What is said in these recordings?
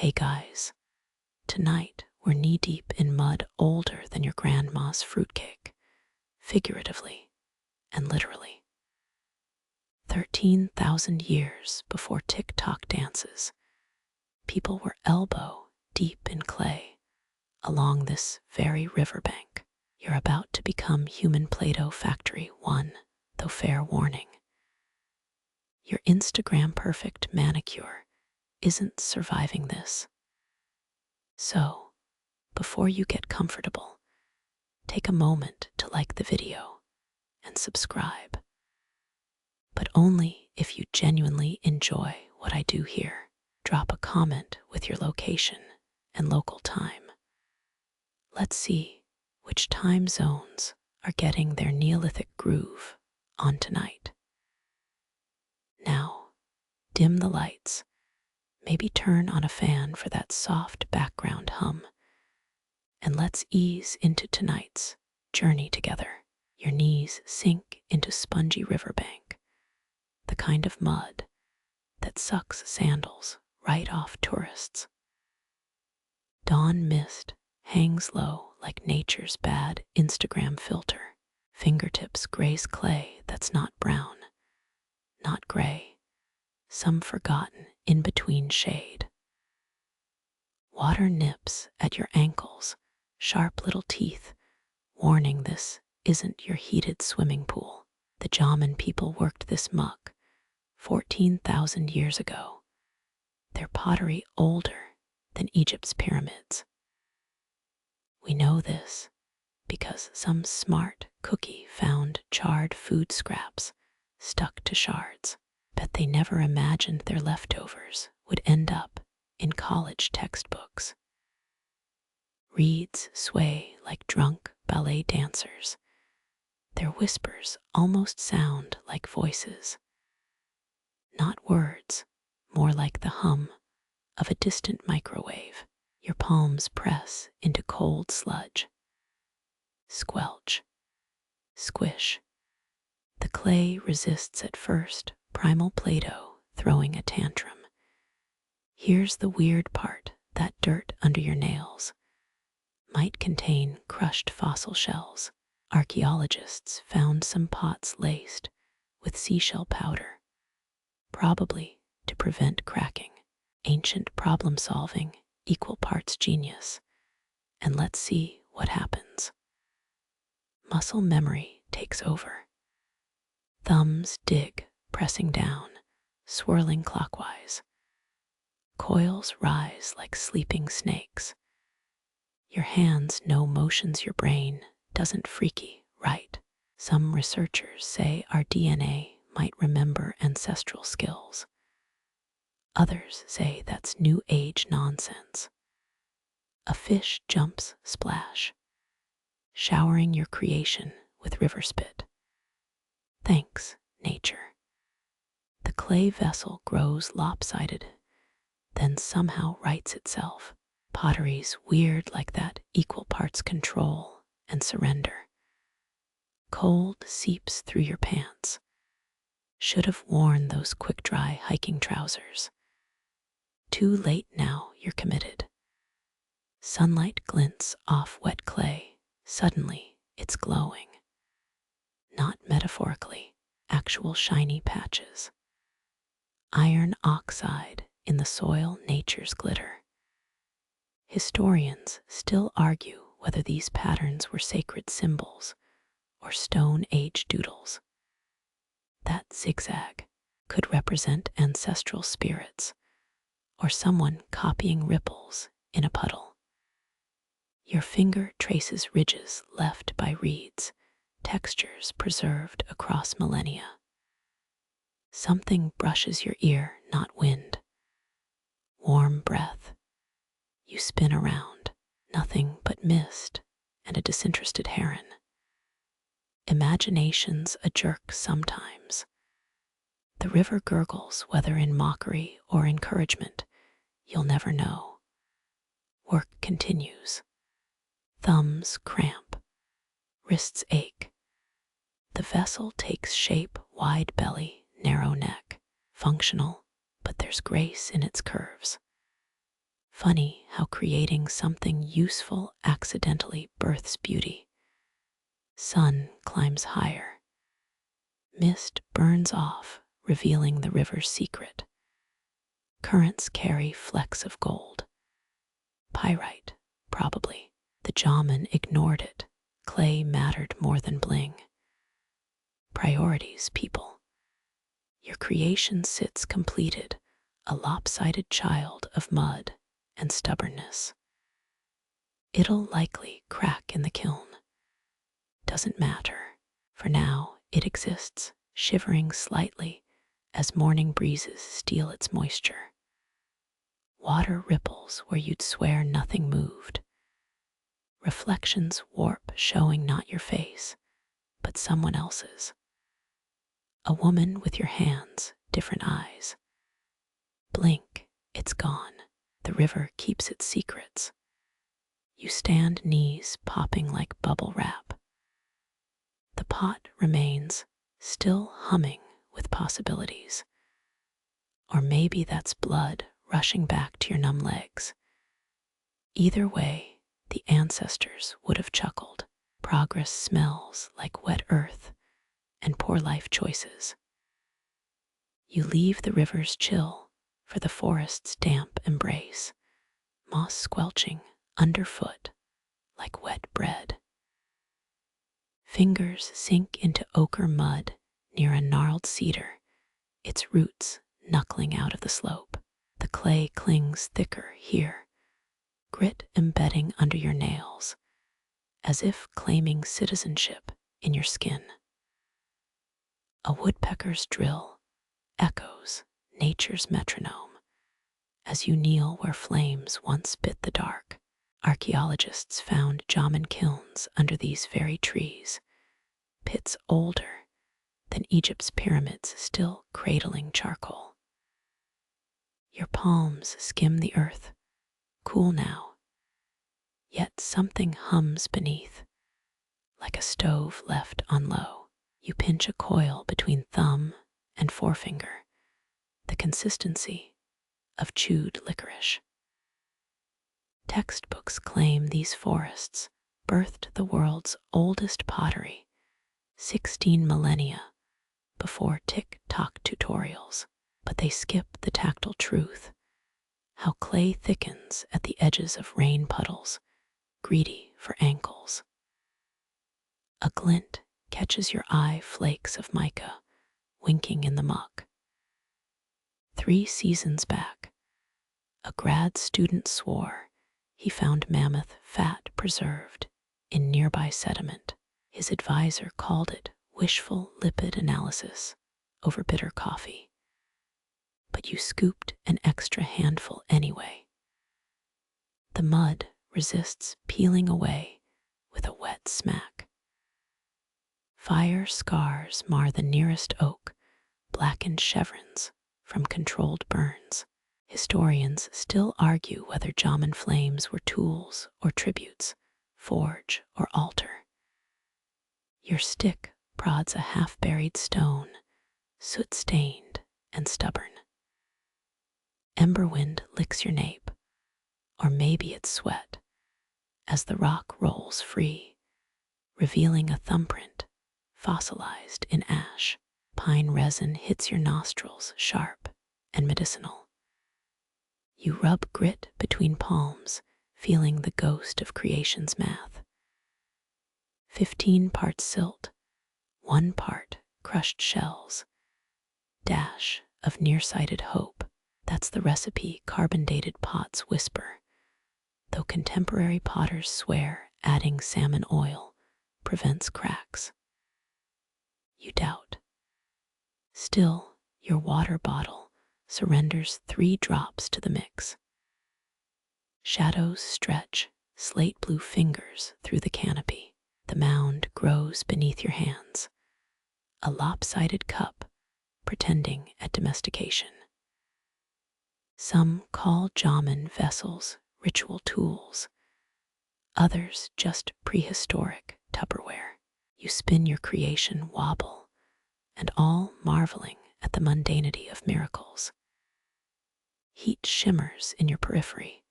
Hey guys, tonight we're knee-deep in mud older than your grandma's fruitcake, figuratively and literally. 13,000 years before TikTok dances, people were elbow deep in clay along this very riverbank. You're about to become human Play-Doh Factory 1, though fair warning. Your Instagram perfect manicure isn't surviving this. So, before you get comfortable, take a moment to like the video and subscribe. But only if you genuinely enjoy what I do here. Drop a comment with your location and local time. Let's see which time zones are getting their Neolithic groove on tonight. Now, dim the lights. Maybe turn on a fan for that soft background hum. And let's ease into tonight's journey together. Your knees sink into spongy riverbank, the kind of mud that sucks sandals right off tourists. Dawn mist hangs low like nature's bad Instagram filter. Fingertips graze clay that's not brown, not gray, some forgotten in-between shade. Water nips at your ankles, sharp little teeth, warning this isn't your heated swimming pool. The Jomon people worked this muck 14,000 years ago. Their pottery older than Egypt's pyramids. We know this because some smart cookie found charred food scraps stuck to shards. Bet they never imagined their leftovers would end up in college textbooks. Reeds sway like drunk ballet dancers. Their whispers almost sound like voices. Not words, more like the hum of a distant microwave. Your palms press into cold sludge. Squelch. Squish. The clay resists at first, primal Play-Doh throwing a tantrum. Here's the weird part, that dirt under your nails might contain crushed fossil shells. Archaeologists found some pots laced with seashell powder, probably to prevent cracking. Ancient problem solving, equal parts genius. And let's see what happens. Muscle memory takes over. Thumbs dig, pressing down, swirling clockwise. Coils rise like sleeping snakes. Your hands know motions your brain doesn't freaky right. Some researchers say our DNA might remember ancestral skills. Others say that's new age nonsense. A fish jumps splash, showering your creation with river spit. Thanks, nature. The clay vessel grows lopsided, then somehow rights itself. Pottery's weird like that, equal parts control and surrender. Cold seeps through your pants. Should have worn those quick-dry hiking trousers. Too late now, you're committed. Sunlight glints off wet clay. Suddenly, it's glowing. Not metaphorically, actual shiny patches. Iron oxide in the soil, nature's glitter. Historians still argue whether these patterns were sacred symbols or Stone Age doodles. That zigzag could represent ancestral spirits or someone copying ripples in a puddle. Your finger traces ridges left by reeds, textures preserved across millennia. Something brushes your ear, not wind. Warm breath. You spin around, nothing but mist and a disinterested heron. Imagination's a jerk sometimes. The river gurgles, whether in mockery or encouragement, you'll never know. Work continues. Thumbs cramp, wrists ache. The vessel takes shape, wide belly, narrow neck, functional, but there's grace in its curves. Funny how creating something useful accidentally births beauty. Sun climbs higher. Mist burns off, revealing the river's secret. Currents carry flecks of gold. Pyrite, probably. The Jomon ignored it. Clay mattered more than bling. Priorities, people. Your creation sits completed, a lopsided child of mud and stubbornness. It'll likely crack in the kiln. Doesn't matter. For now, it exists, shivering slightly as morning breezes steal its moisture. Water ripples where you'd swear nothing moved. Reflections warp, showing not your face, but someone else's. A woman with your hands, different eyes. Blink, it's gone. The river keeps its secrets. You stand knees popping like bubble wrap. The pot remains, still humming with possibilities. Or maybe that's blood rushing back to your numb legs. Either way, the ancestors would have chuckled. Progress smells like wet earth and poor life choices. You leave the river's chill for the forest's damp embrace, moss squelching underfoot like wet bread. Fingers sink into ochre mud near a gnarled cedar, its roots knuckling out of the slope. The clay clings thicker here, grit embedding under your nails, as if claiming citizenship in your skin. A woodpecker's drill echoes nature's metronome as you kneel where flames once bit the dark. Archaeologists found Jomon kilns under these very trees, pits older than Egypt's pyramids still cradling charcoal. Your palms skim the earth, cool now, yet something hums beneath, like a stove left on low. You pinch a coil between thumb and forefinger, the consistency of chewed licorice. Textbooks claim these forests birthed the world's oldest pottery, 16 millennia before tick-tock tutorials, but they skip the tactile truth, how clay thickens at the edges of rain puddles, greedy for ankles. A glint catches your eye, flakes of mica winking in the muck. 3 seasons back, a grad student swore he found mammoth fat preserved in nearby sediment. His advisor called it wishful lipid analysis over bitter coffee. But you scooped an extra handful anyway. The mud resists peeling away with a wet smack. Fire scars mar the nearest oak, blackened chevrons from controlled burns. Historians still argue whether Jomon flames were tools or tributes, forge or altar. Your stick prods a half-buried stone, soot-stained and stubborn. Emberwind licks your nape, or maybe it's sweat, as the rock rolls free, revealing a thumbprint fossilized in ash. Pine resin hits your nostrils, sharp and medicinal. You rub grit between palms, feeling the ghost of creation's math. 15 parts silt, 1 part crushed shells, dash of nearsighted hope. That's the recipe carbon-dated pots whisper, though contemporary potters swear adding salmon oil prevents cracks. You doubt. Still, your water bottle surrenders 3 drops to the mix. Shadows stretch slate blue fingers through the canopy. The mound grows beneath your hands, a lopsided cup pretending at domestication. Some call Jomon vessels ritual tools, others just prehistoric Tupperware. You spin your creation wobble, and all marveling at the mundanity of miracles. Heat shimmers in your periphery,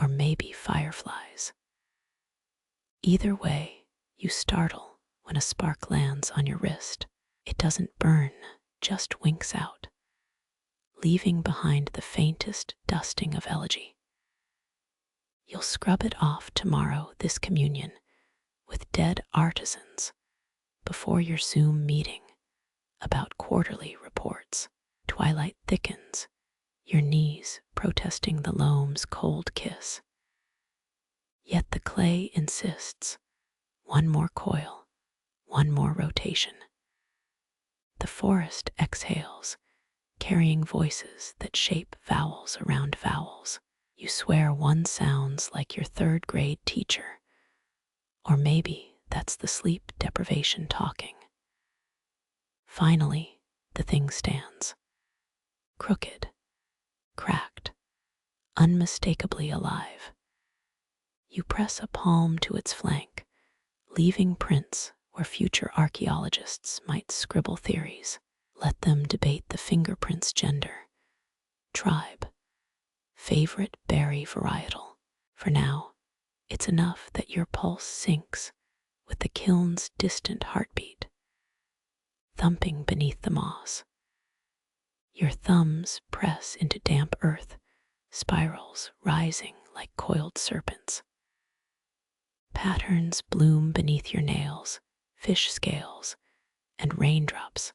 or maybe fireflies. Either way, you startle when a spark lands on your wrist. It doesn't burn, just winks out, leaving behind the faintest dusting of elegy. You'll scrub it off tomorrow, this communion, with dead artisans, before your Zoom meeting about quarterly reports. Twilight thickens, your knees protesting the loam's cold kiss. Yet the clay insists, one more coil, one more rotation. The forest exhales, carrying voices that shape vowels around vowels. You swear one sounds like your third grade teacher, or maybe that's the sleep deprivation talking. Finally, the thing stands, crooked, cracked, unmistakably alive. You press a palm to its flank, leaving prints where future archaeologists might scribble theories. Let them debate the fingerprints' gender, tribe, favorite berry varietal. For now, it's enough that your pulse syncs with the kiln's distant heartbeat, thumping beneath the moss. Your thumbs press into damp earth, spirals rising like coiled serpents. Patterns bloom beneath your nails, fish scales, and raindrops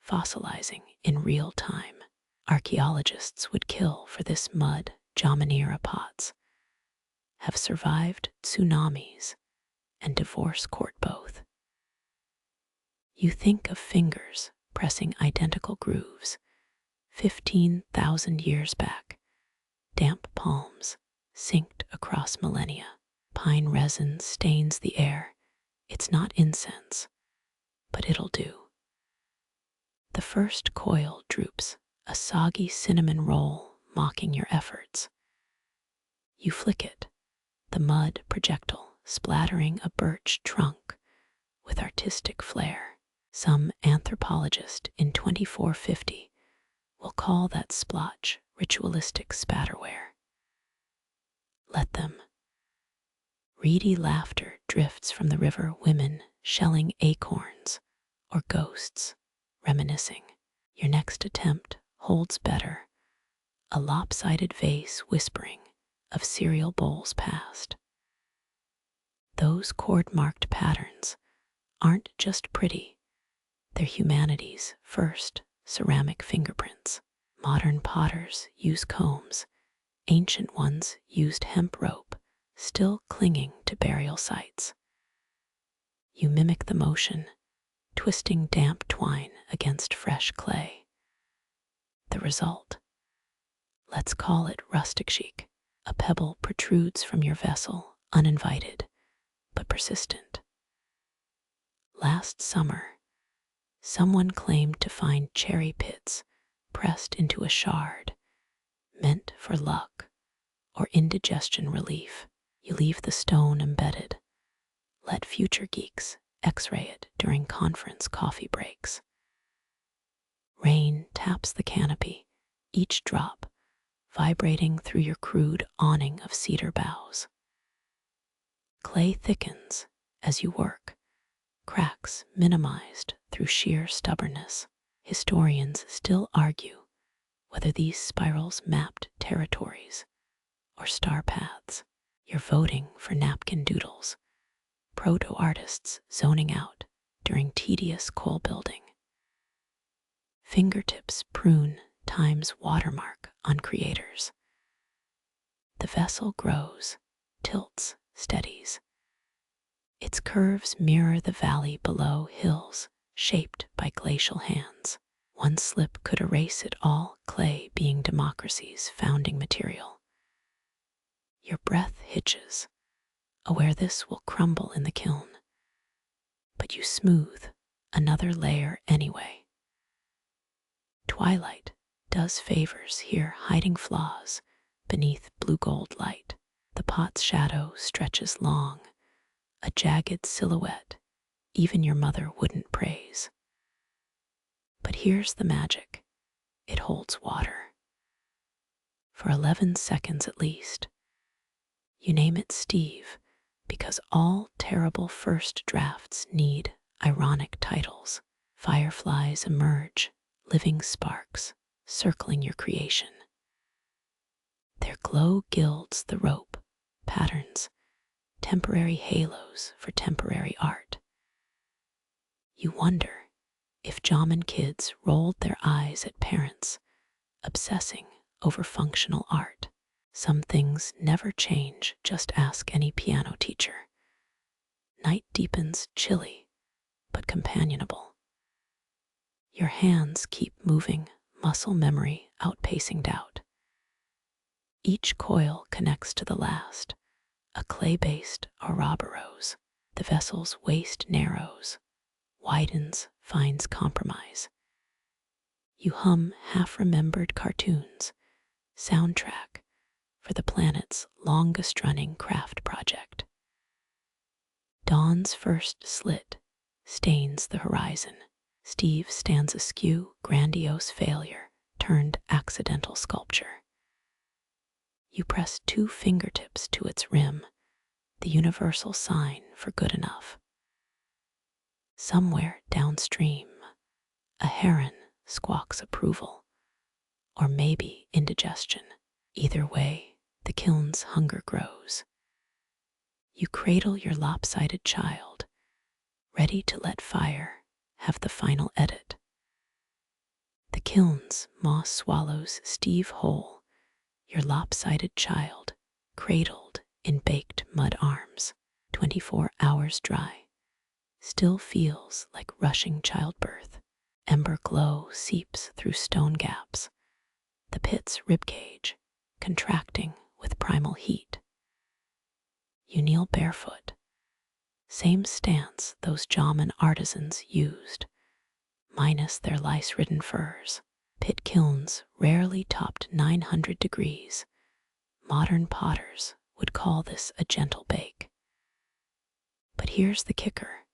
fossilizing in real time. Archaeologists would kill for this mud. Jomon pots have survived tsunamis and divorce court both. You think of fingers pressing identical grooves 15,000 years back, damp palms synced across millennia. Pine resin stains the air. It's not incense, but it'll do. The first coil droops, a soggy cinnamon roll mocking your efforts. You flick it, the mud projectile splattering a birch trunk with artistic flair. Some anthropologist in 2450 will call that splotch ritualistic spatterware. Let them. Reedy laughter drifts from the river, women shelling acorns or ghosts reminiscing. Your next attempt holds better, a lopsided vase whispering of cereal bowls past. Those chord-marked patterns aren't just pretty, they're humanity's first ceramic fingerprints. Modern potters use combs, ancient ones used hemp rope, still clinging to burial sites. You mimic the motion, twisting damp twine against fresh clay. The result, let's call it rustic chic. A pebble protrudes from your vessel, uninvited, but persistent. Last summer, someone claimed to find cherry pits pressed into a shard, meant for luck or indigestion relief. You leave the stone embedded. Let future geeks x-ray it during conference coffee breaks. Rain taps the canopy, each drop vibrating through your crude awning of cedar boughs. Clay thickens as you work, cracks minimized through sheer stubbornness. Historians still argue whether these spirals mapped territories or star paths. You're voting for napkin doodles, proto-artists zoning out during tedious coal building. Fingertips prune time's watermark on creators. The vessel grows, tilts, steadies. Its curves mirror the valley below, hills shaped by glacial hands. One slip could erase it all, clay being democracy's founding material. Your breath hitches, aware this will crumble in the kiln. But you smooth another layer anyway. Twilight does favors here, hiding flaws beneath blue-gold light. The pot's shadow stretches long, a jagged silhouette even your mother wouldn't praise. But here's the magic. It holds water. For 11 seconds at least. You name it Steve, because all terrible first drafts need ironic titles. Fireflies emerge, living sparks, circling your creation. Their glow gilds the rope, patterns, temporary halos for temporary art. You wonder if Jomon kids rolled their eyes at parents obsessing over functional art. Some things never change, just ask any piano teacher. Night deepens chilly, but companionable. Your hands keep moving, muscle memory outpacing doubt. Each coil connects to the last, a clay-based Ouroboros. The vessel's waist narrows, widens, finds compromise. You hum half-remembered cartoons, soundtrack for the planet's longest-running craft project. Dawn's first slit stains the horizon. Steve stands askew, grandiose failure turned accidental sculpture. You press 2 fingertips to its rim, the universal sign for good enough. Somewhere downstream, a heron squawks approval, or maybe indigestion. Either way, the kiln's hunger grows. You cradle your lopsided child, ready to let fire have the final edit. The kiln's moss swallows Steve whole, your lopsided child, cradled in baked mud arms. 24 hours dry, still feels like rushing childbirth. Ember glow seeps through stone gaps, the pit's ribcage contracting with primal heat. You kneel barefoot, same stance those Jomon artisans used, minus their lice-ridden furs. Pit kilns rarely topped 900 degrees. Modern potters would call this a gentle bake. But here's the kicker.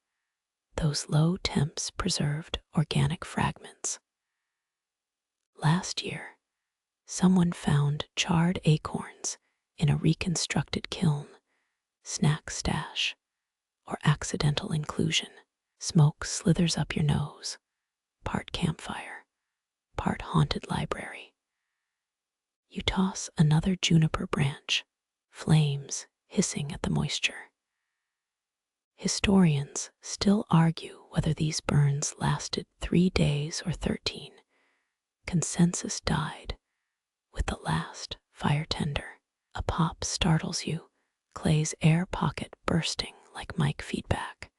Those low temps preserved organic fragments. Last year, someone found charred acorns in a reconstructed kiln, snack stash, or accidental inclusion. Smoke slithers up your nose, part campfire, part haunted library. You toss another juniper branch, flames hissing at the moisture. Historians still argue whether these burns lasted 3 days or 13. Consensus died with the last fire tender. A pop startles you, clay's air pocket bursting like mic feedback.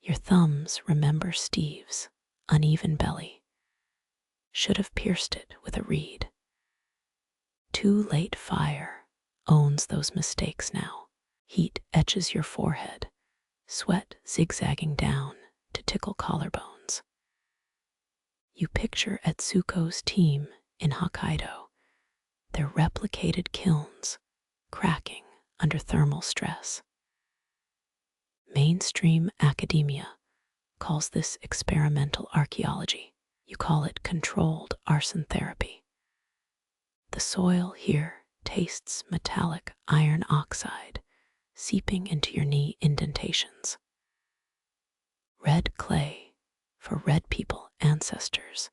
Your thumbs remember Steve's uneven belly. Should have pierced it with a reed. Too late fire owns those mistakes now. Heat etches your forehead, sweat zigzagging down to tickle collarbones. You picture Etsuko's team in Hokkaido, their replicated kilns cracking under thermal stress. Mainstream academia calls this experimental archaeology. You call it controlled arson therapy. The soil here tastes metallic iron oxide seeping into your knee indentations. Red clay for red people ancestors,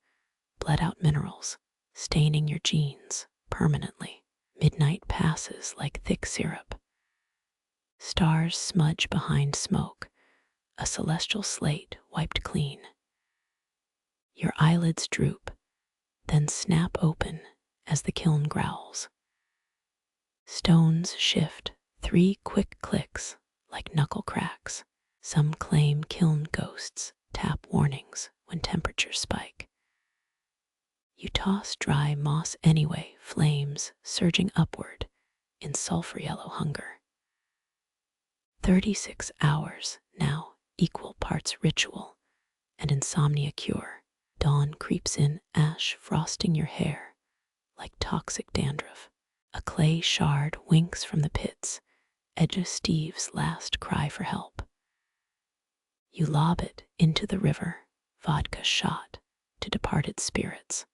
bled out minerals staining your jeans permanently. Midnight passes like thick syrup. Stars smudge behind smoke, a celestial slate wiped clean. Your eyelids droop, then snap open as the kiln growls. Stones shift 3 quick clicks like knuckle cracks. Some claim kiln ghosts tap warnings when temperatures spike. You toss dry moss anyway, flames surging upward in sulfur yellow hunger. 36 hours now, equal parts ritual and insomnia cure. Dawn creeps in, ash frosting your hair like toxic dandruff. A clay shard winks from the pits, edges Steve's last cry for help. You lob it into the river, vodka shot to departed spirits.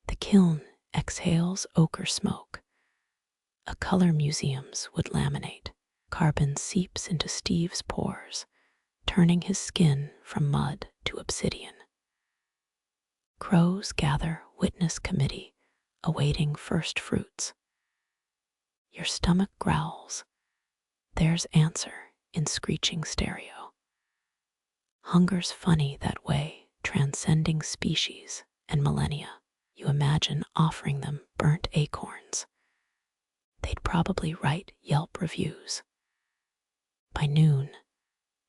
The kiln exhales ochre smoke, a color museums would laminate. Carbon seeps into Steve's pores, turning his skin from mud to obsidian. Crows gather witness committee, awaiting first fruits. Your stomach growls. There's answer in screeching stereo. Hunger's funny that way, transcending species and millennia. You imagine offering them burnt acorns. They'd probably write Yelp reviews. By noon,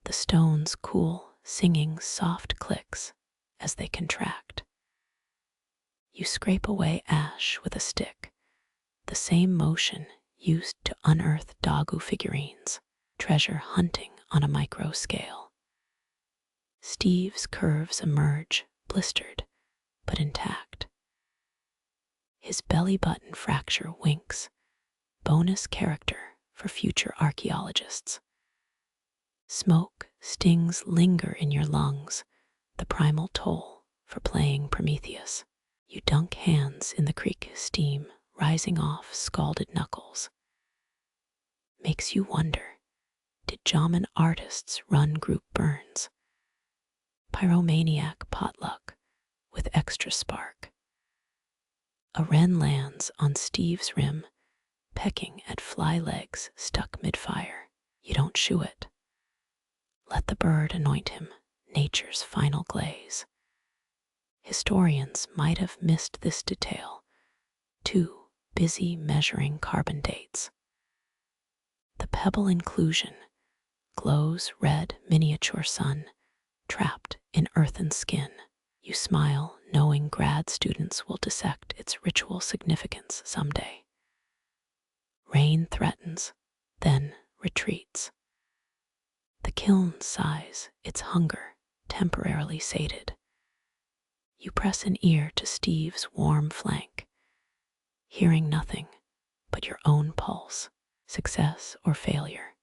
the stones cool, singing soft clicks as they contract. You scrape away ash with a stick, the same motion used to unearth Dagu figurines, treasure hunting on a micro scale. Steve's curves emerge, blistered, but intact. His belly button fracture winks, bonus character for future archaeologists. Smoke, stings linger in your lungs, the primal toll for playing Prometheus. You dunk hands in the creek steam, rising off scalded knuckles. Makes you wonder, did Jomon artists run group burns? Pyromaniac potluck with extra spark. A wren lands on Steve's rim, pecking at fly legs stuck mid-fire. You don't shoo it. Let the bird anoint him, nature's final glaze. Historians might have missed this detail, too busy measuring carbon dates. The pebble inclusion glows red miniature sun, trapped in earthen skin. You smile, knowing grad students will dissect its ritual significance someday. Rain threatens, then retreats. The kiln sighs, its hunger temporarily sated. You press an ear to Steve's warm flank, hearing nothing but your own pulse, success or failure.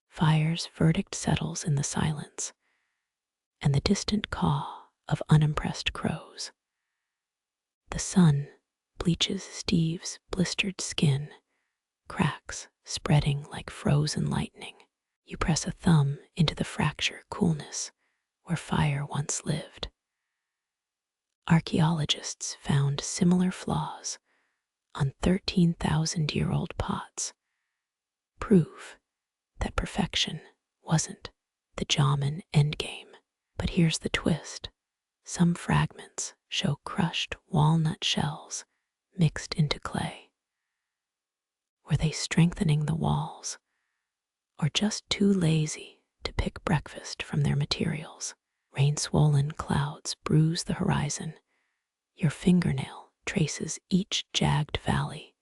Fire's verdict settles in the silence, and the distant caw of unimpressed crows. The sun bleaches Steve's blistered skin, cracks spreading like frozen lightning. You press a thumb into the fracture coolness where fire once lived. Archaeologists found similar flaws on 13,000-year-old pots, proof that perfection wasn't the Jomon endgame. But here's the twist. Some fragments show crushed walnut shells mixed into clay. Were they strengthening the walls, or just too lazy to pick breakfast from their materials? Rain-swollen clouds bruise the horizon. Your fingernail traces each jagged valley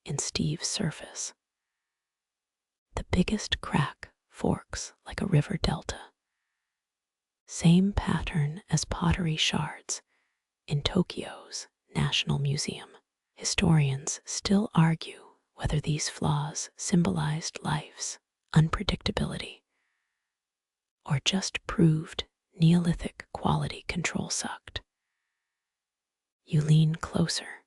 in Steve's surface. The biggest crack forks like a river delta. Same pattern as pottery shards in Tokyo's National Museum. Historians still argue whether these flaws symbolized life's unpredictability or just proved Neolithic quality control sucked. You lean closer,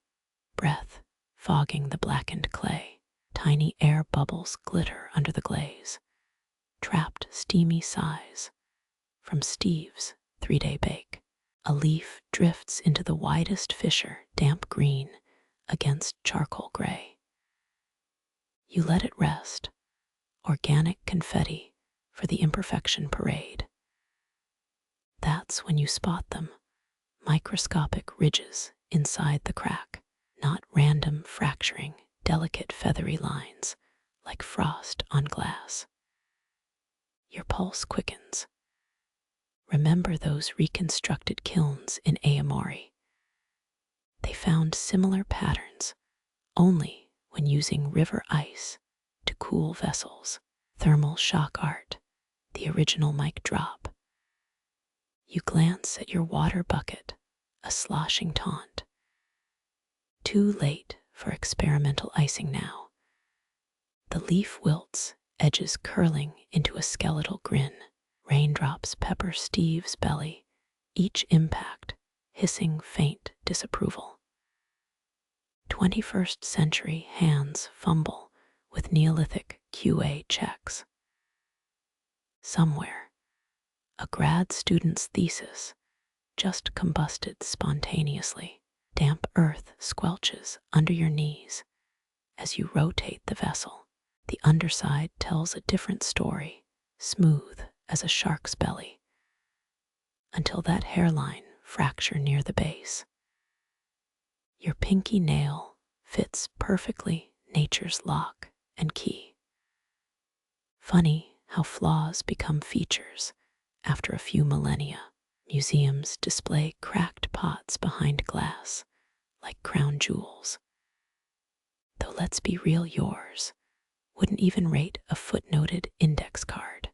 breath fogging the blackened clay. Tiny air bubbles glitter under the glaze, trapped steamy sighs from Steve's 3-day bake. A leaf drifts into the widest fissure, damp green against charcoal gray. You let it rest, organic confetti for the imperfection parade. That's when you spot them, microscopic ridges inside the crack, not random fracturing, delicate feathery lines like frost on glass. Your pulse quickens. Remember those reconstructed kilns in Aomori. They found similar patterns, only when using river ice to cool vessels. Thermal shock art, the original mic drop. You glance at your water bucket, a sloshing taunt. Too late for experimental icing now. The leaf wilts, edges curling into a skeletal grin. Raindrops pepper Steve's belly, each impact hissing faint disapproval. 21st century hands fumble with Neolithic QA checks. Somewhere, a grad student's thesis just combusted spontaneously. Damp earth squelches under your knees as you rotate the vessel. The underside tells a different story, smooth as a shark's belly, until that hairline fracture near the base. Your pinky nail fits perfectly nature's lock and key. Funny how flaws become features after a few millennia. Museums display cracked pots behind glass like crown jewels. Though let's be real, yours wouldn't even rate a footnoted index card.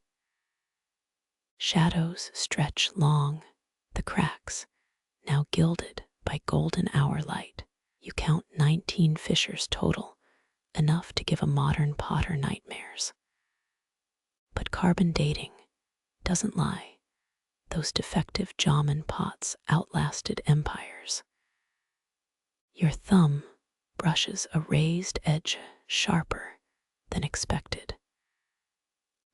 Shadows stretch long, the cracks, now gilded by golden hour light. You count 19 fissures total, enough to give a modern potter nightmares. But carbon dating doesn't lie. Those defective Jomon pots outlasted empires. Your thumb brushes a raised edge sharper than expected.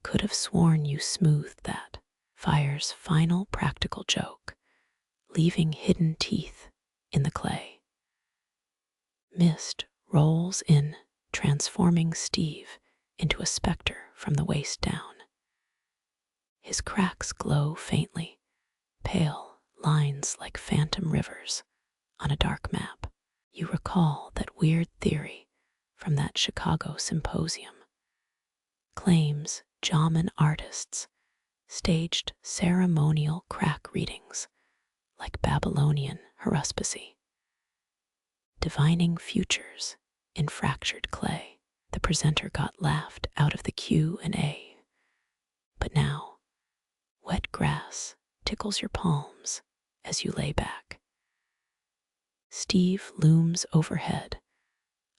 Could have sworn you smoothed that. Fire's final practical joke, leaving hidden teeth in the clay. Mist rolls in, transforming Steve into a specter from the waist down. His cracks glow faintly, pale lines like phantom rivers on a dark map. You recall that weird theory from that Chicago symposium. Claims Jomon artists staged ceremonial crack readings like Babylonian haruspicy, divining futures in fractured clay. The presenter got laughed out of the Q&A, but now wet grass tickles your palms as you lay back. Steve looms overhead,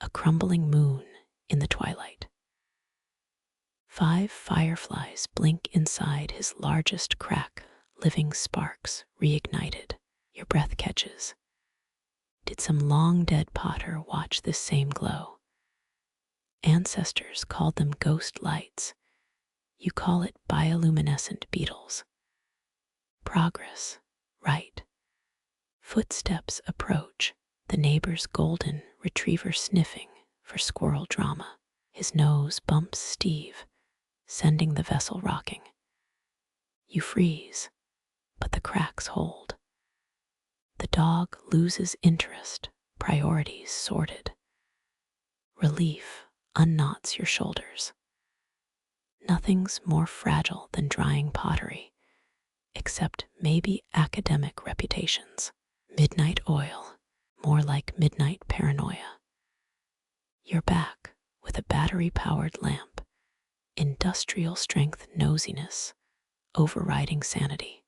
a crumbling moon in the twilight. 5 fireflies blink inside his largest crack, living sparks reignited. Your breath catches. Did some long-dead potter watch this same glow? Ancestors called them ghost lights. You call it bioluminescent beetles. Progress, right. Footsteps approach, the neighbor's golden retriever sniffing for squirrel drama. His nose bumps Steve, sending the vessel rocking. You freeze, but the cracks hold. The dog loses interest, priorities sorted. Relief unknots your shoulders. Nothing's more fragile than drying pottery, except maybe academic reputations. Midnight oil, more like midnight paranoia. You're back with a battery-powered lamp, industrial strength nosiness overriding sanity.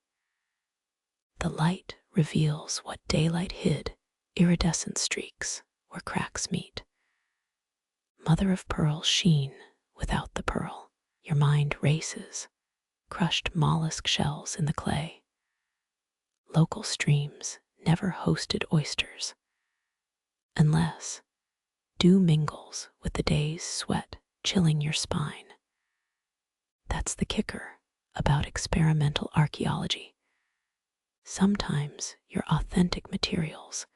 The light reveals what daylight hid, iridescent streaks where cracks meet. Mother of pearl sheen without the pearl. Your mind races, crushed mollusk shells in the clay. Local streams never hosted oysters, unless dew mingles with the day's sweat chilling your spine. That's the kicker about experimental archaeology. Sometimes your authentic materials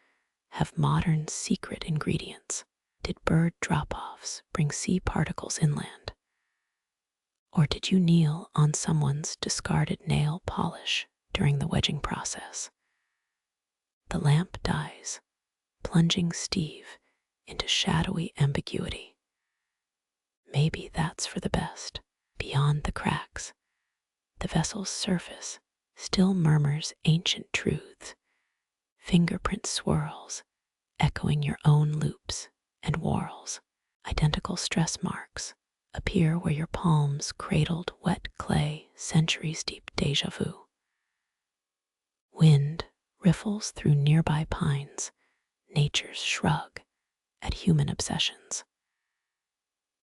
have modern secret ingredients. Did bird drop-offs bring sea particles inland? Or did you kneel on someone's discarded nail polish during the wedging process? The lamp dies, plunging Steve into shadowy ambiguity. Maybe that's for the best. Beyond the cracks, the vessel's surface still murmurs ancient truths. Fingerprint swirls, echoing your own loops and whorls. Identical stress marks appear where your palms cradled wet clay, centuries deep deja vu. Wind riffles through nearby pines, nature's shrug at human obsessions.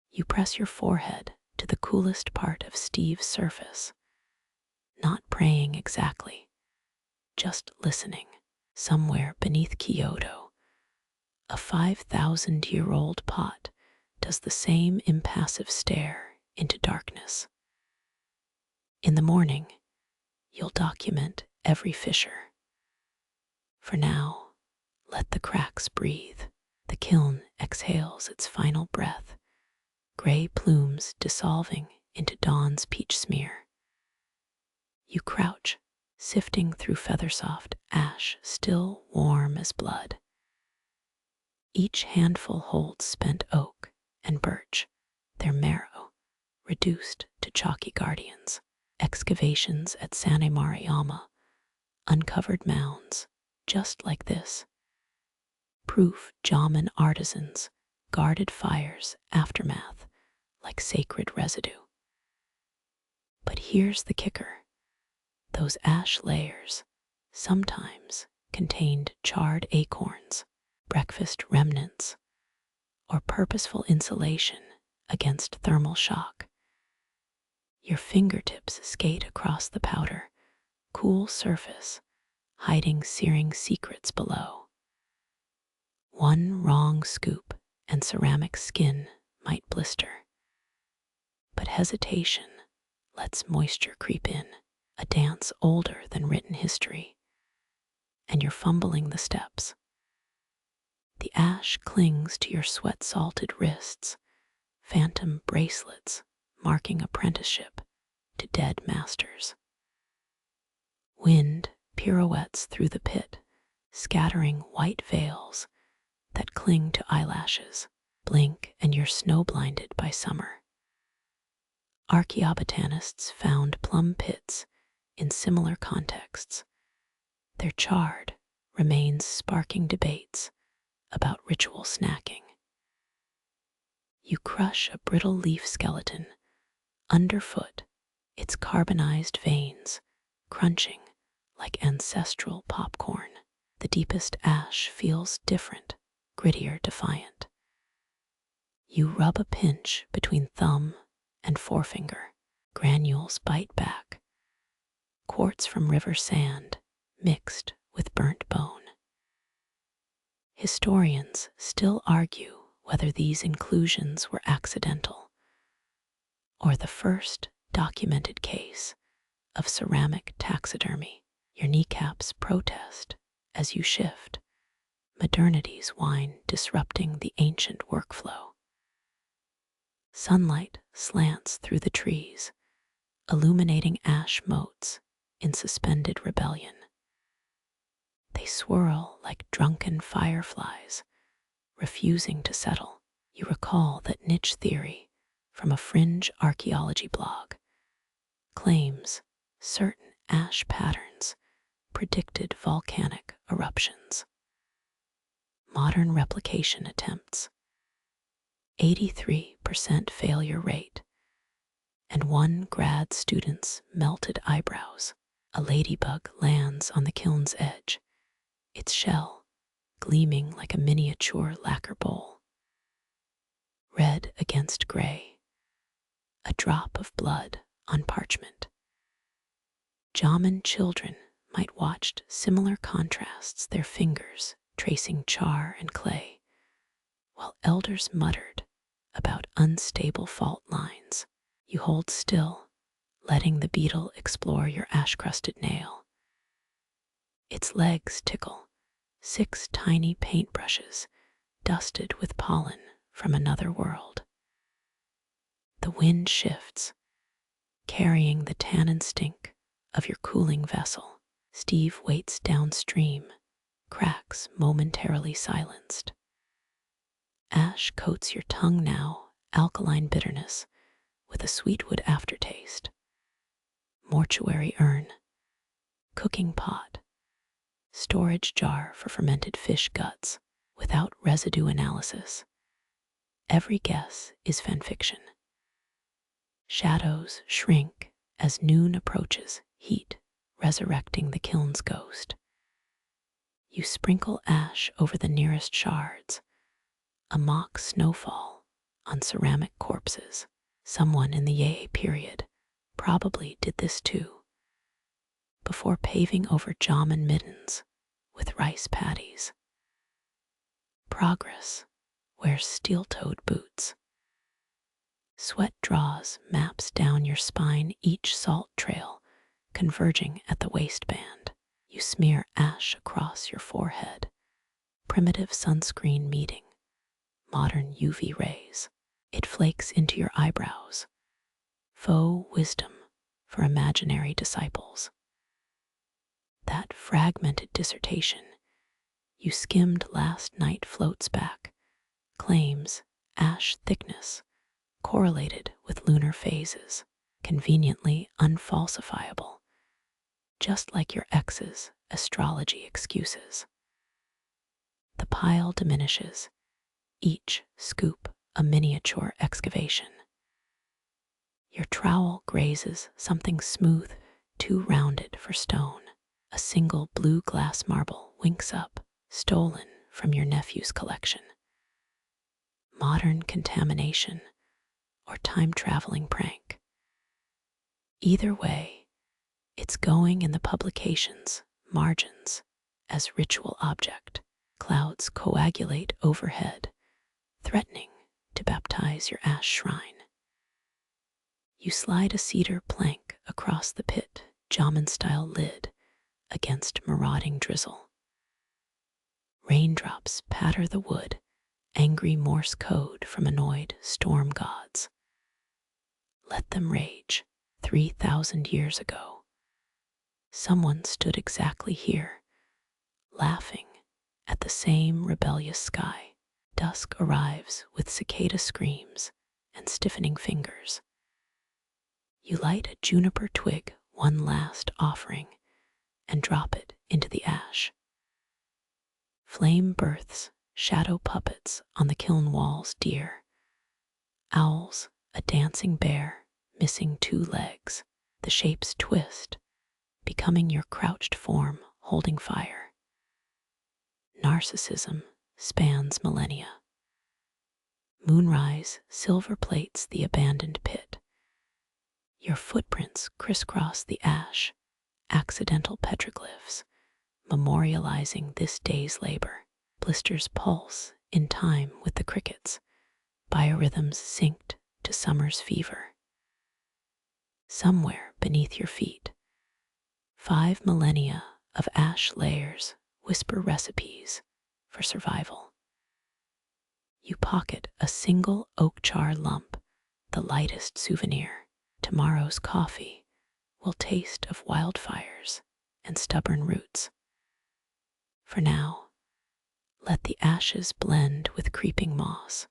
You press your forehead to the coolest part of Steve's surface, not praying exactly, just listening. Somewhere beneath Kyoto, A 5,000-year-old pot does the same impassive stare into darkness. In the morning, you'll document every fissure. For now, let the cracks breathe. The kiln exhales its final breath, gray plumes dissolving into dawn's peach smear. You crouch, sifting through feather-soft ash still warm as blood. Each handful holds spent oak and birch, their marrow reduced to chalky guardians. Excavations at San Mariama uncovered mounds just like this. Proof Jomon artisans guarded fire's aftermath like sacred residue. But here's the kicker. Those ash layers sometimes contained charred acorns, breakfast remnants, or purposeful insulation against thermal shock. Your fingertips skate across the powder, cool surface, hiding searing secrets below. One wrong scoop and ceramic skin might blister. But hesitation lets moisture creep in, a dance older than written history, and you're fumbling the steps. The ash clings to your sweat-salted wrists, phantom bracelets marking apprenticeship to dead masters. Wind pirouettes through the pit, scattering white veils that cling to eyelashes. Blink and you're snow-blinded by summer. Archaeobotanists found plum pits in similar contexts, their charred remains sparking debates about ritual snacking. You crush a brittle leaf skeleton, underfoot, its carbonized veins crunching like ancestral popcorn. The deepest ash feels different, grittier, defiant. You rub a pinch between thumb and forefinger. Granules bite back. Quartz from river sand mixed with burnt bone. Historians still argue whether these inclusions were accidental or the first documented case of ceramic taxidermy. Your kneecaps protest as you shift, modernity's whine disrupting the ancient workflow. Sunlight slants through the trees, illuminating ash motes in suspended rebellion. They swirl like drunken fireflies, refusing to settle. You recall that niche theory from a fringe archaeology blog claims certain ash patterns predicted volcanic eruptions. Modern replication attempts, 83% failure rate, and one grad student's melted eyebrows. A ladybug lands on the kiln's edge, its shell gleaming like a miniature lacquer bowl. Red against gray, a drop of blood on parchment. Jomon children might watched similar contrasts, their fingers tracing char and clay, while elders muttered about unstable fault lines. You hold still, letting the beetle explore your ash-crusted nail. Its legs tickle, 6 tiny paintbrushes dusted with pollen from another world. The wind shifts, carrying the tannin stink of your cooling vessel. Steve waits downstream, cracks momentarily silenced. Ash coats your tongue now, alkaline bitterness with a sweetwood aftertaste. Mortuary urn, cooking pot, storage jar for fermented fish guts without residue analysis. Every guess is fanfiction. Shadows shrink as noon approaches, heat resurrecting the kiln's ghost. You sprinkle ash over the nearest shards, a mock snowfall on ceramic corpses. Someone in the Yei period probably did this too, before paving over Jomon middens with rice paddies. Progress wears steel-toed boots. Sweat draws maps down your spine, each salt trail converging at the waistband. You smear ash across your forehead, primitive sunscreen meeting modern UV rays. It flakes into your eyebrows, faux wisdom for imaginary disciples. That fragmented dissertation you skimmed last night floats back, claims ash thickness correlated with lunar phases, conveniently unfalsifiable, just like your ex's astrology excuses. The pile diminishes, each scoop a miniature excavation. Your trowel grazes something smooth, too rounded for stone. A single blue glass marble winks up, stolen from your nephew's collection. Modern contamination or time-traveling prank. Either way, it's going in the publication's margins as ritual object. Clouds coagulate overhead, threatening to baptize your ash shrine. You slide a cedar plank across the pit, Jomon-style lid against marauding drizzle. Raindrops patter the wood, angry Morse code from annoyed storm gods. Let them rage. 3,000 years ago, someone stood exactly here, laughing at the same rebellious sky. Dusk arrives with cicada screams and stiffening fingers. You light a juniper twig, one last offering, and drop it into the ash. Flame births shadow puppets on the kiln walls, deer, owls, a dancing bear missing 2 legs. The shapes twist, becoming your crouched form holding fire. Narcissism spans millennia. Moonrise silver plates the abandoned pit. Your footprints crisscross the ash, accidental petroglyphs, memorializing this day's labor. Blisters pulse in time with the crickets, biorhythms synced to summer's fever. Somewhere beneath your feet, 5 millennia of ash layers whisper recipes for survival. You pocket a single oak char lump, the lightest souvenir. Tomorrow's coffee will taste of wildfires and stubborn roots. For now, let the ashes blend with creeping moss.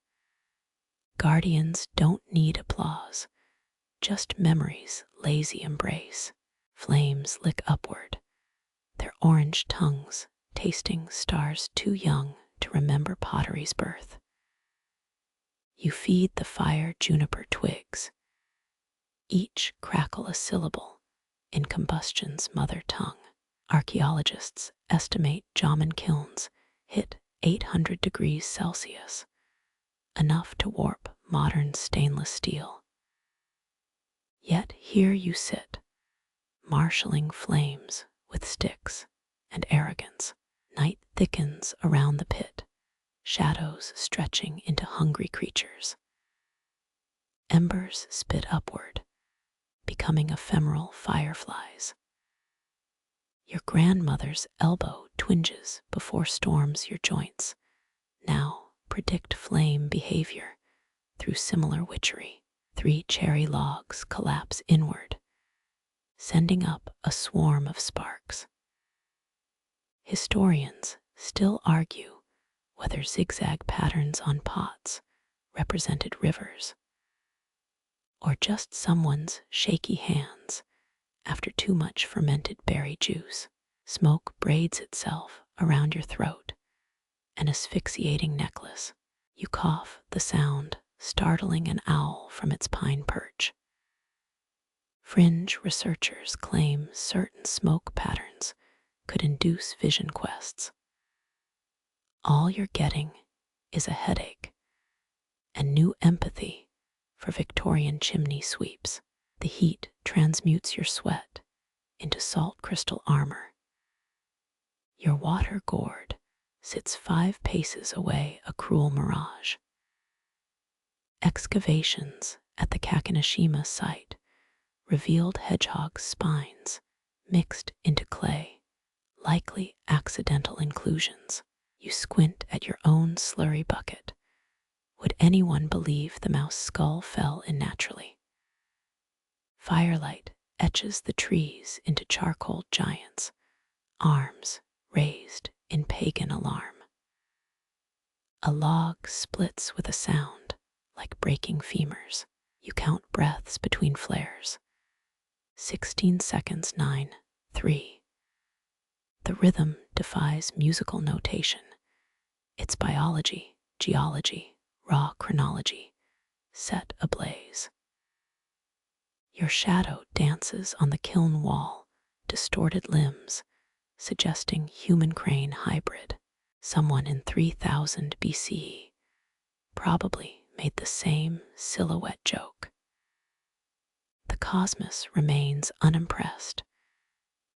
Guardians don't need applause, just memory's lazy embrace. Flames lick upward, their orange tongues tasting stars too young to remember pottery's birth. You feed the fire juniper twigs, each crackle a syllable in combustion's mother tongue. Archaeologists estimate Jomon kilns hit 800 degrees Celsius, enough to warp modern stainless steel. Yet here you sit, marshalling flames with sticks and arrogance. Night thickens around the pit, shadows stretching into hungry creatures. Embers spit upward, becoming ephemeral fireflies. Your grandmother's elbow twinges before storms your joints. Now predict flame behavior through similar witchery. 3 cherry logs collapse inward, sending up a swarm of sparks. Historians still argue whether zigzag patterns on pots represented rivers, or just someone's shaky hands after too much fermented berry juice. Smoke braids itself around your throat, an asphyxiating necklace. You cough the sound, startling an owl from its pine perch. Fringe researchers claim certain smoke patterns could induce vision quests. All you're getting is a headache and new empathy for Victorian chimney sweeps. The heat transmutes your sweat into salt crystal armor. Your water gourd sits 5 paces away, a cruel mirage. Excavations at the Kakanashima site revealed hedgehog spines mixed into clay, likely accidental inclusions. You squint at your own slurry bucket. Would anyone believe the mouse skull fell in naturally? Firelight etches the trees into charcoal giants, arms raised in pagan alarm. A log splits with a sound like breaking femurs. You count breaths between flares. 16 seconds, 9, 3. The rhythm defies musical notation. It's biology, geology, raw chronology, set ablaze. Your shadow dances on the kiln wall, distorted limbs, suggesting human crane hybrid. Someone in 3000 BCE probably made the same silhouette joke. The cosmos remains unimpressed,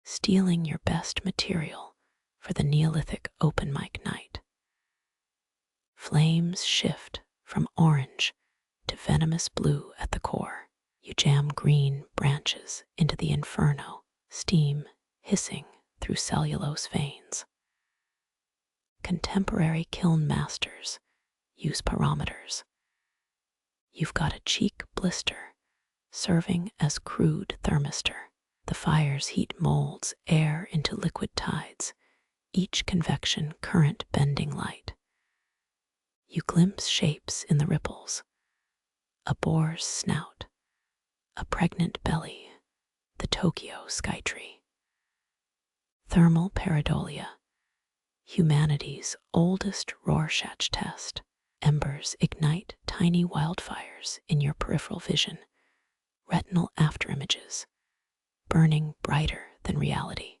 stealing your best material for the Neolithic open mic night. Flames shift from orange to venomous blue at the core. You jam green branches into the inferno, steam hissing through cellulose veins. Contemporary kiln masters use pyrometers. You've got a cheek blister serving as crude thermistor. The fires heat molds air into liquid tides, each convection current bending light. You glimpse shapes in the ripples, a boar's snout, a pregnant belly, the Tokyo skytree. Thermal pareidolia, humanity's oldest Rorschach test. Embers ignite tiny wildfires in your peripheral vision, retinal afterimages, burning brighter than reality.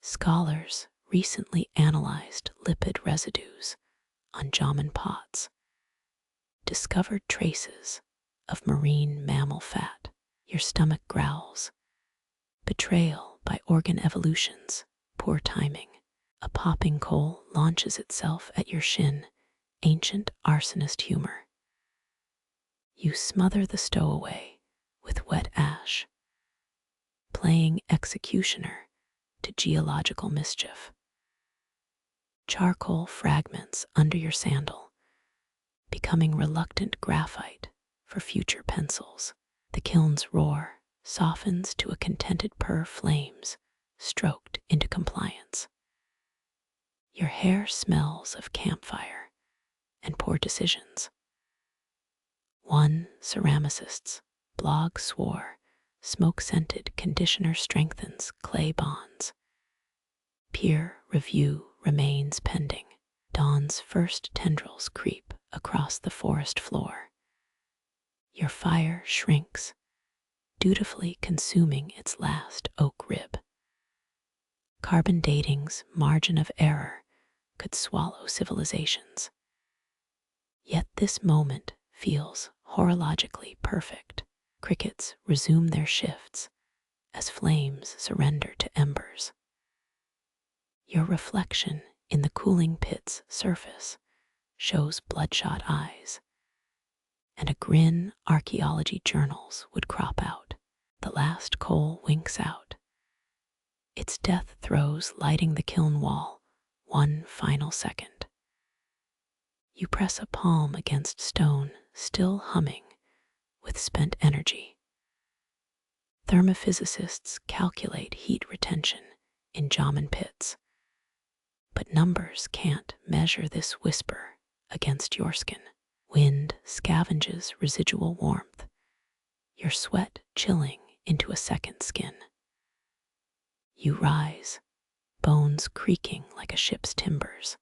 Scholars recently analyzed lipid residues on Jomon pots, discovered traces of marine mammal fat. Your stomach growls. Betrayal by organ evolutions, poor timing. A popping coal launches itself at your shin, ancient arsonist humor. You smother the stowaway with wet ash, playing executioner to geological mischief. Charcoal fragments under your sandal, becoming reluctant graphite for future pencils. The kiln's roar softens to a contented purr, flames stroked into compliance. Your hair smells of campfire and poor decisions. One ceramicist's blog swore smoke-scented conditioner strengthens clay bonds. Peer review remains pending. Dawn's first tendrils creep across the forest floor. Your fire shrinks, dutifully consuming its last oak rib. Carbon dating's margin of error could swallow civilizations. Yet this moment feels horologically perfect. Crickets resume their shifts as flames surrender to embers. Your reflection in the cooling pit's surface shows bloodshot eyes, and a grin archaeology journals would crop out. The last coal winks out, its death throes lighting the kiln wall, one final second. You press a palm against stone, still humming with spent energy. Thermophysicists calculate heat retention in Jomon pits, but numbers can't measure this whisper against your skin. Wind scavenges residual warmth, your sweat chilling into a second skin. You rise, bones creaking like a ship's timbers.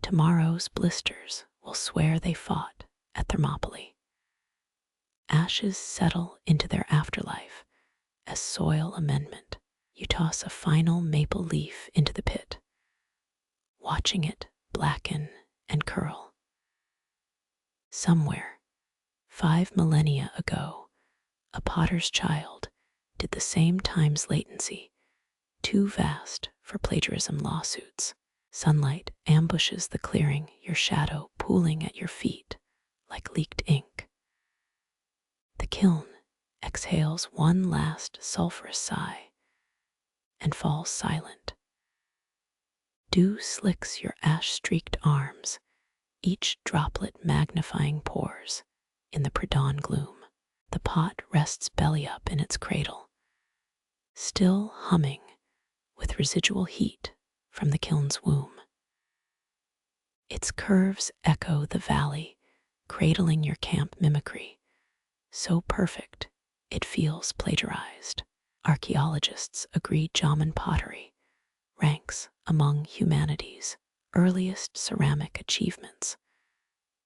Tomorrow's blisters will swear they fought at Thermopylae. Ashes settle into their afterlife as soil amendment. You toss a final maple leaf into the pit, watching it blacken and curl. Somewhere, 5 millennia ago, a potter's child did the same times latency, too vast for plagiarism lawsuits. Sunlight ambushes the clearing, your shadow pooling at your feet like leaked ink. The kiln exhales one last sulphurous sigh and falls silent. Dew slicks your ash-streaked arms, each droplet magnifying pores in the pre-dawn gloom. The pot rests belly up in its cradle, still humming with residual heat from the kiln's womb. Its curves echo the valley, cradling your camp mimicry, so perfect it feels plagiarized. Archaeologists agree Jomon pottery ranks among humanity's earliest ceramic achievements,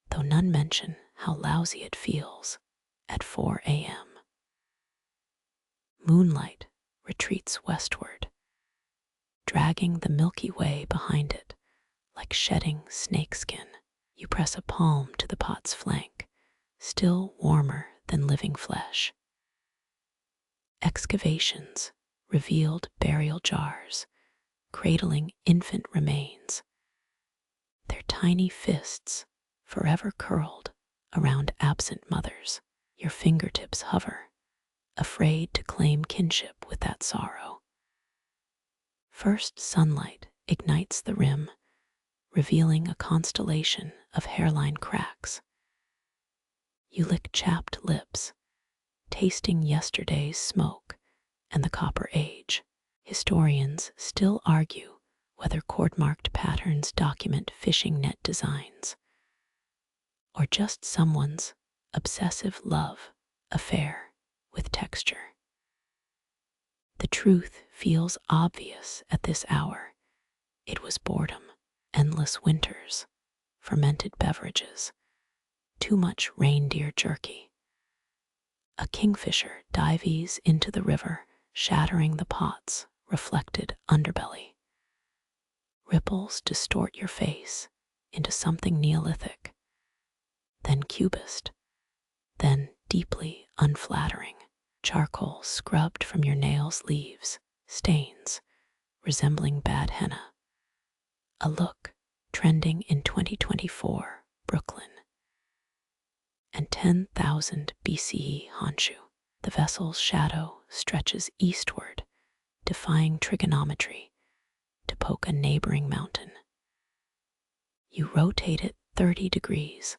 though none mention how lousy it feels at 4 a.m. Moonlight retreats westward, dragging the Milky Way behind it like shedding snakeskin. You press a palm to the pot's flank, still warmer than living flesh. Excavations revealed burial jars, cradling infant remains, their tiny fists forever curled around absent mothers. Your fingertips hover, afraid to claim kinship with that sorrow. First sunlight ignites the rim, revealing a constellation of hairline cracks. You lick chapped lips, tasting yesterday's smoke and the copper age. Historians still argue whether cord-marked patterns document fishing net designs, or just someone's obsessive love affair with texture. The truth feels obvious at this hour. It was boredom, endless winters, fermented beverages, too much reindeer jerky. A kingfisher dives into the river, shattering the pot's reflected underbelly. Ripples distort your face into something Neolithic, then cubist, then deeply unflattering. Charcoal scrubbed from your nails leaves stains resembling bad henna. A look trending in 2024 Brooklyn. And 10,000 BCE Honshu. The vessel's shadow stretches eastward, defying trigonometry to poke a neighboring mountain. You rotate it 30 degrees,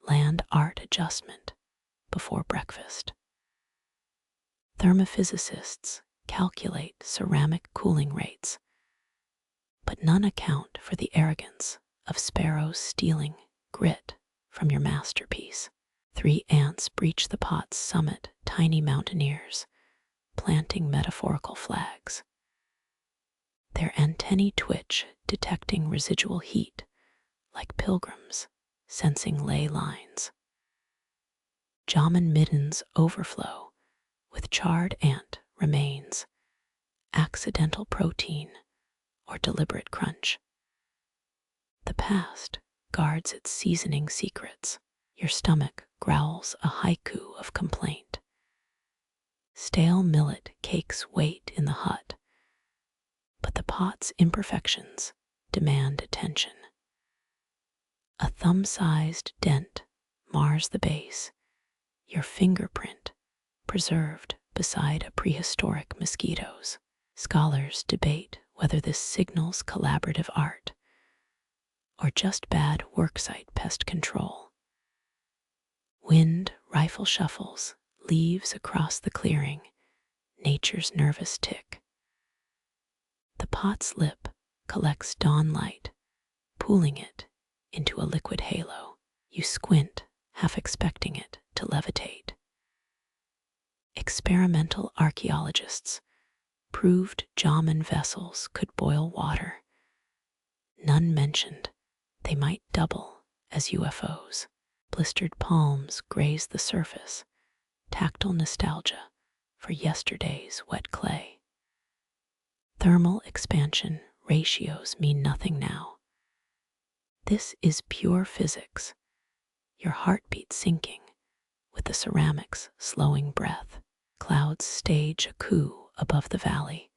land art adjustment before breakfast. Thermophysicists calculate ceramic cooling rates, but none account for the arrogance of sparrows stealing grit from your masterpiece. 3 ants breach the pot's summit, tiny mountaineers, planting metaphorical flags. Their antennae twitch, detecting residual heat, like pilgrims sensing ley lines. Jomon middens overflow with charred ant remains, accidental protein, or deliberate crunch. The past guards its seasoning secrets. Your stomach growls a haiku of complaint. Stale millet cakes wait in the hut, but the pot's imperfections demand attention. A thumb-sized dent mars the base, your fingerprint preserved beside a prehistoric mosquito's. Scholars debate whether this signals collaborative art or just bad worksite pest control. Wind rifle shuffles leaves across the clearing, nature's nervous tick. The pot's lip collects dawn light, pooling it into a liquid halo. You squint, half expecting it to levitate. Experimental archaeologists proved Jomon vessels could boil water. None mentioned they might double as UFOs. Blistered palms graze the surface, tactile nostalgia for yesterday's wet clay. Thermal expansion ratios mean nothing now. This is pure physics, your heartbeat sinking with the ceramic's slowing breath. Clouds stage a coup above the valley,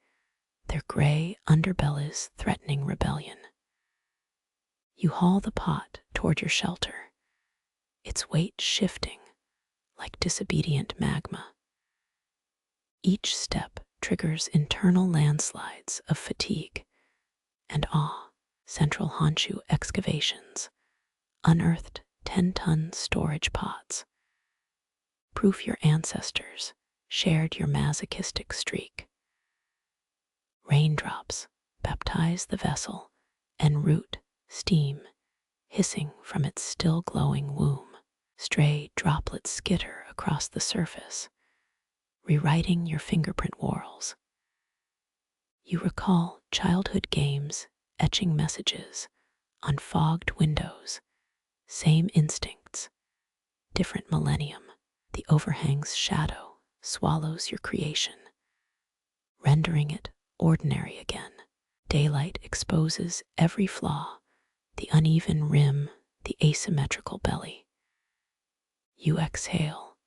their gray underbellies threatening rebellion. You haul the pot toward your shelter, its weight shifting like disobedient magma. Each step triggers internal landslides of fatigue and awe. Central Honshu excavations unearthed 10-ton storage pots. Proof your ancestors shared your masochistic streak. Raindrops baptize the vessel and root steam hissing from its still glowing womb. Stray droplets skitter across the surface, rewriting your fingerprint whorls. You recall childhood games, etching messages on fogged windows. Same instincts, different millennium. The overhang's shadow swallows your creation, rendering it ordinary again. Daylight exposes every flaw, the uneven rim, the asymmetrical belly. You exhale,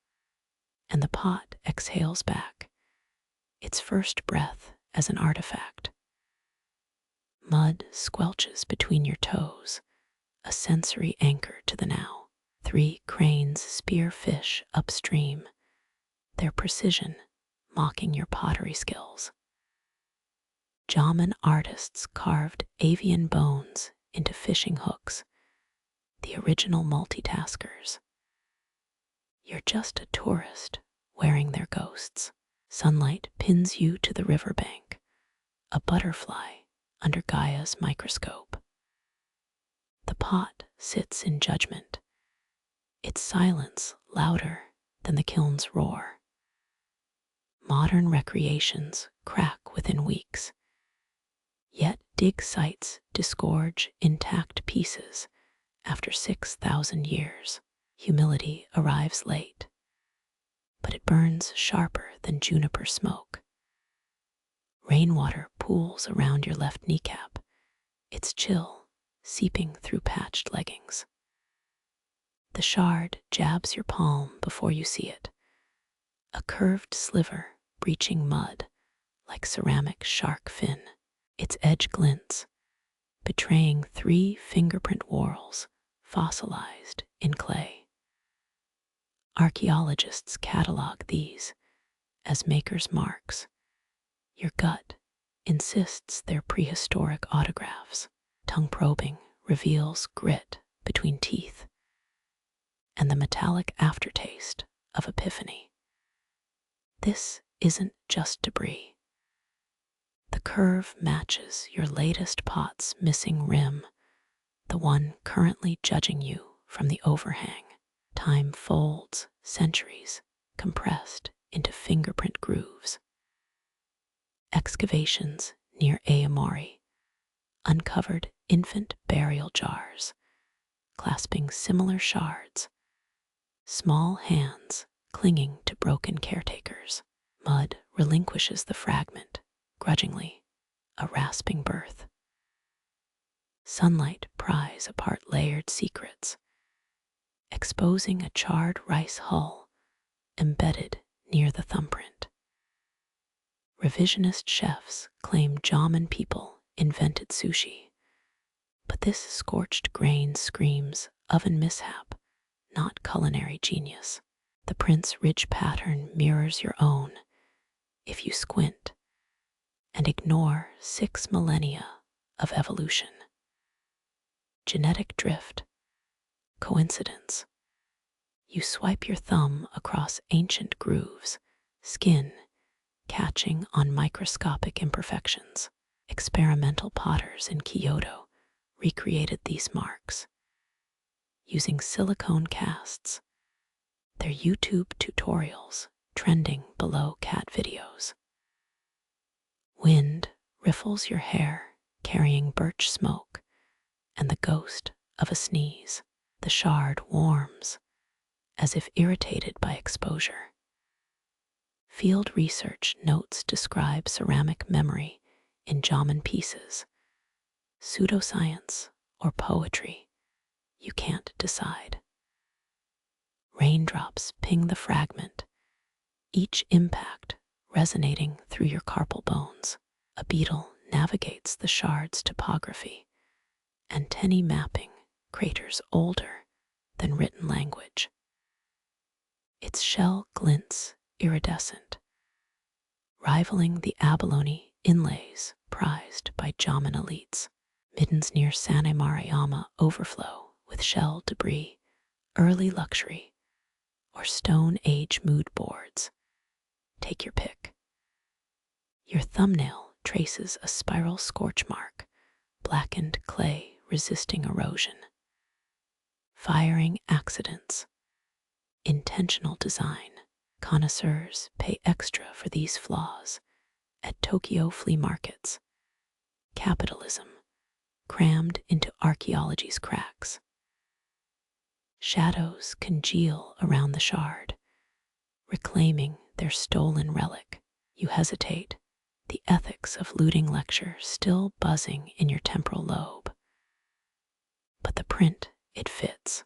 and the pot exhales back, its first breath as an artifact. Mud squelches between your toes, a sensory anchor to the now. 3 cranes spear fish upstream, their precision mocking your pottery skills. Jomon artists carved avian bones into fishing hooks, the original multitaskers. You're just a tourist wearing their ghosts. Sunlight pins you to the riverbank, a butterfly under Gaia's microscope. The pot sits in judgment, its silence louder than the kiln's roar. Modern recreations crack within weeks, yet dig sites disgorge intact pieces after 6,000 years. Humility arrives late, but it burns sharper than juniper smoke. Rainwater pools around your left kneecap, its chill seeping through patched leggings. The shard jabs your palm before you see it, a curved sliver breaching mud like ceramic shark fin. Its edge glints, betraying 3 fingerprint whorls fossilized in clay. Archaeologists catalog these as maker's marks. Your gut insists they're prehistoric autographs. Tongue probing reveals grit between teeth and the metallic aftertaste of epiphany. This isn't just debris. The curve matches your latest pot's missing rim, the one currently judging you from the overhang. Time folds centuries compressed into fingerprint grooves. Excavations near Aomori uncovered infant burial jars, clasping similar shards, small hands clinging to broken caretakers. Mud relinquishes the fragment, grudgingly, a rasping birth. Sunlight pries apart layered secrets, exposing a charred rice hull embedded near the thumbprint. Revisionist chefs claim Jomon people invented sushi, but this scorched grain screams oven mishap, not culinary genius. The print's ridge pattern mirrors your own if you squint and ignore 6 millennia of evolution. Genetic drift, coincidence. You swipe your thumb across ancient grooves, skin catching on microscopic imperfections. Experimental potters in Kyoto recreated these marks using silicone casts, their YouTube tutorials trending below cat videos. Wind riffles your hair, carrying birch smoke and the ghost of a sneeze. The shard warms, as if irritated by exposure. Field research notes describe ceramic memory in Jomon pieces. Pseudoscience or poetry, you can't decide. Raindrops ping the fragment, each impact resonating through your carpal bones. A beetle navigates the shard's topography, antennae mapping craters older than written language. Its shell glints iridescent, rivaling the abalone inlays prized by Jomon elites. Middens near San Mariama overflow with shell debris, early luxury, or Stone Age mood boards. Take your pick. Your thumbnail traces a spiral scorch mark, blackened clay resisting erosion. Firing accidents. Intentional design. Connoisseurs pay extra for these flaws at Tokyo flea markets. Capitalism crammed into archaeology's cracks. Shadows congeal around the shard, reclaiming their stolen relic. You hesitate, the ethics of looting lecture still buzzing in your temporal lobe. But the print, it fits.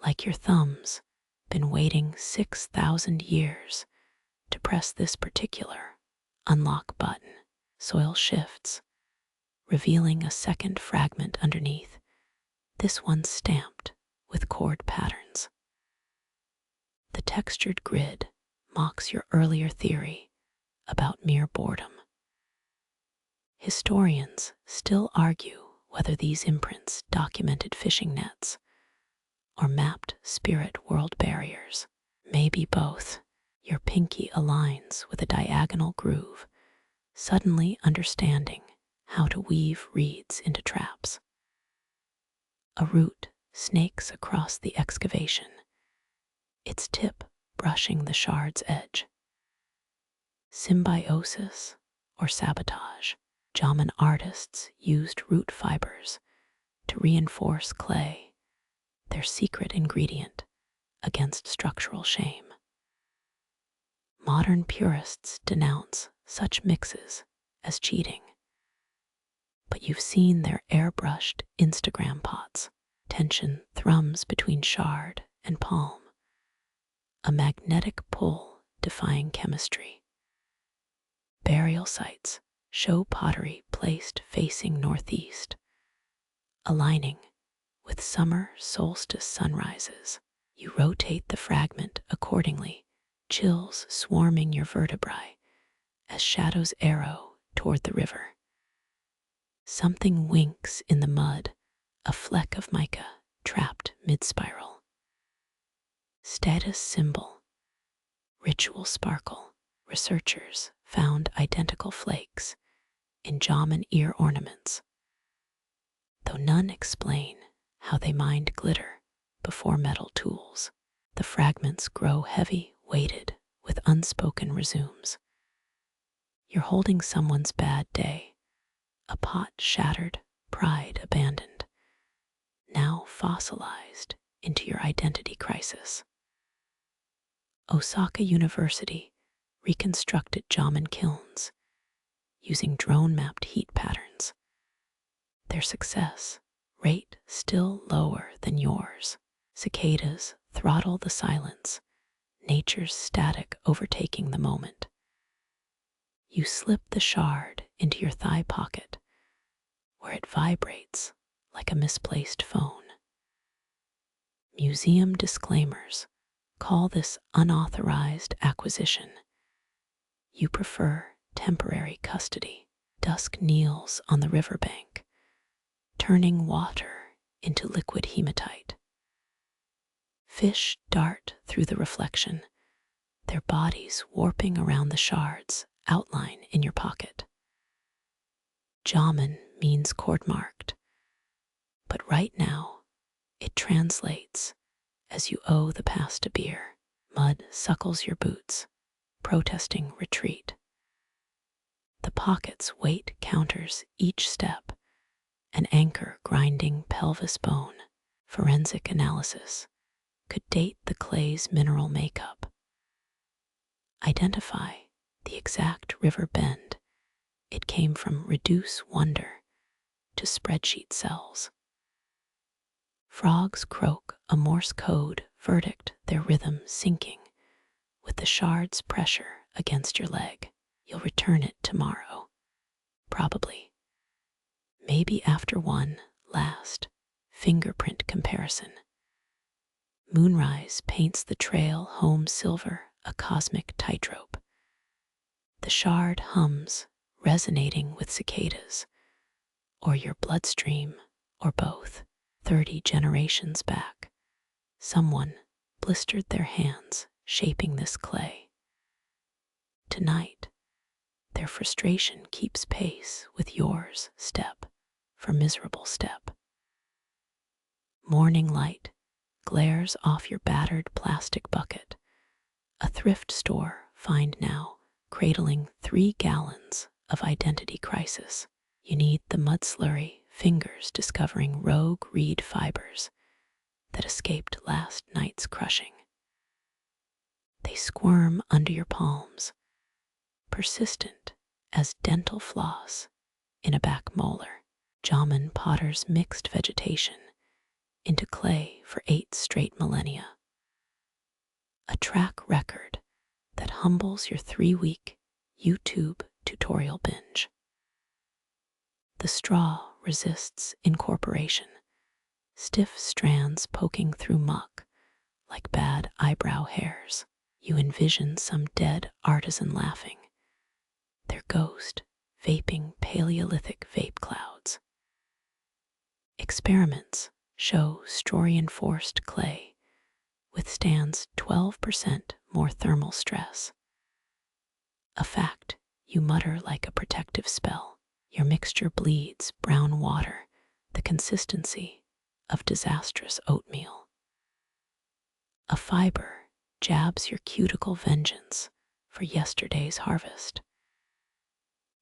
Like your thumbs, been waiting 6,000 years to press this particular unlock button. Soil shifts, revealing a second fragment underneath, this one stamped with chord patterns. The textured grid mocks your earlier theory about mere boredom. Historians still argue whether these imprints documented fishing nets or mapped spirit world barriers. Maybe both. Your pinky aligns with a diagonal groove, suddenly understanding how to weave reeds into traps. A root snakes across the excavation, its tip brushing the shard's edge. Symbiosis or sabotage. Jomon artists used root fibers to reinforce clay, their secret ingredient against structural shame. Modern purists denounce such mixes as cheating. But you've seen their airbrushed Instagram pots. Tension thrums between shard and palm, a magnetic pull defying chemistry. Burial sites show pottery placed facing northeast, aligning with summer solstice sunrises. You rotate the fragment accordingly, chills swarming your vertebrae as shadows arrow toward the river. Something winks in the mud, a fleck of mica trapped mid-spiral. Status symbol, ritual sparkle. Researchers found identical flakes in Jomon ear ornaments, though none explain how they mined glitter before metal tools. The fragments grow heavy, weighted with unspoken resumes. You're holding someone's bad day, a pot shattered, pride abandoned, now fossilized into your identity crisis. Osaka University reconstructed Jomon kilns using drone-mapped heat patterns. Their success rate still lower than yours. Cicadas throttle the silence, nature's static overtaking the moment. You slip the shard into your thigh pocket, where it vibrates like a misplaced phone. Museum disclaimers call this unauthorized acquisition. You prefer temporary custody. Dusk kneels on the riverbank, turning water into liquid hematite. Fish dart through the reflection, their bodies warping around the shards outline in your pocket. Jomon means court-marked, but right now it translates as you owe the past a beer. Mud suckles your boots, protesting retreat. The pocket's weight counters each step, an anchor grinding pelvis bone. Forensic analysis could date the clay's mineral makeup. Identify the exact river bend. It came from reduce wonder to spreadsheet cells. Frogs croak a Morse code verdict, their rhythm syncing with the shard's pressure against your leg. You'll return it tomorrow, probably. Maybe after one last fingerprint comparison, moonrise paints the trail home silver, a cosmic tightrope. The shard hums, resonating with cicadas, or your bloodstream, or both. 30 generations back, someone blistered their hands shaping this clay. Tonight, their frustration keeps pace with yours, step for miserable step. Morning light glares off your battered plastic bucket, a thrift store find now cradling 3 gallons of identity crisis. You need the mud slurry, fingers discovering rogue reed fibers that escaped last night's crushing. They squirm under your palms, persistent as dental floss in a back molar. Jomon potters mixed vegetation into clay for 8 straight millennia. A track record that humbles your 3-week YouTube tutorial binge. The straw resists incorporation, stiff strands poking through muck like bad eyebrow hairs. You envision some dead artisan laughing, their ghost vaping Paleolithic vape clouds. Experiments show story-enforced clay withstands 12% more thermal stress. A fact you mutter like a protective spell. Your mixture bleeds brown water, the consistency of disastrous oatmeal. A fiber jabs your cuticle vengeance for yesterday's harvest.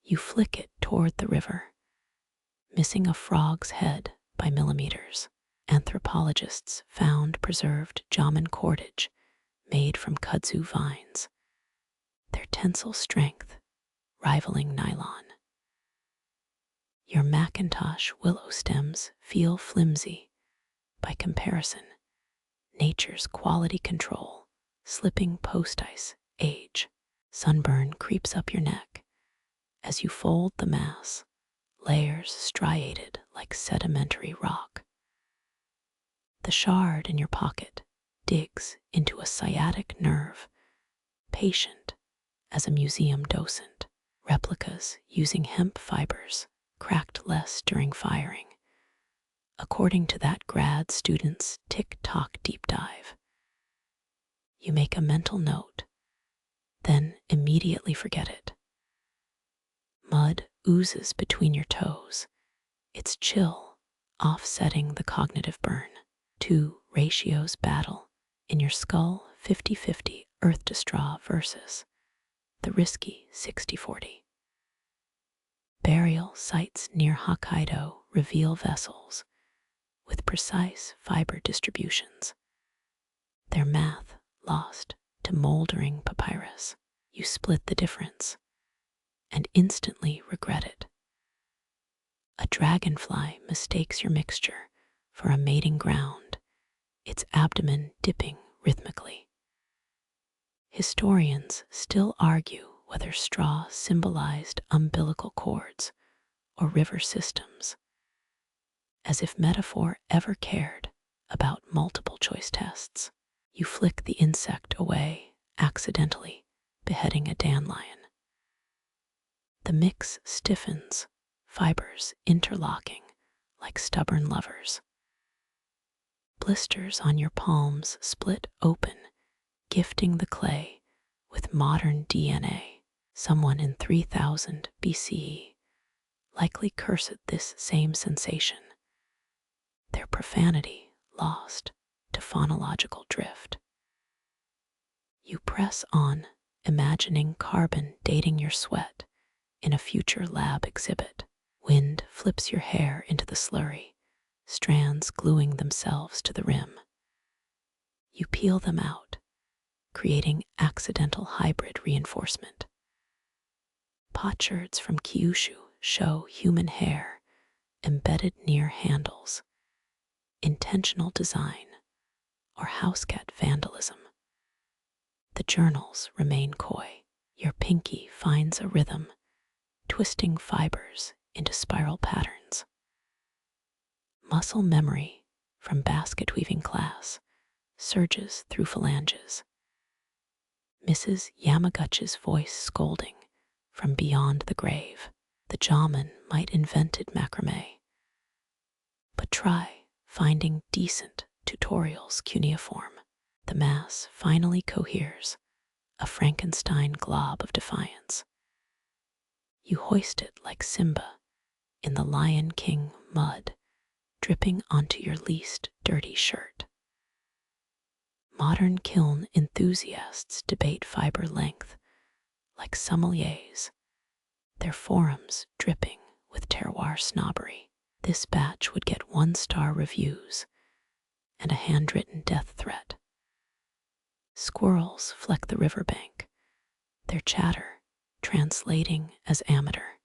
You flick it toward the river, missing a frog's head by millimeters. Anthropologists found preserved Jomon cordage made from kudzu vines, their tensile strength rivaling nylon. Your Macintosh willow stems feel flimsy by comparison. Nature's quality control slipping post-ice age. Sunburn creeps up your neck as you fold the mass, layers striated like sedimentary rock. The shard in your pocket digs into a sciatic nerve, patient as a museum docent. Replicas using hemp fibers cracked less during firing, according to that grad student's TikTok deep dive. You make a mental note, then immediately forget it. Mud oozes between your toes, its chill offsetting the cognitive burn. 2 ratios battle in your skull, 50-50 earth to straw versus the risky 60-40. Burial sites near Hokkaido reveal vessels with precise fiber distributions, their math lost to moldering papyrus. You split the difference and instantly regret it. A dragonfly mistakes your mixture for a mating ground, its abdomen dipping rhythmically. Historians still argue whether straw symbolized umbilical cords or river systems, as if metaphor ever cared about multiple choice tests. You flick the insect away, accidentally beheading a dandelion. The mix stiffens, fibers interlocking like stubborn lovers. Blisters on your palms split open, gifting the clay with modern DNA. Someone in 3000 BCE likely cursed this same sensation, their profanity lost to phonological drift. You press on, imagining carbon dating your sweat in a future lab exhibit. Wind flips your hair into the slurry, strands gluing themselves to the rim. You peel them out, creating accidental hybrid reinforcement. Potsherds from Kyushu show human hair embedded near handles, intentional design, or housecat vandalism. The journals remain coy. Your pinky finds a rhythm, twisting fibers into spiral patterns. Muscle memory from basket weaving class surges through phalanges. Mrs. Yamaguchi's voice scolding from beyond the grave. The Jomon might invented macrame, but try finding decent tutorials cuneiform. The mass finally coheres, a Frankenstein glob of defiance. You hoist it like Simba in the Lion King mud, dripping onto your least dirty shirt. Modern kiln enthusiasts debate fiber length like sommeliers, their forums dripping with terroir snobbery. This batch would get 1-star reviews and a handwritten death threat. Squirrels fleck the riverbank, their chatter translating as amateur.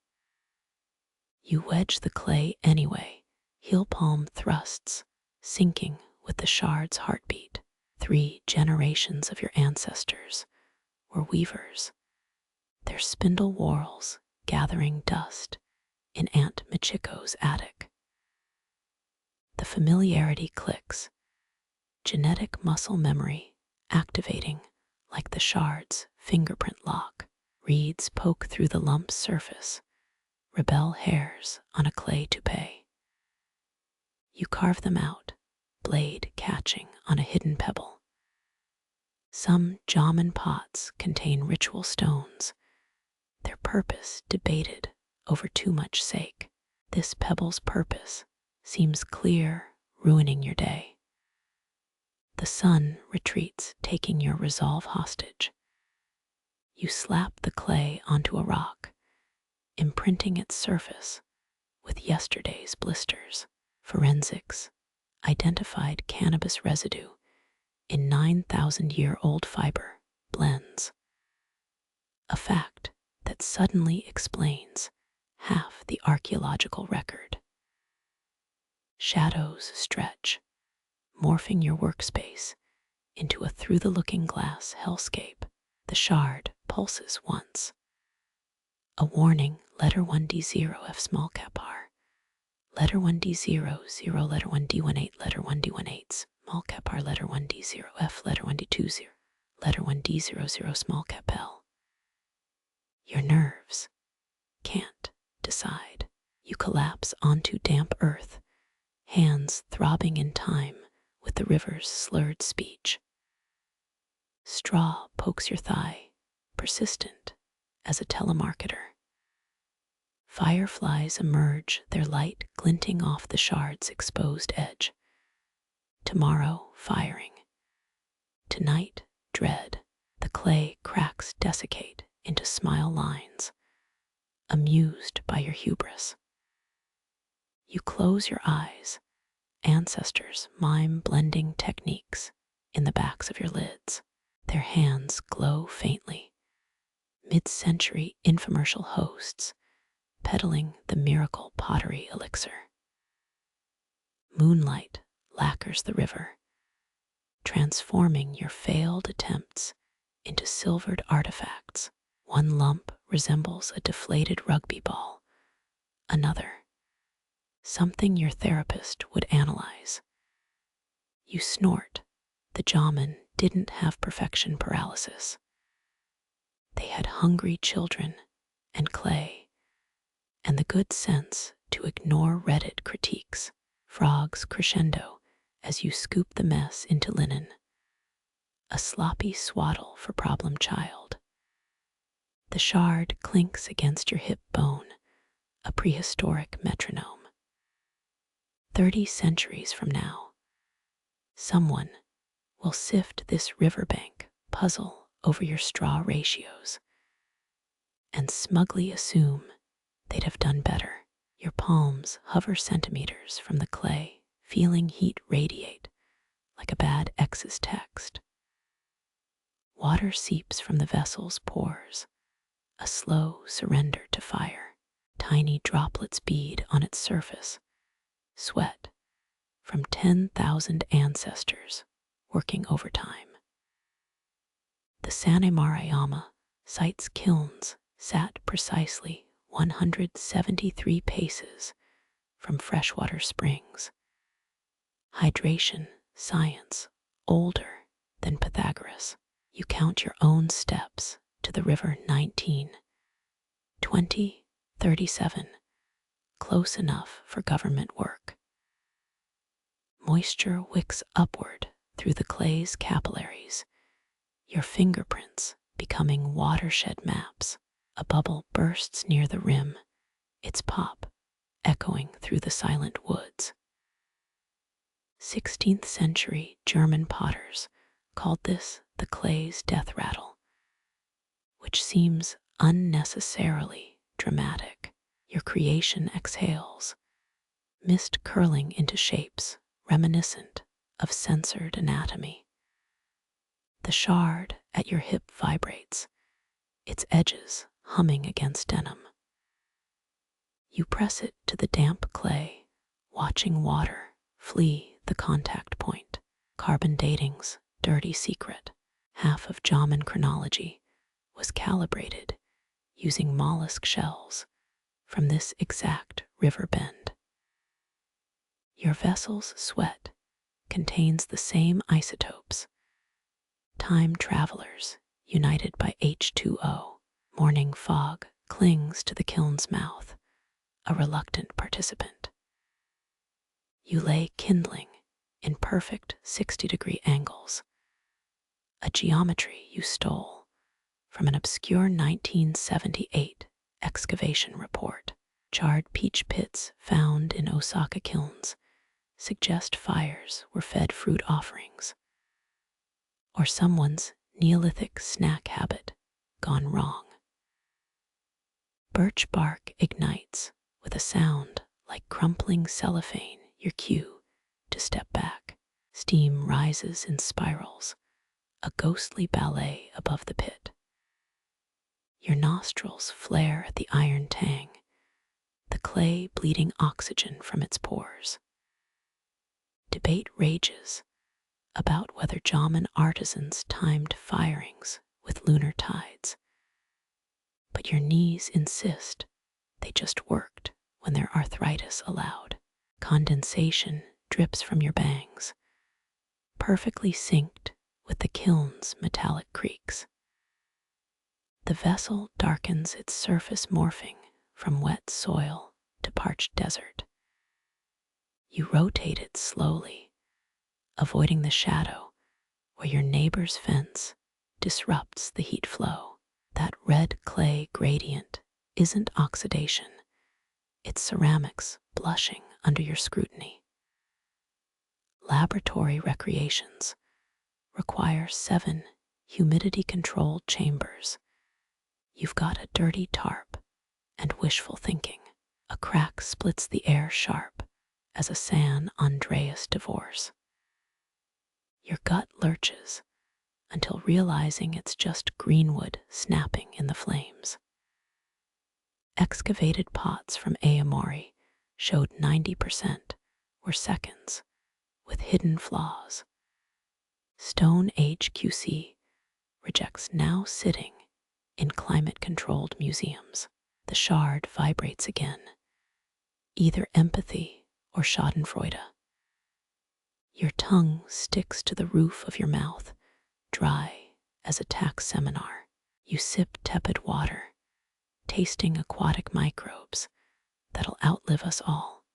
You wedge the clay anyway, heel palm thrusts syncing with the shard's heartbeat. 3 generations of your ancestors were weavers, their spindle whorls gathering dust in Aunt Michiko's attic. The familiarity clicks, genetic muscle memory activating like the shard's fingerprint lock. Reeds poke through the lump's surface, rebel hairs on a clay toupee. You carve them out, blade catching on a hidden pebble. Some Jomon pots contain ritual stones, their purpose debated over too much sake. This pebble's purpose seems clear, ruining your day. The sun retreats, taking your resolve hostage. You slap the clay onto a rock, imprinting its surface with yesterday's blisters. Forensics identified cannabis residue in 9,000-year-old fiber blends, a fact that suddenly explains half the archaeological record. Shadows stretch, morphing your workspace into a through-the-looking-glass hellscape. The shard pulses once. A warning, letter 1D0 F small cap R. Letter 1D0, 0, letter 1D18, letter 1D18, small cap R, letter 1D0 F, letter 1D20, letter 1D00, small cap L. Your nerves can't decide. You collapse onto damp earth, hands throbbing in time with the river's slurred speech. Straw pokes your thigh, persistent as a telemarketer. Fireflies emerge, their light glinting off the shard's exposed edge. Tomorrow, firing. Tonight, dread. The clay cracks desiccate into smile lines, amused by your hubris. You close your eyes. Ancestors mime blending techniques in the backs of your lids. Their hands glow faintly. Mid-century infomercial hosts peddling the miracle pottery elixir. Moonlight lacquers the river, transforming your failed attempts into silvered artifacts. One lump resembles a deflated rugby ball, another, something your therapist would analyze. You snort. The Jomon didn't have perfection paralysis. They had hungry children and clay, and the good sense to ignore Reddit critiques. Frogs crescendo as you scoop the mess into linen, a sloppy swaddle for problem child. The shard clinks against your hip bone, a prehistoric metronome. 30 centuries from now, someone will sift this riverbank puzzle over your straw ratios and smugly assume they'd have done better. Your palms hover centimeters from the clay, feeling heat radiate like a bad ex's text. Water seeps from the vessel's pores, a slow surrender to fire. Tiny droplets bead on its surface, sweat from 10,000 ancestors working overtime. The Sanemarayama site's kilns sat precisely 173 paces from freshwater springs. Hydration, science, older than Pythagoras. You count your own steps to the river 19, 20, 37, close enough for government work. Moisture wicks upward through the clay's capillaries, your fingerprints becoming watershed maps. A bubble bursts near the rim, its pop echoing through the silent woods. 16th century German potters called this the clay's death rattle, which seems unnecessarily dramatic. Your creation exhales, mist curling into shapes reminiscent of censored anatomy. The shard at your hip vibrates, its edges humming against denim. You press it to the damp clay, watching water flee the contact point. Carbon dating's dirty secret. Half of Jomon chronology was calibrated using mollusk shells from this exact river bend. Your vessel's sweat contains the same isotopes, time travelers united by H2O. Morning fog clings to the kiln's mouth, a reluctant participant. You lay kindling in perfect 60-degree angles, a geometry you stole from an obscure 1978 excavation report. Charred peach pits found in Osaka kilns suggest fires were fed fruit offerings, or someone's Neolithic snack habit gone wrong. Birch bark ignites with a sound like crumpling cellophane, your cue to step back. Steam rises in spirals, a ghostly ballet above the pit. Your nostrils flare at the iron tang, the clay bleeding oxygen from its pores. Debate rages about whether Jomon artisans timed firings with lunar tides. But your knees insist they just worked when their arthritis allowed. Condensation drips from your bangs, perfectly synced with the kiln's metallic creaks. The vessel darkens its surface, morphing from wet soil to parched desert. You rotate it slowly, avoiding the shadow where your neighbor's fence disrupts the heat flow. That red clay gradient isn't oxidation, it's ceramics blushing under your scrutiny. Laboratory recreations require 7 humidity-controlled chambers. You've got a dirty tarp and wishful thinking. A crack splits the air sharp as a San Andreas divorce. Your gut lurches until realizing it's just greenwood snapping in the flames. Excavated pots from Aomori showed 90% were seconds, with hidden flaws. Stone Age QC rejects now sitting in climate-controlled museums. The shard vibrates again, either empathy or schadenfreude. Your tongue sticks to the roof of your mouth, dry as a tax seminar. You sip tepid water, tasting aquatic microbes that'll outlive us all.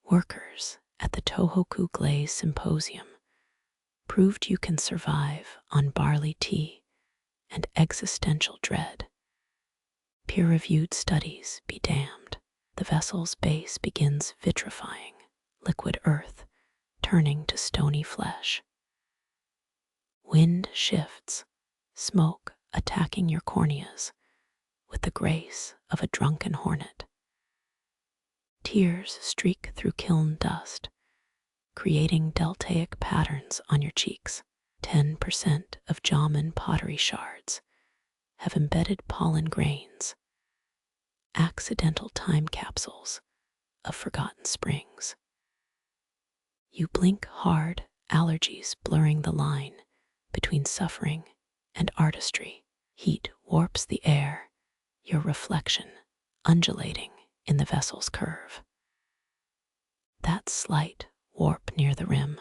Workers at the Tohoku Glaze Symposium proved you can survive on barley tea and existential dread. Peer-reviewed studies be damned. The vessel's base begins vitrifying, liquid earth turning to stony flesh. Wind shifts, smoke attacking your corneas with the grace of a drunken hornet. Tears streak through kiln dust, creating deltaic patterns on your cheeks. 10% of Jomon pottery shards have embedded pollen grains, accidental time capsules of forgotten springs. You blink hard, allergies blurring the line between suffering and artistry. Heat warps the air, your reflection undulating in the vessel's curve. That slight warp near the rim.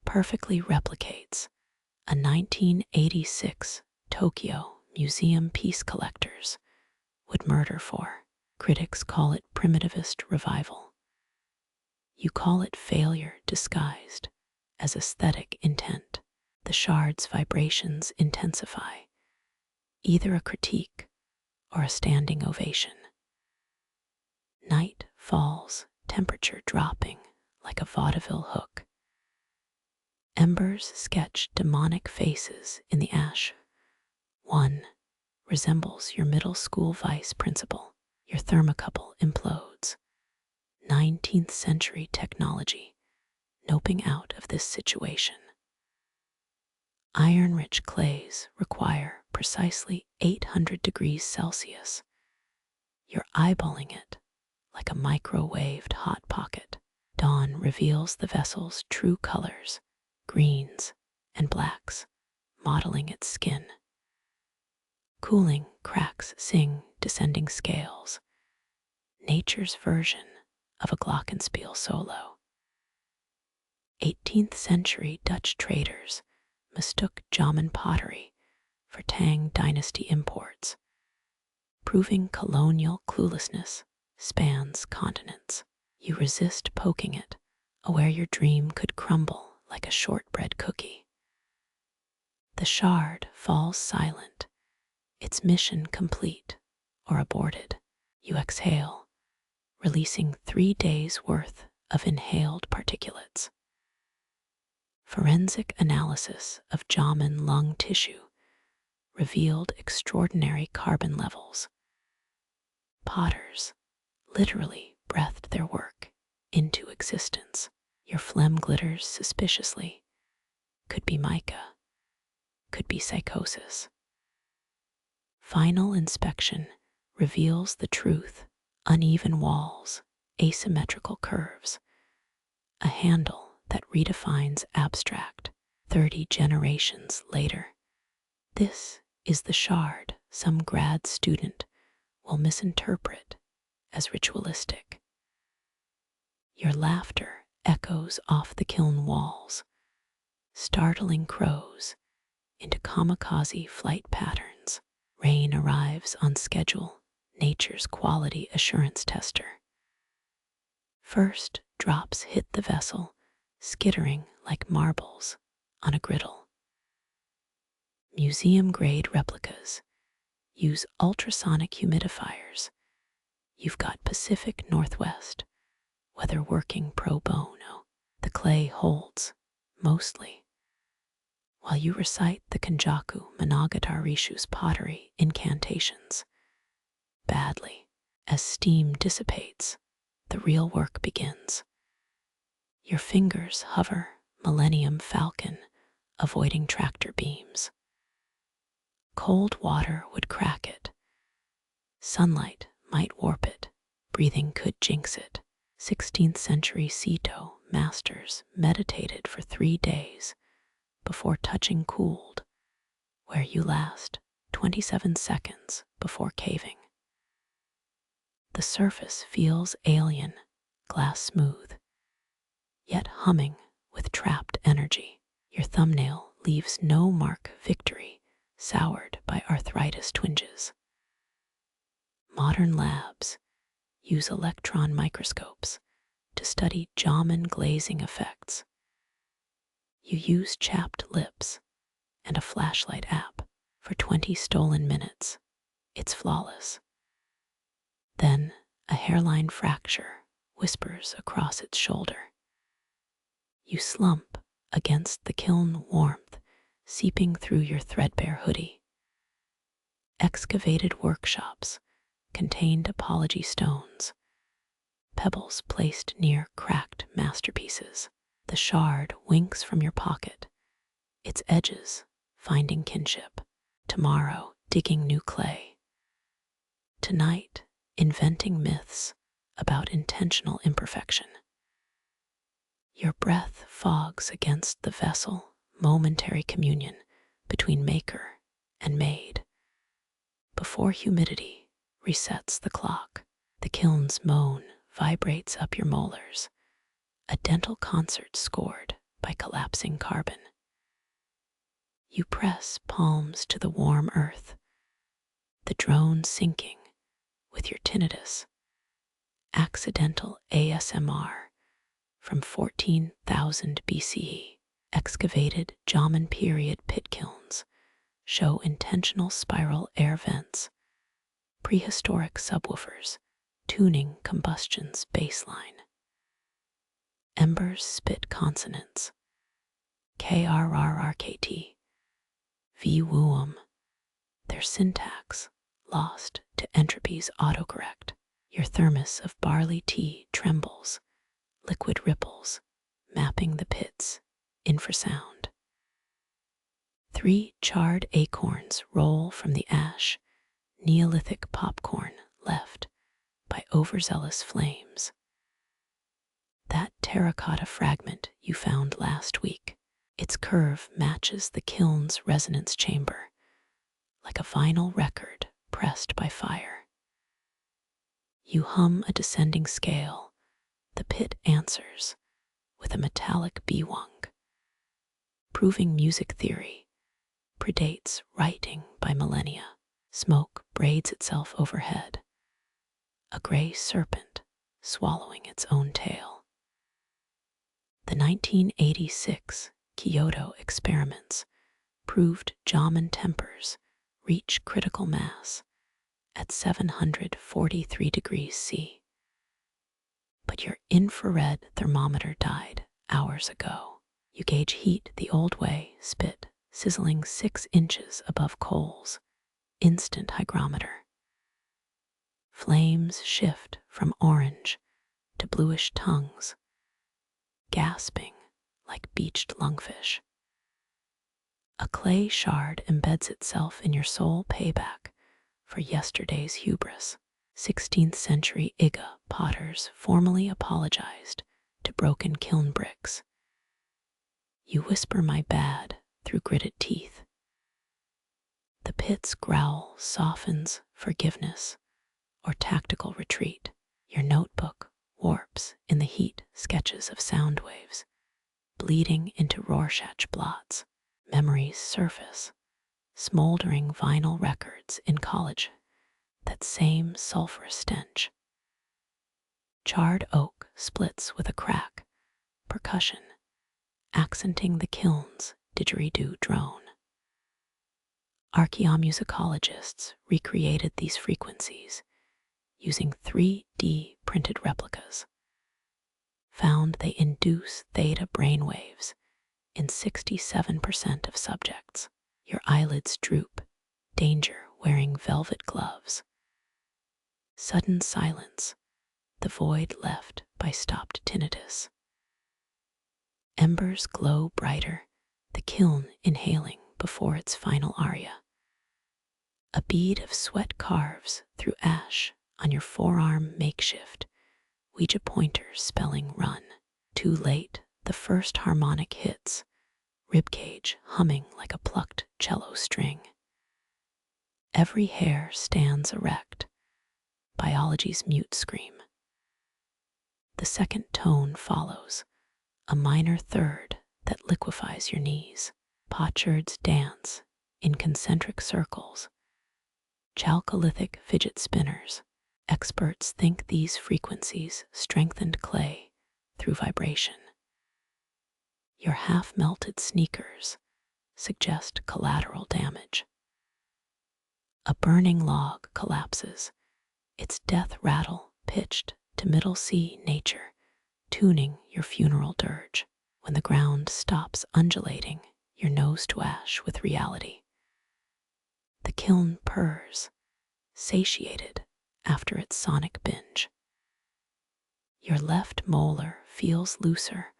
Perfectly replicates a 1986 Tokyo museum piece collectors would murder for. Critics call it primitivist revival. You call it failure disguised as aesthetic intent. The shard's vibrations intensify, either a critique or a standing ovation. Night falls, temperature dropping like a vaudeville hook. Embers sketch demonic faces in the ash. One resembles your middle school vice principal. Your thermocouple implodes. 19th century technology noping out of this situation. Iron-rich clays require precisely 800 degrees Celsius. You're eyeballing it like a microwaved hot pocket. Dawn reveals the vessel's true colors, greens and blacks, modeling its skin. Cooling cracks sing descending scales, nature's version of a glockenspiel solo. 18th century Dutch traders mistook Jomon pottery for Tang dynasty imports, proving colonial cluelessness spans continents. You resist poking it, aware your dream could crumble like a shortbread cookie. The shard falls silent, its mission complete or aborted. You exhale, releasing 3 days' worth of inhaled particulates. Forensic analysis of Jomon lung tissue revealed extraordinary carbon levels. Potters literally breathed their work into existence. Your phlegm glitters suspiciously. Could be mica, could be psychosis. Final inspection reveals the truth: uneven walls, asymmetrical curves, a handle that redefines abstract 30 generations later. This is the shard some grad student will misinterpret as ritualistic. Your laughter echoes off the kiln walls, startling crows into kamikaze flight patterns. Rain arrives on schedule, nature's quality assurance tester. First drops hit the vessel, skittering like marbles on a griddle. Museum-grade replicas use ultrasonic humidifiers. You've got Pacific Northwest, weather working pro bono. The clay holds, mostly, while you recite the Kenjaku Monogatari-shu's pottery incantations. Badly. As steam dissipates, the real work begins. Your fingers hover Millennium Falcon, avoiding tractor beams. Cold water would crack it. Sunlight might warp it. Breathing could jinx it. 16th century Sito masters meditated for 3 days before touching cooled, where you last 27 seconds before caving. The surface feels alien, glass smooth, yet humming with trapped energy. Your thumbnail leaves no mark. Victory soured by arthritis twinges. Modern labs use electron microscopes to study Jomon glazing effects. You use chapped lips and a flashlight app for 20 stolen minutes. It's flawless. Then a hairline fracture whispers across its shoulder. You slump against the kiln warmth seeping through your threadbare hoodie. Excavated workshops contained apology stones, pebbles placed near cracked masterpieces. The shard winks from your pocket, its edges finding kinship. Tomorrow, digging new clay. Tonight, inventing myths about intentional imperfection. Your breath fogs against the vessel, momentary communion between maker and made. Before humidity resets the clock, the kiln's moan vibrates up your molars, a dental concert scored by collapsing carbon. You press palms to the warm earth, the drone syncing with your tinnitus. Accidental ASMR from 14,000 BCE. Excavated Jomon period pit kilns show intentional spiral air vents, prehistoric subwoofers tuning combustion's baseline. Embers spit consonants, krrrkt, v-woom, their syntax lost to entropy's autocorrect. Your thermos of barley tea trembles, liquid ripples, mapping the pit's infrasound. 3 charred acorns roll from the ash, Neolithic popcorn left by overzealous flames. That terracotta fragment you found last week, its curve matches the kiln's resonance chamber, like a vinyl record pressed by fire. You hum a descending scale, the pit answers with a metallic bewung, proving music theory predates writing by millennia. Smoke braids itself overhead, a gray serpent swallowing its own tail. The 1986 Kyoto experiments proved Jomon tempers reach critical mass at 743 degrees C. But your infrared thermometer died hours ago. You gauge heat the old way, spit sizzling 6 inches above coals, instant hygrometer. Flames shift from orange to bluish tongues, gasping like beached lungfish. A clay shard embeds itself in your soul, payback for yesterday's hubris. 16th century Iga potters formally apologized to broken kiln bricks. You whisper my bad through gritted teeth. The pit's growl softens forgiveness or tactical retreat. Your notebook warps in the heat sketches of sound waves, bleeding into Rorschach blots. Memories surface, smoldering vinyl records in college, that same sulfurous stench. Charred oak splits with a crack, percussion, accenting the kiln's didgeridoo drone. Archaeomusicologists recreated these frequencies using 3D printed replicas, found they induce theta brainwaves in 67% of subjects. Your eyelids droop, danger wearing velvet gloves. Sudden silence, the void left by stopped tinnitus. Embers glow brighter, the kiln inhaling before its final aria. A bead of sweat carves through ash on your forearm makeshift, Ouija pointers spelling run. Too late, the first harmonic hits, ribcage humming like a plucked cello string. Every hair stands erect, biology's mute scream. The second tone follows, a minor third that liquefies your knees. Potsherds dance in concentric circles. Chalcolithic fidget spinners. Experts think these frequencies strengthened clay through vibration. Your half-melted sneakers suggest collateral damage. A burning log collapses, its death rattle pitched to middle C nature, tuning your funeral dirge. When the ground stops undulating, your nose to ash with reality. The kiln purrs, satiated after its sonic binge. Your left molar feels looser,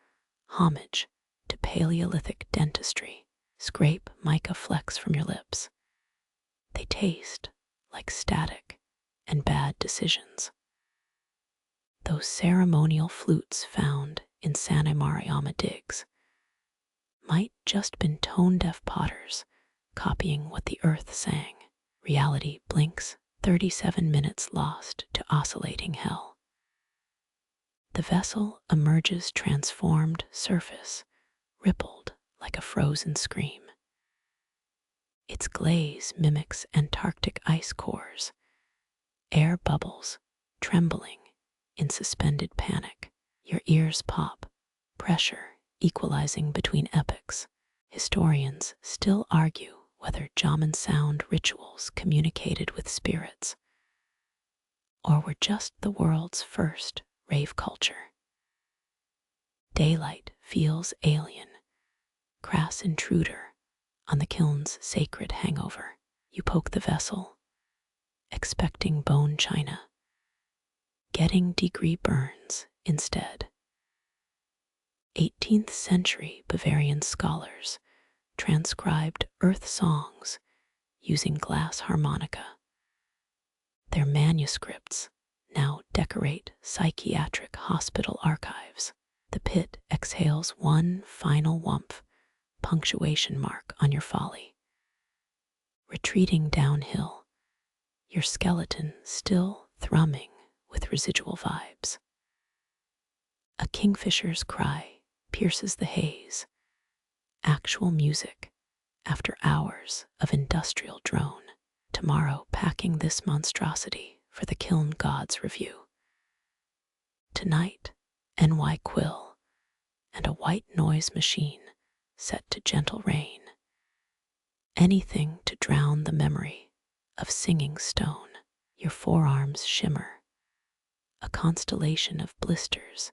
homage to Paleolithic dentistry. Scrape mica flecks from your lips. They taste like static and bad decisions. Those ceremonial flutes found in Santa Mariama digs might just been tone-deaf potters copying what the earth sang. Reality blinks, 37 minutes lost to oscillating hell. The vessel emerges transformed surface, rippled like a frozen scream. Its glaze mimics Antarctic ice cores, air bubbles trembling in suspended panic. Your ears pop, pressure equalizing between epochs. Historians still argue whether Jomon sound rituals communicated with spirits or were just the world's first rave culture. Daylight feels alien, crass intruder on the kiln's sacred hangover. You poke the vessel, expecting bone china, getting degree burns instead. 18th century Bavarian scholars transcribed earth songs using glass harmonica. Their manuscripts now decorate psychiatric hospital archives. The pit exhales one final whumph, punctuation mark on your folly. Retreating downhill, your skeleton still thrumming with residual vibes. A kingfisher's cry pierces the haze, actual music after hours of industrial drone. Tomorrow packing this monstrosity for the kiln gods review. Tonight, NY quill and a white noise machine set to gentle rain. Anything to drown the memory of singing stone. Your forearms shimmer, a constellation of blisters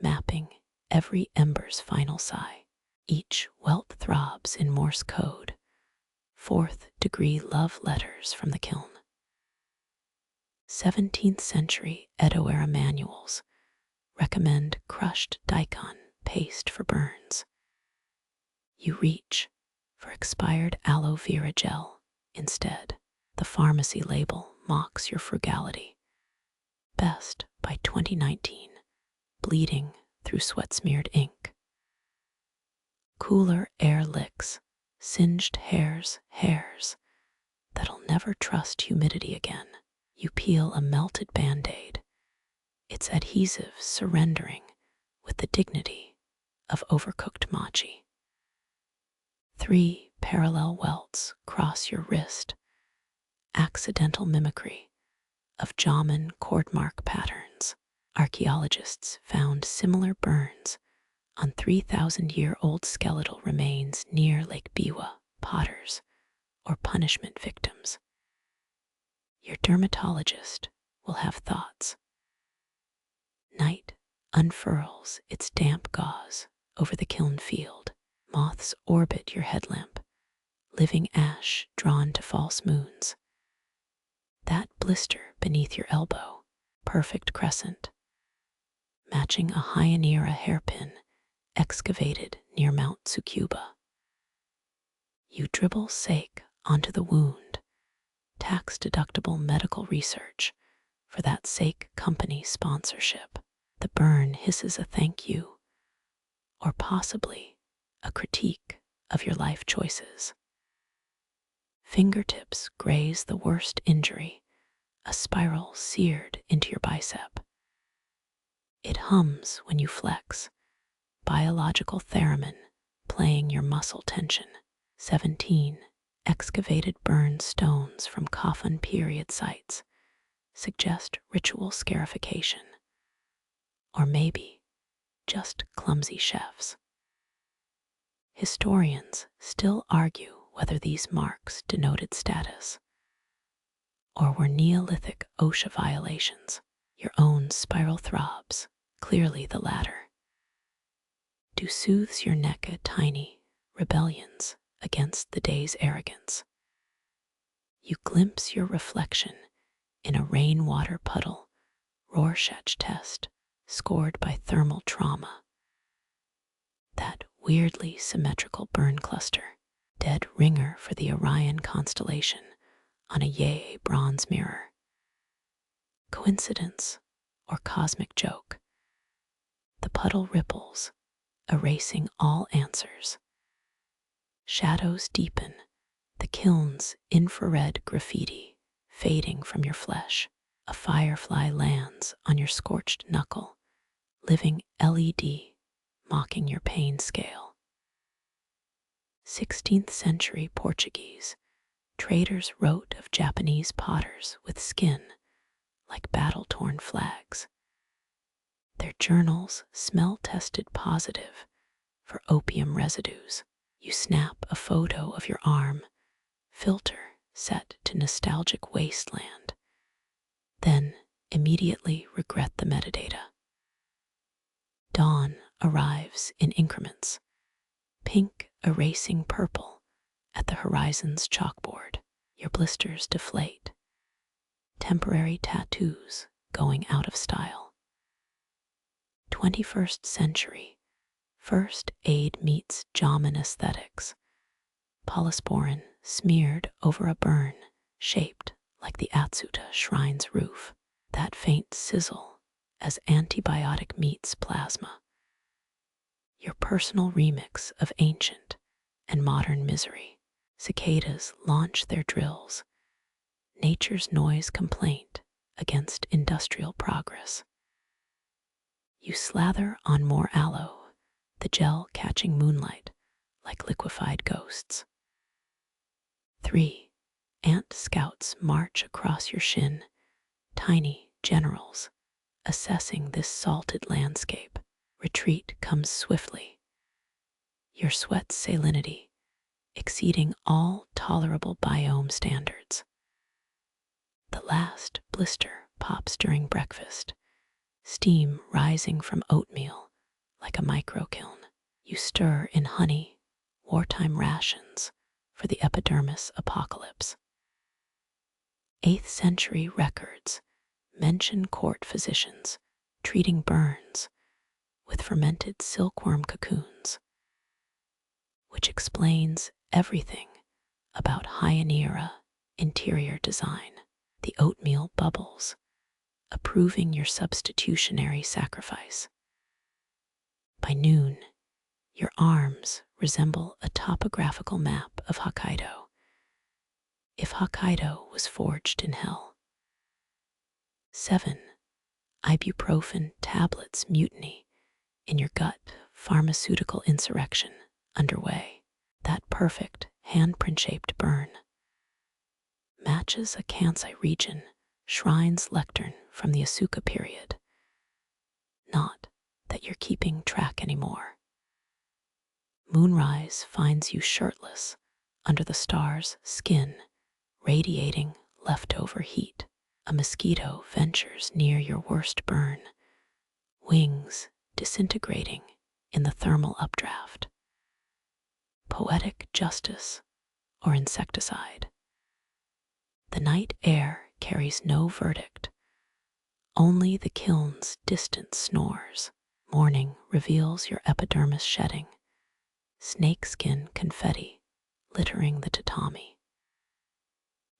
mapping every ember's final sigh. Each welt throbs in Morse code, 4th degree love letters from the kiln. 17th century Edo-era manuals recommend crushed daikon paste for burns. You reach for expired aloe vera gel instead. The pharmacy label mocks your frugality. Best by 2019, bleeding through sweat-smeared ink. Cooler air licks, singed hairs that'll never trust humidity again. You peel a melted Band-Aid, its adhesive surrendering with the dignity of overcooked mochi. 3 parallel welts cross your wrist, accidental mimicry of Jomon cordmark patterns. Archaeologists found similar burns on 3,000-year-old skeletal remains near Lake Biwa, potters, or punishment victims. Your dermatologist will have thoughts. Night unfurls its damp gauze over the kiln field. Moths orbit your headlamp, living ash drawn to false moons. That blister beneath your elbow, perfect crescent, matching a Hyaenera hairpin excavated near Mount Tsukuba. You dribble sake onto the wound, tax-deductible medical research for that sake company sponsorship. The burn hisses a thank you, or possibly a critique of your life choices. Fingertips graze the worst injury, a spiral seared into your bicep. It hums when you flex, biological theremin playing your muscle tension. 17 excavated burned stones from coffin period sites suggest ritual scarification, or maybe just clumsy chefs. Historians still argue whether these marks denoted status or were Neolithic OSHA violations. Your own spiral throbs, clearly the latter. Do soothes your neck at tiny rebellions against the day's arrogance. You glimpse your reflection in a rainwater puddle, Rorschach test scored by thermal trauma. That weirdly symmetrical burn cluster, dead ringer for the Orion constellation on a yay bronze mirror. Coincidence or cosmic joke? The puddle ripples, erasing all answers. Shadows deepen, the kiln's infrared graffiti fading from your flesh. A firefly lands on your scorched knuckle, living LED mocking your pain scale. 16th century Portuguese traders wrote of Japanese potters with skin like battle-torn flags. Their journals smell-tested positive for opium residues. You snap a photo of your arm, filter set to nostalgic wasteland, then immediately regret the metadata. Dawn arrives in increments, pink erasing purple at the horizon's chalkboard. Your blisters deflate, temporary tattoos going out of style. 21st century, first aid meets Jomon aesthetics. Polysporin smeared over a burn shaped like the Atsuta shrine's roof. That faint sizzle as antibiotic meets plasma. Your personal remix of ancient and modern misery. Cicadas launch their drills. Nature's noise complaint against industrial progress. You slather on more aloe, the gel catching moonlight like liquefied ghosts. 3. Ant scouts march across your shin, tiny generals assessing this salted landscape. Retreat comes swiftly, your sweat's salinity exceeding all tolerable biome standards. The last blister pops during breakfast, steam rising from oatmeal like a microkiln. You stir in honey, wartime rations for the epidermis apocalypse. 8th century records mention court physicians treating burns with fermented silkworm cocoons, which explains everything about High-era interior design. The oatmeal bubbles, approving your substitutionary sacrifice. By noon, your arms resemble a topographical map of Hokkaido, if Hokkaido was forged in hell. 7. Ibuprofen tablets mutiny in your gut, pharmaceutical insurrection underway. That perfect handprint-shaped burn matches a Kansai region shrine's lectern from the Asuka period. Not that you're keeping track anymore. Moonrise finds you shirtless under the star's skin, radiating leftover heat. A mosquito ventures near your worst burn, wings disintegrating in the thermal updraft. Poetic justice or insecticide. The night air carries no verdict, only the kiln's distant snores. Morning reveals your epidermis shedding, snakeskin confetti littering the tatami.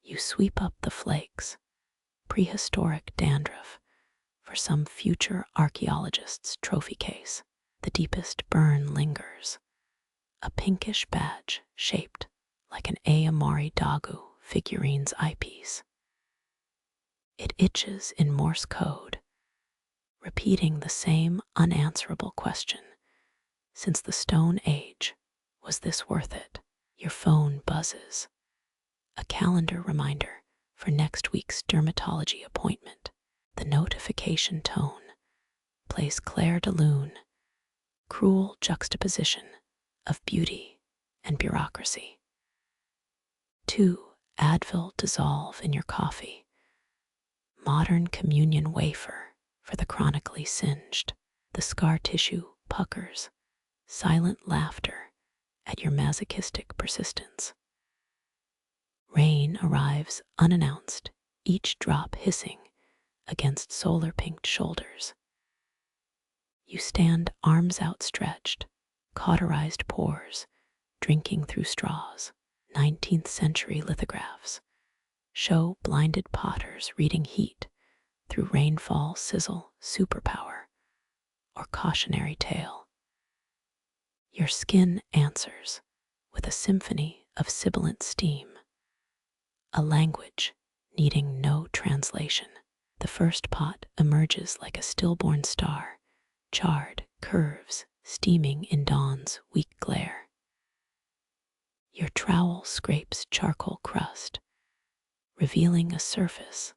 You sweep up the flakes, prehistoric dandruff for some future archaeologist's trophy case. The deepest burn lingers, a pinkish badge shaped like an Amari Dagu figurine's eyepiece. It itches in Morse code, repeating the same unanswerable question. Since the Stone Age, was this worth it? Your phone buzzes, a calendar reminder for next week's dermatology appointment. The notification tone plays Claire de Lune, cruel juxtaposition of beauty and bureaucracy. 2. Advil dissolve in your coffee, modern communion wafer for the chronically singed. The scar tissue puckers, silent laughter at your masochistic persistence. Rain arrives unannounced, each drop hissing against solar-pinked shoulders. You stand arms outstretched, cauterized pores, drinking through straws. 19th century lithographs show blinded potters reading heat through rainfall sizzle, superpower, or cautionary tale. Your skin answers with a symphony of sibilant steam, a language needing no translation. The first pot emerges like a stillborn star, charred curves steaming in dawn's weak glare. Your trowel scrapes charcoal crust, revealing a surface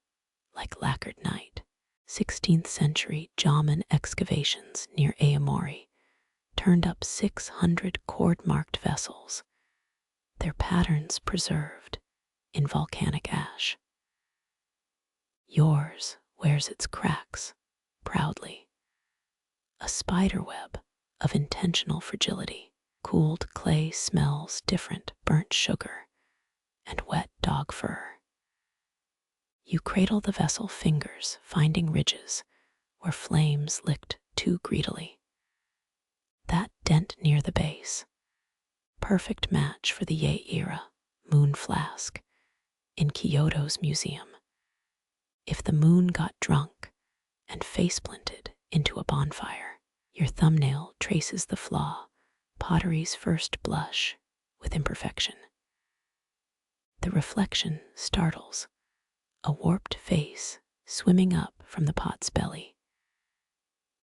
like lacquered night. 16th century Jomon excavations near Aomori turned up 600 cord-marked vessels, their patterns preserved in volcanic ash. Yours wears its cracks proudly, a spiderweb of intentional fragility. Cooled clay smells different burnt sugar and wet dog fur. You cradle the vessel fingers, finding ridges where flames licked too greedily. That dent near the base, perfect match for the Ye-era moon flask in Kyoto's museum. If the moon got drunk and face-planted into a bonfire, your thumbnail traces the flaw, pottery's first blush with imperfection. The reflection startles, a warped face swimming up from the pot's belly.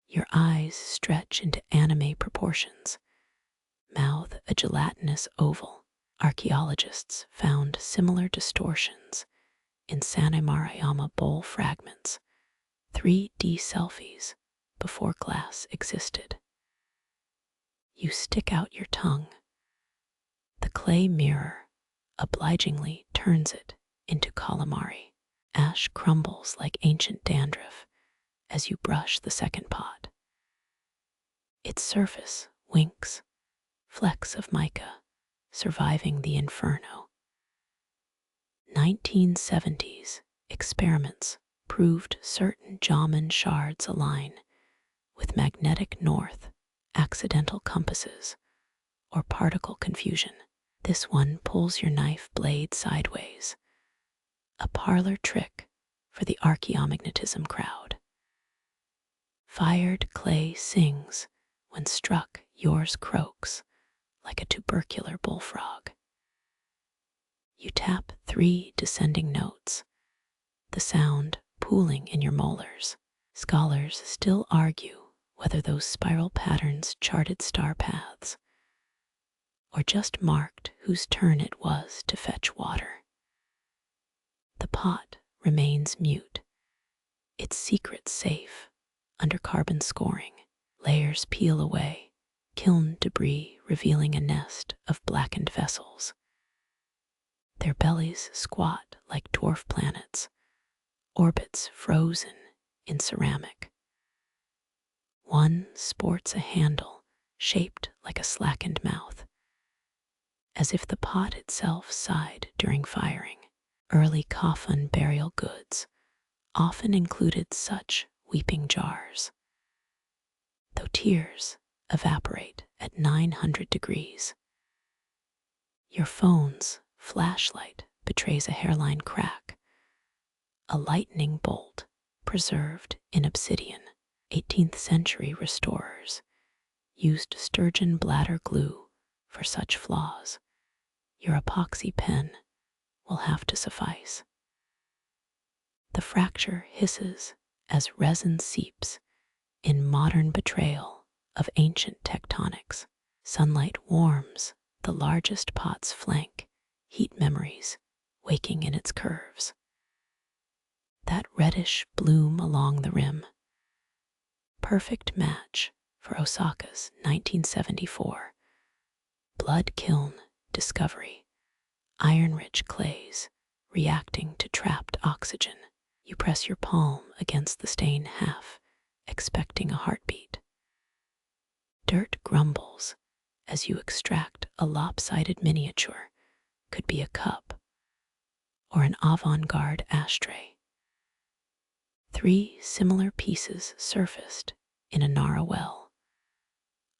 Your eyes stretch into anime proportions, mouth a gelatinous oval. Archaeologists found similar distortions in Sanemarayama bowl fragments, 3D selfies before glass existed. You stick out your tongue. The clay mirror obligingly turns it into calamari. Ash crumbles like ancient dandruff as you brush the second pot. Its surface winks, flecks of mica surviving the inferno. 1970s experiments proved certain Jomon shards align with magnetic north, accidental compasses, or particle confusion. This one pulls your knife blade sideways, a parlor trick for the archaeomagnetism crowd. Fired clay sings when struck, yours croaks like a tubercular bullfrog. You tap 3 descending notes, the sound pooling in your molars. Scholars still argue whether those spiral patterns charted star paths or just marked whose turn it was to fetch water. The pot remains mute, its secret safe under carbon scoring. Layers peel away, kiln debris revealing a nest of blackened vessels. Their bellies squat like dwarf planets, orbits frozen in ceramic. One sports a handle shaped like a slackened mouth, as if the pot itself sighed during firing. Early coffin burial goods often included such weeping jars, though tears evaporate at 900 degrees. Your phone's flashlight betrays a hairline crack, a lightning bolt preserved in obsidian. 18th century restorers used sturgeon bladder glue for such flaws. Your epoxy pen will have to suffice. The fracture hisses as resin seeps in modern betrayal of ancient tectonics. Sunlight warms the largest pot's flank, heat memories waking in its curves. That reddish bloom along the rim, perfect match for Osaka's 1974 blood kiln discovery. Iron-rich clays reacting to trapped oxygen. You press your palm against the stain half, expecting a heartbeat. Dirt grumbles as you extract a lopsided miniature, could be a cup or an avant-garde ashtray. 3 similar pieces surfaced in a Nara well,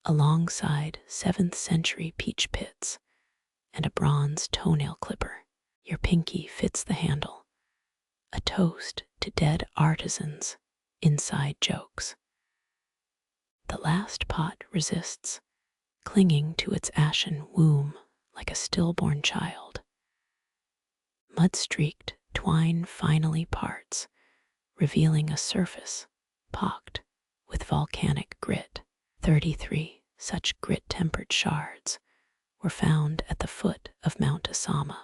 alongside 7th century peach pits and a bronze toenail clipper. Your pinky fits the handle, a toast to dead artisans, inside jokes. The last pot resists, clinging to its ashen womb like a stillborn child. Mud-streaked twine finally parts, revealing a surface pocked with volcanic grit. 33 such grit-tempered shards were found at the foot of Mount Asama,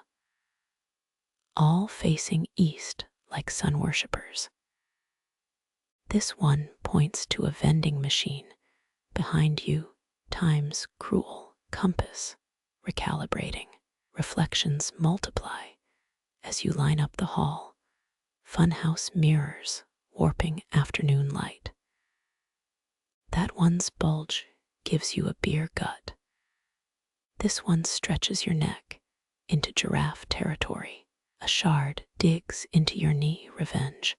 all facing east like sun worshippers. This one points to a vending machine behind you, time's cruel compass recalibrating. Reflections multiply as you line up the hall, funhouse mirrors warping afternoon light. That one's bulge gives you a beer gut. This one stretches your neck into giraffe territory. A shard digs into your knee, revenge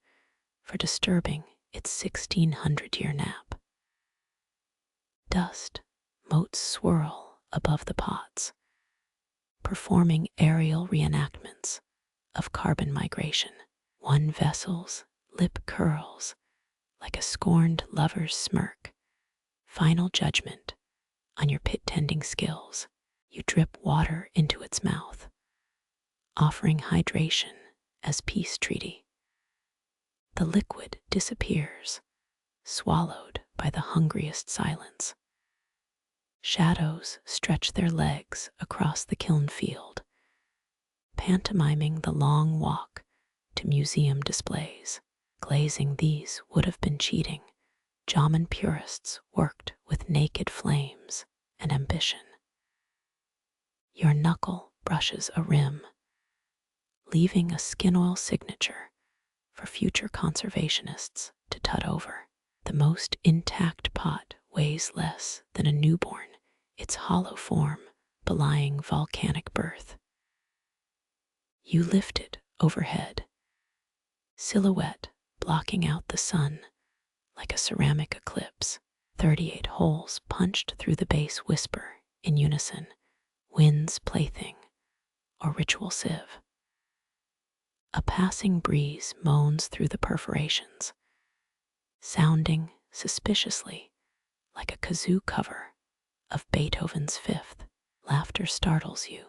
for disturbing its 1600-year nap. Dust motes swirl above the pots, performing aerial reenactments of carbon migration. One vessel's lip curls like a scorned lover's smirk, final judgment on your pit-tending skills. You drip water into its mouth, offering hydration as peace treaty. The liquid disappears, swallowed by the hungriest silence. Shadows stretch their legs across the kiln field, pantomiming the long walk to museum displays. Glazing these would have been cheating. Jomon purists worked with naked flames and ambition. Your knuckle brushes a rim, leaving a skin oil signature for future conservationists to tut over. The most intact pot weighs less than a newborn, its hollow form belying volcanic birth. You lift it overhead, silhouette blocking out the sun like a ceramic eclipse. 38 holes punched through the base whisper in unison, wind's plaything or ritual sieve. A passing breeze moans through the perforations, sounding suspiciously like a kazoo cover of Beethoven's Fifth. Laughter startles you.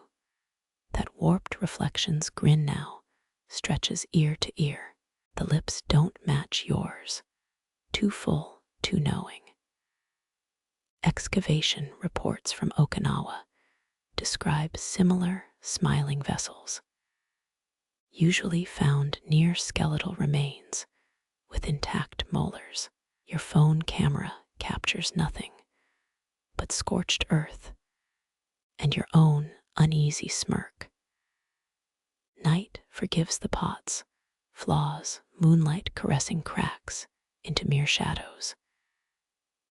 That warped reflection's grin now stretches ear to ear. The lips don't match yours. Too full, too knowing. Excavation reports from Okinawa describe similar smiling vessels, usually found near skeletal remains with intact molars. Your phone camera captures nothing but scorched earth and your own uneasy smirk. Night forgives the pots, flaws, moonlight caressing cracks into mere shadows.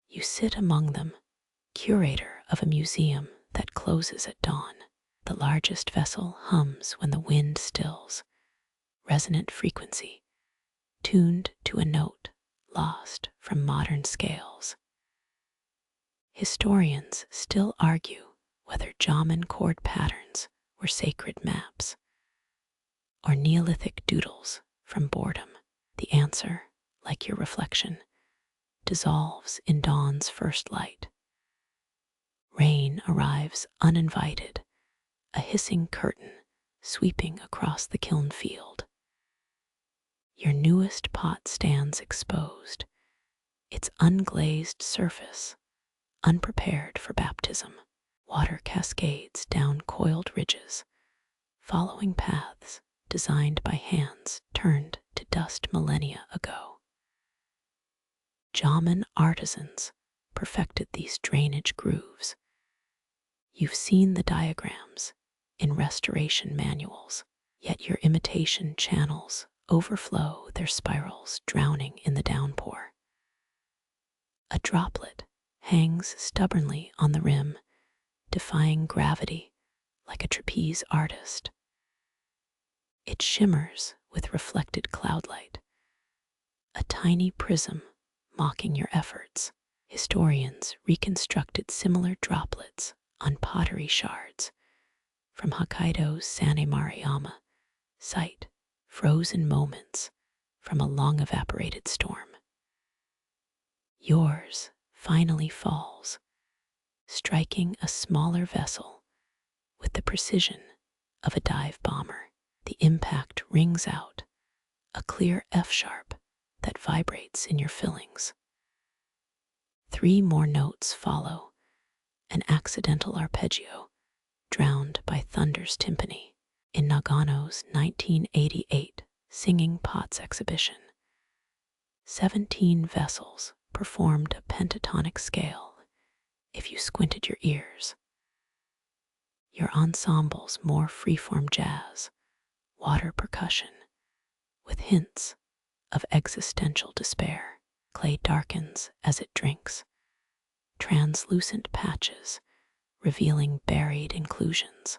You sit among them, curator of a museum that closes at dawn. The largest vessel hums when the wind stills, resonant frequency, tuned to a note lost from modern scales. Historians still argue whether Jomon chord patterns were sacred maps or Neolithic doodles from boredom. The answer, like your reflection, dissolves in dawn's first light. Rain arrives uninvited, a hissing curtain sweeping across the kiln field. Your newest pot stands exposed, its unglazed surface unprepared for baptism. Water cascades down coiled ridges, following paths designed by hands turned to dust millennia ago. Jomon artisans perfected these drainage grooves. You've seen the diagrams in restoration manuals, yet your imitation channels overflow their spirals, drowning in the downpour. A droplet hangs stubbornly on the rim, defying gravity like a trapeze artist. It shimmers with reflected cloudlight, a tiny prism mocking your efforts. Historians reconstructed similar droplets on pottery shards from Hokkaido's Sane-Maruyama site, frozen moments from a long-evaporated storm. Yours finally falls, striking a smaller vessel with the precision of a dive bomber. The impact rings out, a clear F-sharp that vibrates in your fillings. 3 more notes follow, an accidental arpeggio, drowned by thunder's timpani. In Nagano's 1988 Singing Pots exhibition, 17 vessels performed a pentatonic scale if you squinted your ears. Your ensemble's more freeform jazz, water percussion, with hints of existential despair. Clay darkens as it drinks, translucent patches revealing buried inclusions.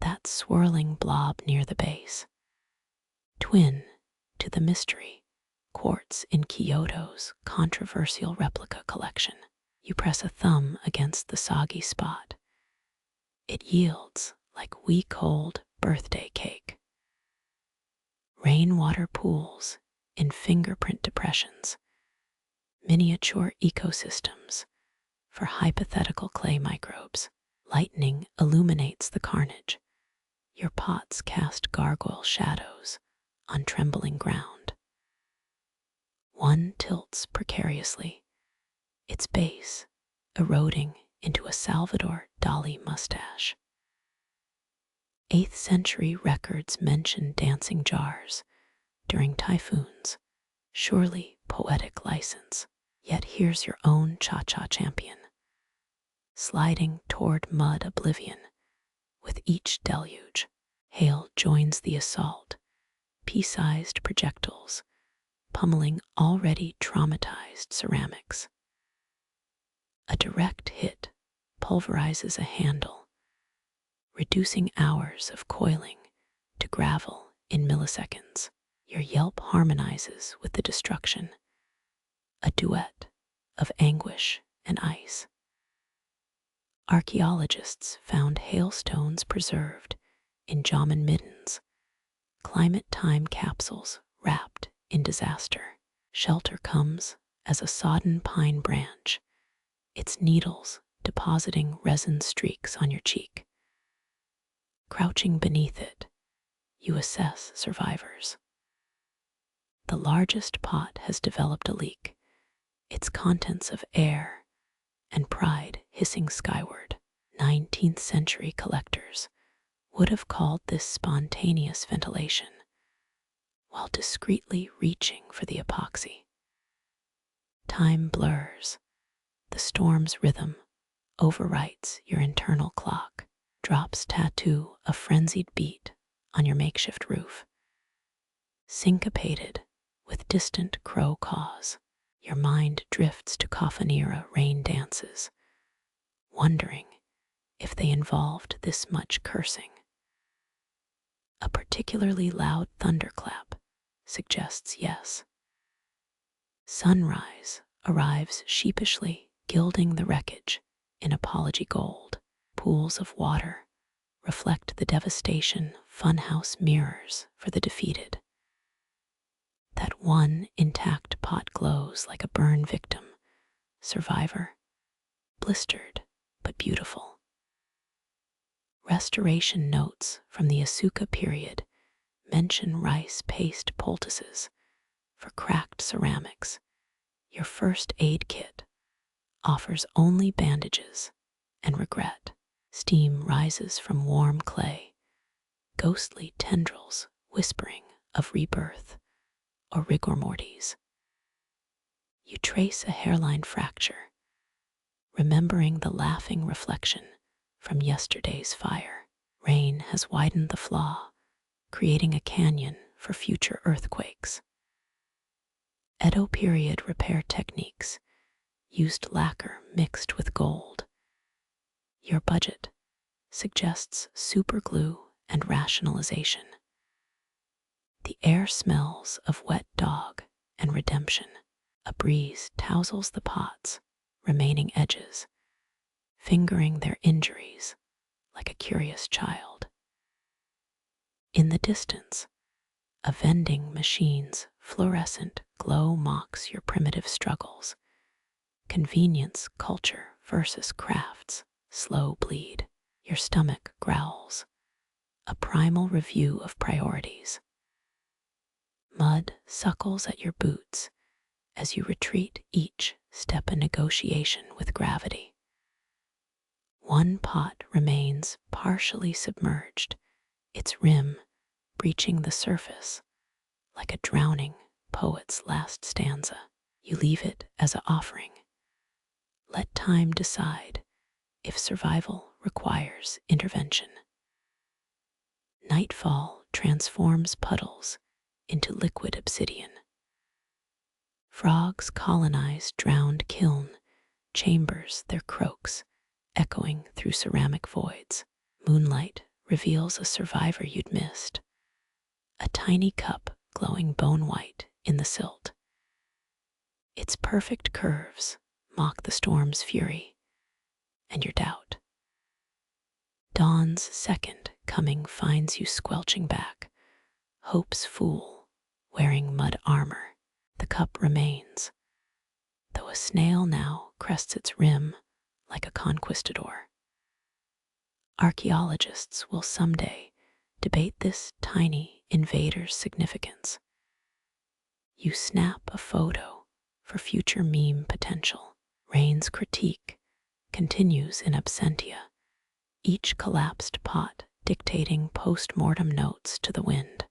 That swirling blob near the base, twin to the mystery quartz in Kyoto's controversial replica collection. You press a thumb against the soggy spot. It yields like week-old birthday cake. Rainwater pools in fingerprint depressions, miniature ecosystems for hypothetical clay microbes. Lightning illuminates the carnage. Your pots cast gargoyle shadows on trembling ground. One tilts precariously, its base eroding into a Salvador Dali mustache. 8th century records mention dancing jars during typhoons, surely poetic license. Yet here's your own cha-cha champion, sliding toward mud oblivion with each deluge. Hail joins the assault, pea-sized projectiles pummeling already traumatized ceramics. A direct hit pulverizes a handle, reducing hours of coiling to gravel in milliseconds. Your yelp harmonizes with the destruction, a duet of anguish and ice. Archaeologists found hailstones preserved in Jomon middens, climate time capsules wrapped in disaster. Shelter comes as a sodden pine branch, its needles depositing resin streaks on your cheek. Crouching beneath it, you assess survivors. The largest pot has developed a leak, its contents of air and pride hissing skyward. 19th century collectors would have called this spontaneous ventilation, while discreetly reaching for the epoxy. Time blurs. The storm's rhythm overwrites your internal clock, drops tattoo a frenzied beat on your makeshift roof. Syncopated with distant crow caws, your mind drifts to coffin-era rain dances, wondering if they involved this much cursing. A particularly loud thunderclap suggests yes. Sunrise arrives sheepishly, gilding the wreckage in apology gold. Pools of water reflect the devastation funhouse mirrors for the defeated. That one intact pot glows like a burn victim, survivor, blistered but beautiful. Restoration notes from the Asuka period mention rice paste poultices for cracked ceramics. Your first aid kit offers only bandages and regret. Steam rises from warm clay, ghostly tendrils whispering of rebirth or rigor mortis. You trace a hairline fracture, remembering the laughing reflection from yesterday's fire. Rain has widened the flaw, creating a canyon for future earthquakes. Edo period repair techniques used lacquer mixed with gold. Your budget suggests superglue and rationalization. The air smells of wet dog and redemption. A breeze tousles the pot's remaining edges, fingering their injuries like a curious child. In the distance, a vending machine's fluorescent glow mocks your primitive struggles. Convenience culture versus craft's slow bleed. Your stomach growls, a primal review of priorities. Mud suckles at your boots As you retreat, each step a negotiation with gravity. One pot remains partially submerged, its rim breaching the surface like a drowning poet's last stanza. You leave it as an offering. Let time decide if survival requires intervention. Nightfall transforms puddles into liquid obsidian. Frogs colonize drowned kiln chambers, their croaks echoing through ceramic voids. Moonlight reveals a survivor you'd missed, a tiny cup glowing bone white in the silt. Its perfect curves mock the storm's fury and your doubt. Dawn's second coming finds you squelching back, hope's fool wearing mud armor. The cup remains, though a snail now crests its rim like a conquistador. Archaeologists will someday debate this tiny invader's significance. You snap a photo for future meme potential. Rain's critique continues in absentia, each collapsed pot dictating post-mortem notes to the wind.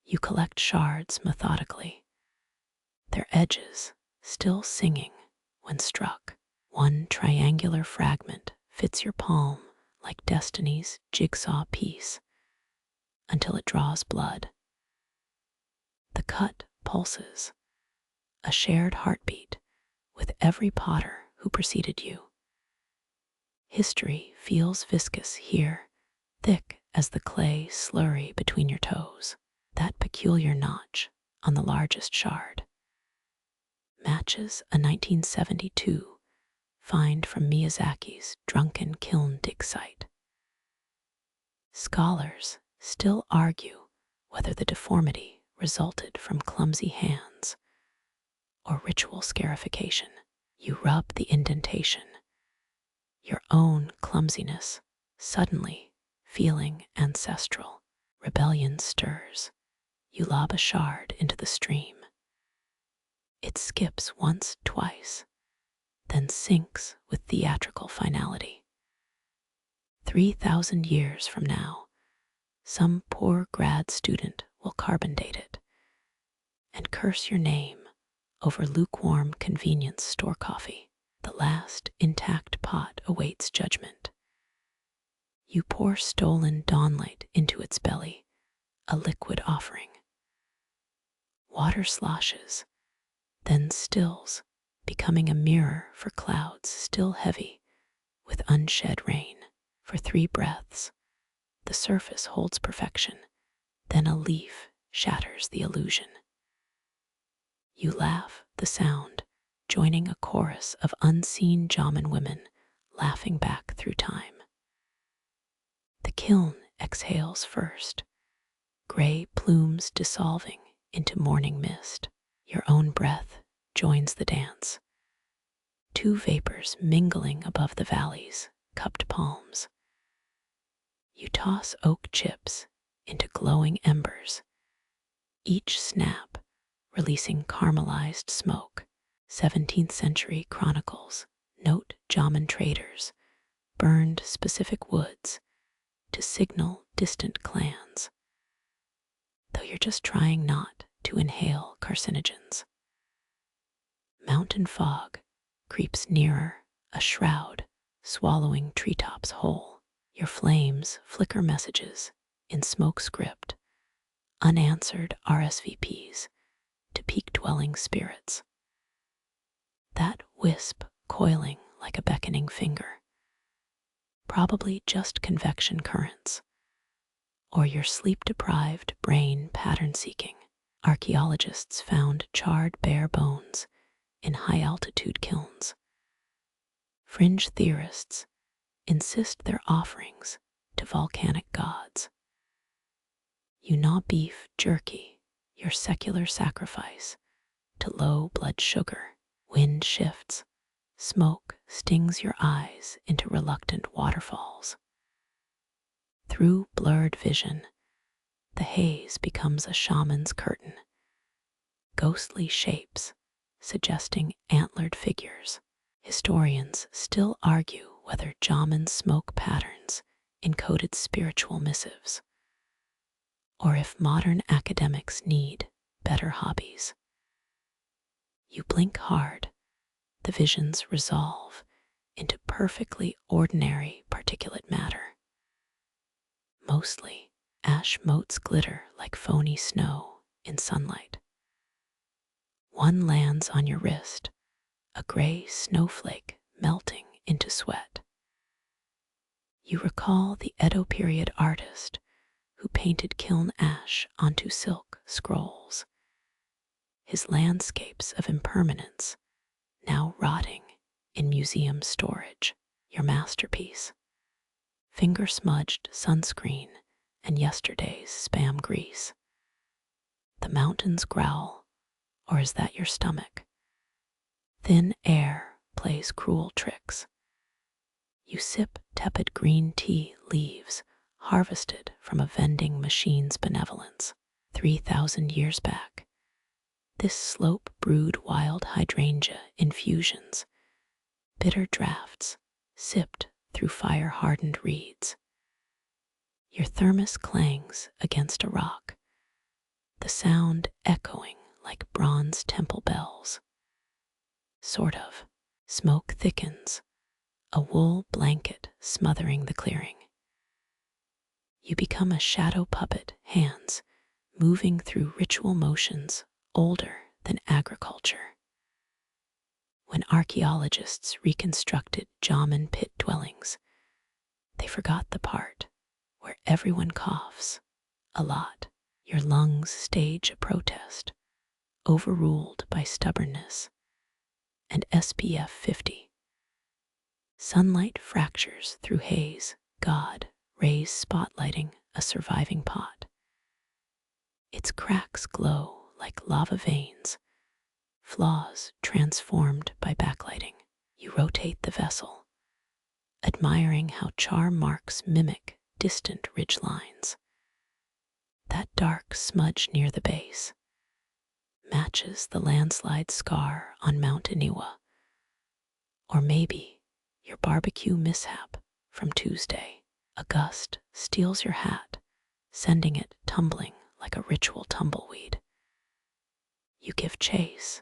You collect shards methodically, their edges still singing when struck. One triangular fragment fits your palm like destiny's jigsaw piece until it draws blood. The cut pulses, a shared heartbeat with every potter who preceded you. History feels viscous here, thick as the clay slurry between your toes. That peculiar notch on the largest shard matches a 1972 find from Miyazaki's drunken kiln dig site. Scholars still argue whether the deformity resulted from clumsy hands or ritual scarification. You rub the indentation, your own clumsiness suddenly feeling ancestral. Rebellion stirs. You lob a shard into the stream. It skips once, twice, then sinks with theatrical finality. 3,000 years from now, some poor grad student will carbon date it and curse your name over lukewarm convenience store coffee. The last intact pot awaits judgment. You pour stolen dawnlight into its belly, a liquid offering. Water sloshes, then stills, becoming a mirror for clouds still heavy with unshed rain. For 3 breaths, the surface holds perfection, then a leaf shatters the illusion. You laugh the sound, joining a chorus of unseen Jomon women laughing back through time. The kiln exhales first, gray plumes dissolving into morning mist. Your own breath joins the dance, 2 vapors mingling above the valley's cupped palms. You toss oak chips into glowing embers, each snap releasing caramelized smoke. 17th century chronicles note Jomon traders burned specific woods to signal distant clans, though you're just trying not to inhale carcinogens. Mountain fog creeps nearer, a shroud swallowing treetops whole. Your flames flicker messages in smoke script, unanswered RSVPs to peak-dwelling spirits. That wisp coiling like a beckoning finger, probably just convection currents, or your sleep-deprived brain pattern-seeking. Archaeologists found charred bare bones in high-altitude kilns. Fringe theorists insist their offerings to volcanic gods. You gnaw beef jerky, your secular sacrifice to low blood sugar. Wind shifts, smoke stings your eyes into reluctant waterfalls. Through blurred vision, the haze becomes a shaman's curtain, ghostly shapes suggesting antlered figures. Historians still argue whether Jomon's smoke patterns encoded spiritual missives, or if modern academics need better hobbies. You blink hard, the visions resolve into perfectly ordinary particulate matter. Mostly, ash motes glitter like phony snow in sunlight. One lands on your wrist, a gray snowflake melting into sweat. You recall the Edo period artist who painted kiln ash onto silk scrolls. His landscapes of impermanence now rotting in museum storage. Your masterpiece, finger-smudged sunscreen and yesterday's spam grease. The mountains growl, or is that your stomach? Thin air plays cruel tricks. You sip tepid green tea leaves harvested from a vending machine's benevolence. 3,000 years back, this slope brewed wild hydrangea infusions, bitter drafts sipped through fire-hardened reeds. Your thermos clangs against a rock, the sound echoing like bronze temple bells. Sort of. Smoke thickens, a wool blanket smothering the clearing. You become a shadow puppet, hands moving through ritual motions older than agriculture. When archaeologists reconstructed Jomon pit dwellings, they forgot the part where everyone coughs a lot. Your lungs stage a protest, overruled by stubbornness and SPF 50. Sunlight fractures through haze, God rays spotlighting a surviving pot. Its cracks glow like lava veins, flaws transformed by backlighting. You rotate the vessel, admiring how char marks mimic distant ridge lines. That dark smudge near the base matches the landslide scar on Mount Aniwa. Or maybe your barbecue mishap from Tuesday. A gust steals your hat, sending it tumbling like a ritual tumbleweed. You give chase,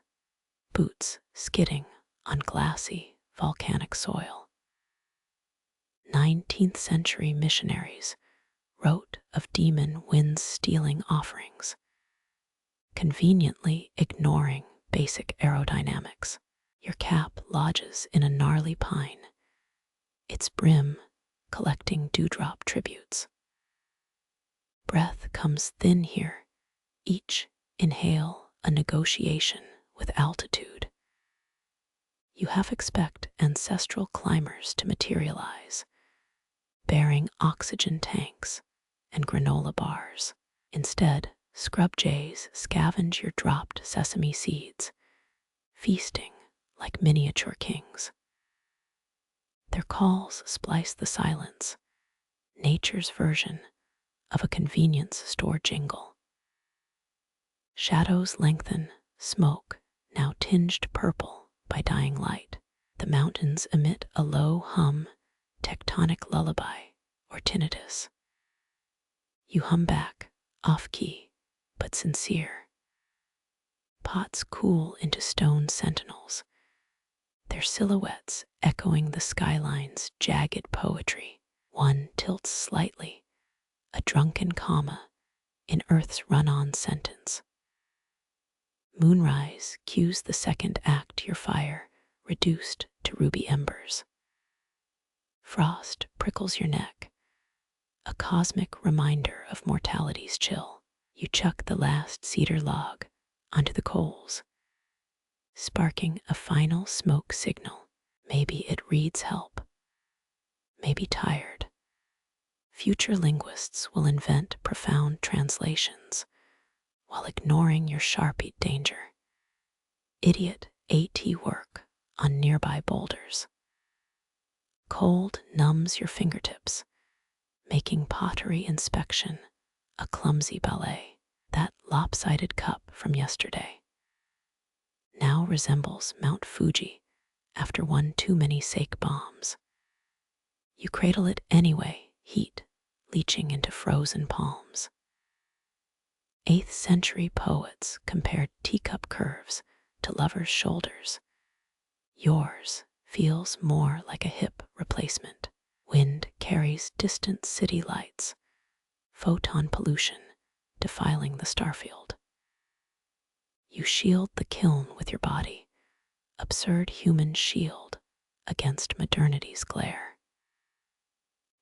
boots skidding on glassy, volcanic soil. 19th century missionaries wrote of demon winds stealing offerings, conveniently ignoring basic aerodynamics. Your cap lodges in a gnarly pine, its brim collecting dewdrop tributes. Breath comes thin here, each inhale a negotiation with altitude. You half expect ancestral climbers to materialize, bearing oxygen tanks and granola bars. Instead, scrub jays scavenge your dropped sesame seeds, feasting like miniature kings. Their calls splice the silence, nature's version of a convenience store jingle. Shadows lengthen, smoke now tinged purple by dying light. The mountains emit a low hum, tectonic lullaby or tinnitus. You hum back, off-key, but sincere. Pots cool into stone sentinels, their silhouettes echoing the skyline's jagged poetry. One tilts slightly, a drunken comma in Earth's run-on sentence. Moonrise cues the second act, your fire reduced to ruby embers. Frost prickles your neck, a cosmic reminder of mortality's chill. You chuck the last cedar log onto the coals, sparking a final smoke signal. Maybe it reads help, maybe tired. Future linguists will invent profound translations while ignoring your sharpied danger. Idiot AT work on nearby boulders. Cold numbs your fingertips, making pottery inspection a clumsy ballet. That lopsided cup from yesterday, now resembles Mount Fuji after one too many sake bombs. You cradle it anyway, heat leaching into frozen palms. 8th century poets compared teacup curves to lovers' shoulders. Yours feels more like a hip replacement. Wind carries distant city lights, photon pollution defiling the starfield. You shield the kiln with your body, absurd human shield against modernity's glare.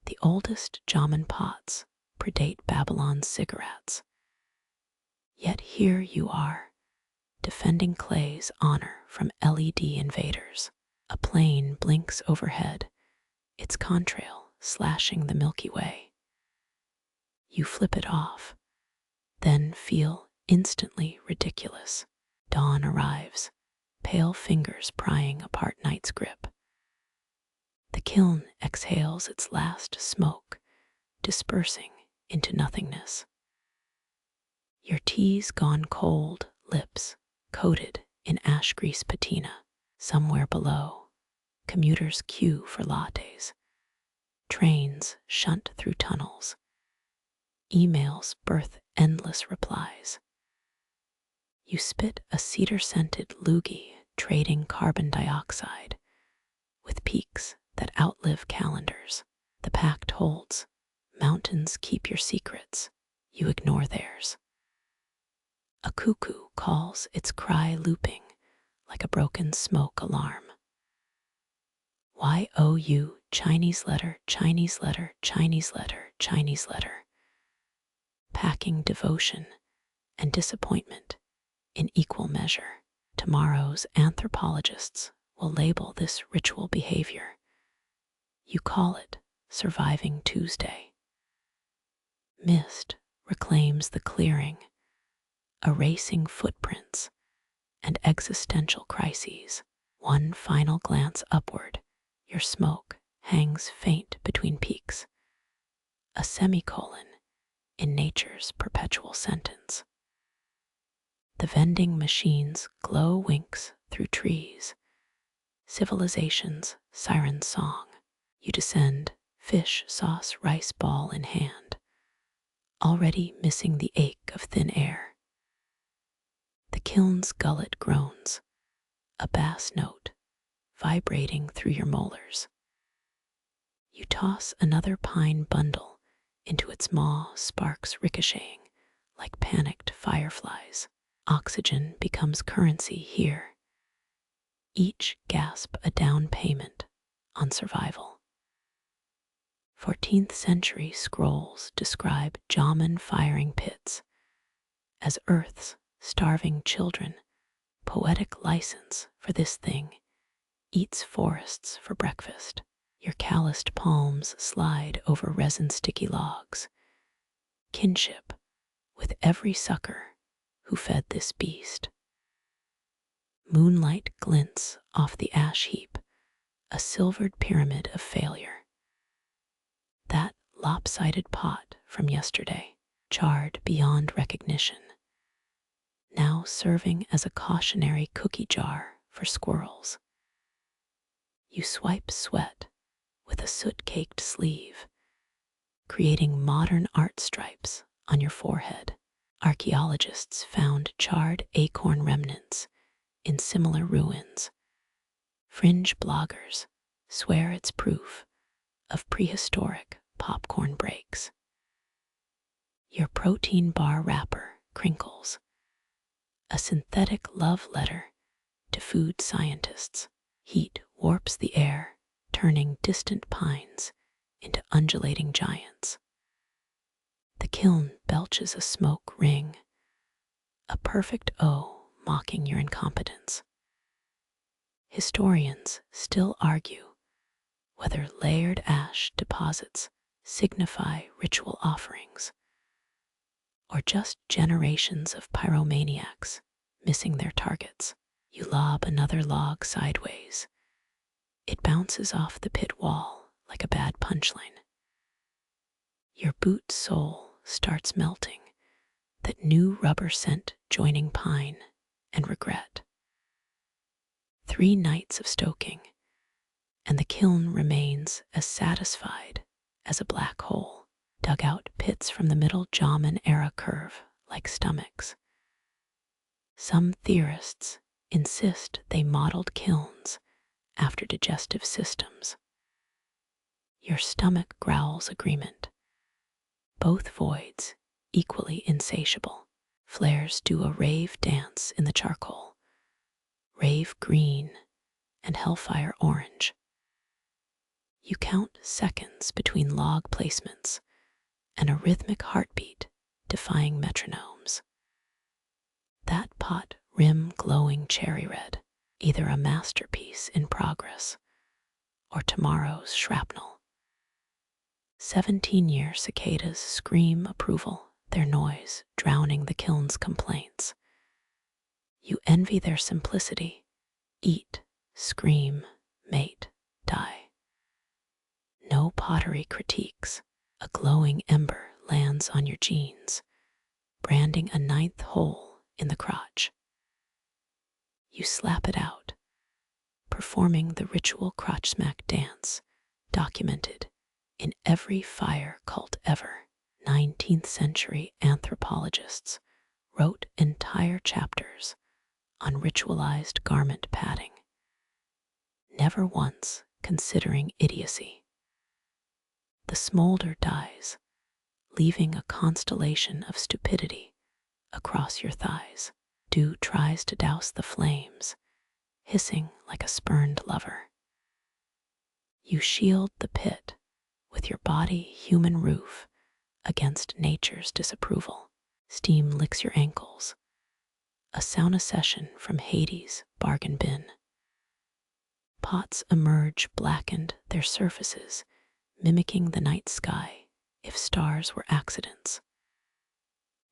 The oldest Jomon pots predate Babylon's cigarettes. Yet here you are, defending clay's honor from LED invaders. A plane blinks overhead, its contrail slashing the Milky Way. You flip it off, then feel instantly ridiculous. Dawn arrives, pale fingers prying apart night's grip. The kiln exhales its last smoke, dispersing into nothingness. Your tea's gone cold, lips coated in ash grease patina. Somewhere below, commuters queue for lattes. Trains shunt through tunnels. Emails birth endless replies. You spit a cedar-scented loogie, trading carbon dioxide with peaks that outlive calendars. The pact holds. Mountains keep your secrets. You ignore theirs. A cuckoo calls, its cry looping like a broken smoke alarm. YOU, Chinese letter, Chinese letter, Chinese letter, Chinese letter. Packing devotion and disappointment in equal measure. Tomorrow's anthropologists will label this ritual behavior. You call it Surviving Tuesday. Mist reclaims the clearing, erasing footprints and existential crises. One final glance upward, your smoke hangs faint between peaks, a semicolon in nature's perpetual sentence. The vending machines glow winks through trees, civilization's siren song. You descend, fish sauce rice ball in hand, already missing the ache of thin air. The kiln's gullet groans, a bass note vibrating through your molars. You toss another pine bundle into its maw, sparks ricocheting like panicked fireflies. Oxygen becomes currency here. Each gasp a down payment on survival. 14th century scrolls describe Jomon firing pits as Earth's starving children. Poetic license for this thing eats forests for breakfast. Your calloused palms slide over resin-sticky logs. Kinship with every sucker who fed this beast. Moonlight glints off the ash heap, a silvered pyramid of failure. That lopsided pot from yesterday, charred beyond recognition, now serving as a cautionary cookie jar for squirrels. You swipe sweat with a soot-caked sleeve, creating modern art stripes on your forehead. Archaeologists found charred acorn remnants in similar ruins. Fringe bloggers swear it's proof of prehistoric popcorn breaks. Your protein bar wrapper crinkles, a synthetic love letter to food scientists. Heat warps the air, turning distant pines into undulating giants. The kiln belches a smoke ring, a perfect O mocking your incompetence. Historians still argue whether layered ash deposits signify ritual offerings, or just generations of pyromaniacs missing their targets. You lob another log sideways. It bounces off the pit wall like a bad punchline. Your boot sole starts melting, that new rubber scent joining pine and regret. 3 nights of stoking, and the kiln remains as satisfied as a black hole. Dugout pits from the middle Jomon era curve like stomachs. Some theorists insist they modeled kilns after digestive systems. Your stomach growls agreement. Both voids equally insatiable. Flares do a rave dance in the charcoal. Rave green and hellfire orange. You count seconds between log placements and a rhythmic heartbeat defying metronomes. That pot rim glowing cherry red, either a masterpiece in progress or tomorrow's shrapnel. 17-year cicadas scream approval, their noise drowning the kiln's complaints. You envy their simplicity. Eat, scream, mate, die. No pottery critiques. A glowing ember lands on your jeans, branding a 9th hole in the crotch. You slap it out, performing the ritual crotch smack dance, documented in every fire cult ever. 19th century anthropologists wrote entire chapters on ritualized garment padding, never once considering idiocy. The smolder dies, leaving a constellation of stupidity across your thighs. Dew tries to douse the flames, hissing like a spurned lover. You shield the pit with your body-human roof against nature's disapproval. Steam licks your ankles, a sauna session from Hades' bargain bin. Pots emerge blackened, their surfaces mimicking the night sky if stars were accidents.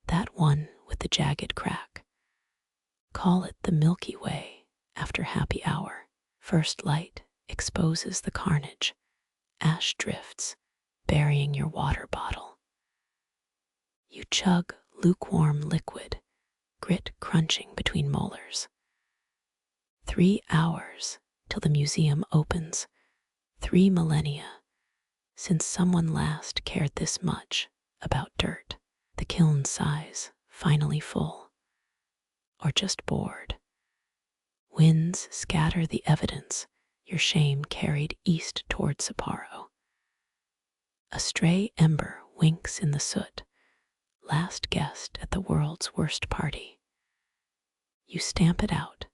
That one with the jagged crack. Call it the Milky Way after happy hour. First light exposes the carnage. Ash drifts, burying your water bottle. You chug lukewarm liquid, grit crunching between molars. 3 hours till the museum opens. 3 millennia since someone last cared this much about dirt. The kiln sighs, finally full, or just bored. Winds scatter the evidence your shame carried east toward Sapporo. A stray ember winks in the soot, last guest at the world's worst party. You stamp it out,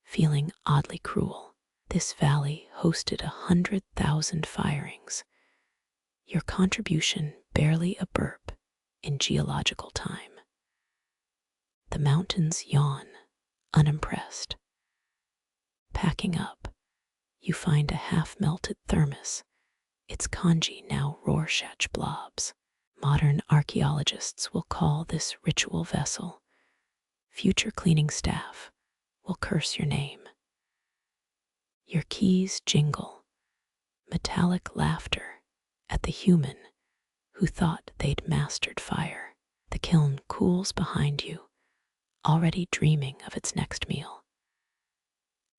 feeling oddly cruel. This valley hosted 100,000 firings. Your contribution barely a burp in geological time. The mountains yawn, unimpressed. Packing up, you find a half-melted thermos, its kanji now Rorschach blobs. Modern archaeologists will call this ritual vessel. Future cleaning staff will curse your name. Your keys jingle, metallic laughter at the human who thought they'd mastered fire. The kiln cools behind you, already dreaming of its next meal.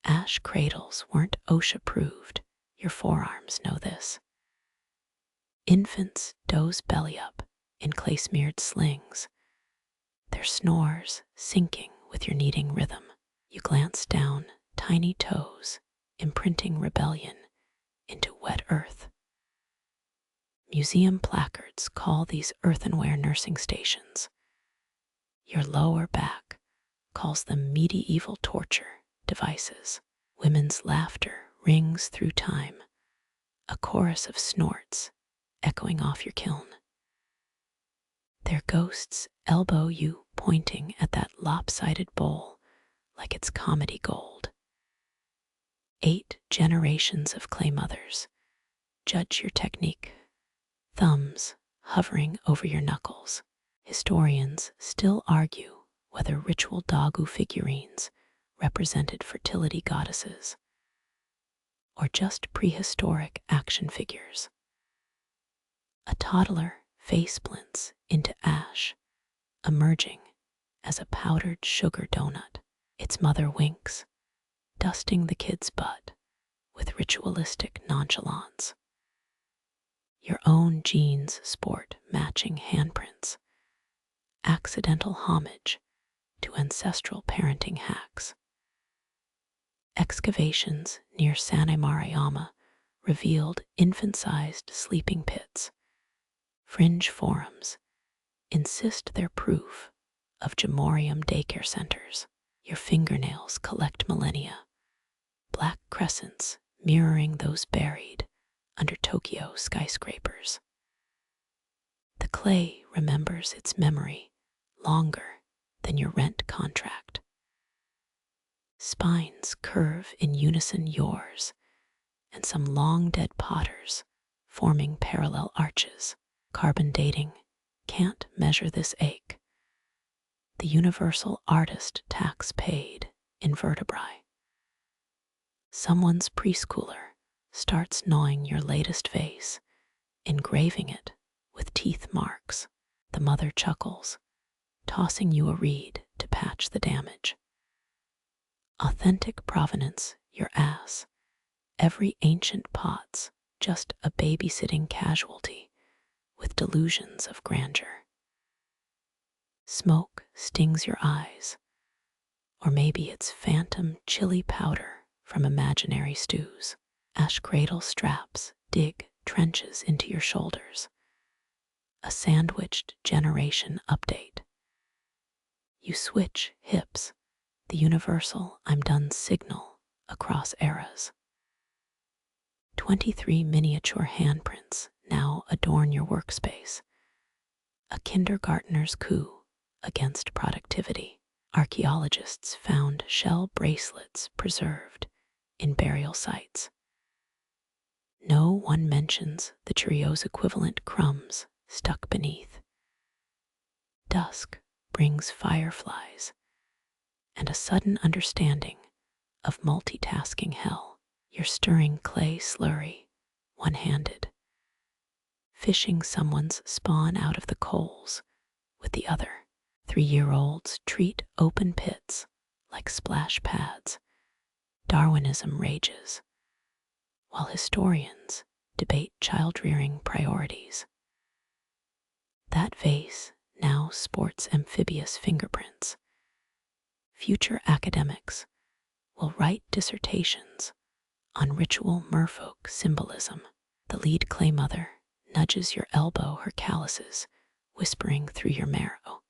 Ash cradles weren't OSHA-approved. Your forearms know this. Infants doze belly up in clay-smeared slings, their snores syncing with your kneading rhythm. You glance down, tiny toes imprinting rebellion into wet earth. Museum placards call these earthenware nursing stations. Your lower back calls them medieval torture devices. Women's laughter rings through time, a chorus of snorts echoing off your kiln. Their ghosts elbow you, pointing at that lopsided bowl like it's comedy gold. 8 generations of clay mothers judge your technique, thumbs hovering over your knuckles. Historians still argue whether ritual dogu figurines represented fertility goddesses or just prehistoric action figures. A toddler face splints into ash, emerging as a powdered sugar donut. Its mother winks, dusting the kid's butt with ritualistic nonchalance. Your own jeans sport matching handprints, accidental homage to ancestral parenting hacks. Excavations near San Marayama revealed infant-sized sleeping pits. Fringe forums insist they're proof of Jomon daycare centers. Your fingernails collect millennia, black crescents mirroring those buried under Tokyo skyscrapers. The clay remembers its memory longer than your rent contract. Spines curve in unison yours, and some long-dead potters forming parallel arches. Carbon dating can't measure this ache. The universal artist tax paid in vertebrae. Someone's preschooler starts gnawing your latest vase, engraving it with teeth marks. The mother chuckles, tossing you a reed to patch the damage. Authentic provenance, your ass. Every ancient pot's just a babysitting casualty with delusions of grandeur. Smoke stings your eyes, or maybe it's phantom chili powder from imaginary stews. Ash cradle straps dig trenches into your shoulders. A sandwiched generation update. You switch hips, the universal I'm done signal across eras. 23 miniature handprints now adorn your workspace. A kindergartner's coup against productivity. Archaeologists found shell bracelets preserved in burial sites. No one mentions the Cheerios equivalent crumbs stuck beneath. Dusk brings fireflies and a sudden understanding of multitasking hell. You're stirring clay slurry, one-handed, fishing someone's spawn out of the coals with the other. 3-year-olds treat open pits like splash pads. Darwinism rages, while historians debate child-rearing priorities. That vase now sports amphibious fingerprints. Future academics will write dissertations on ritual merfolk symbolism. The lead clay mother nudges your elbow, her calluses whispering through your marrow.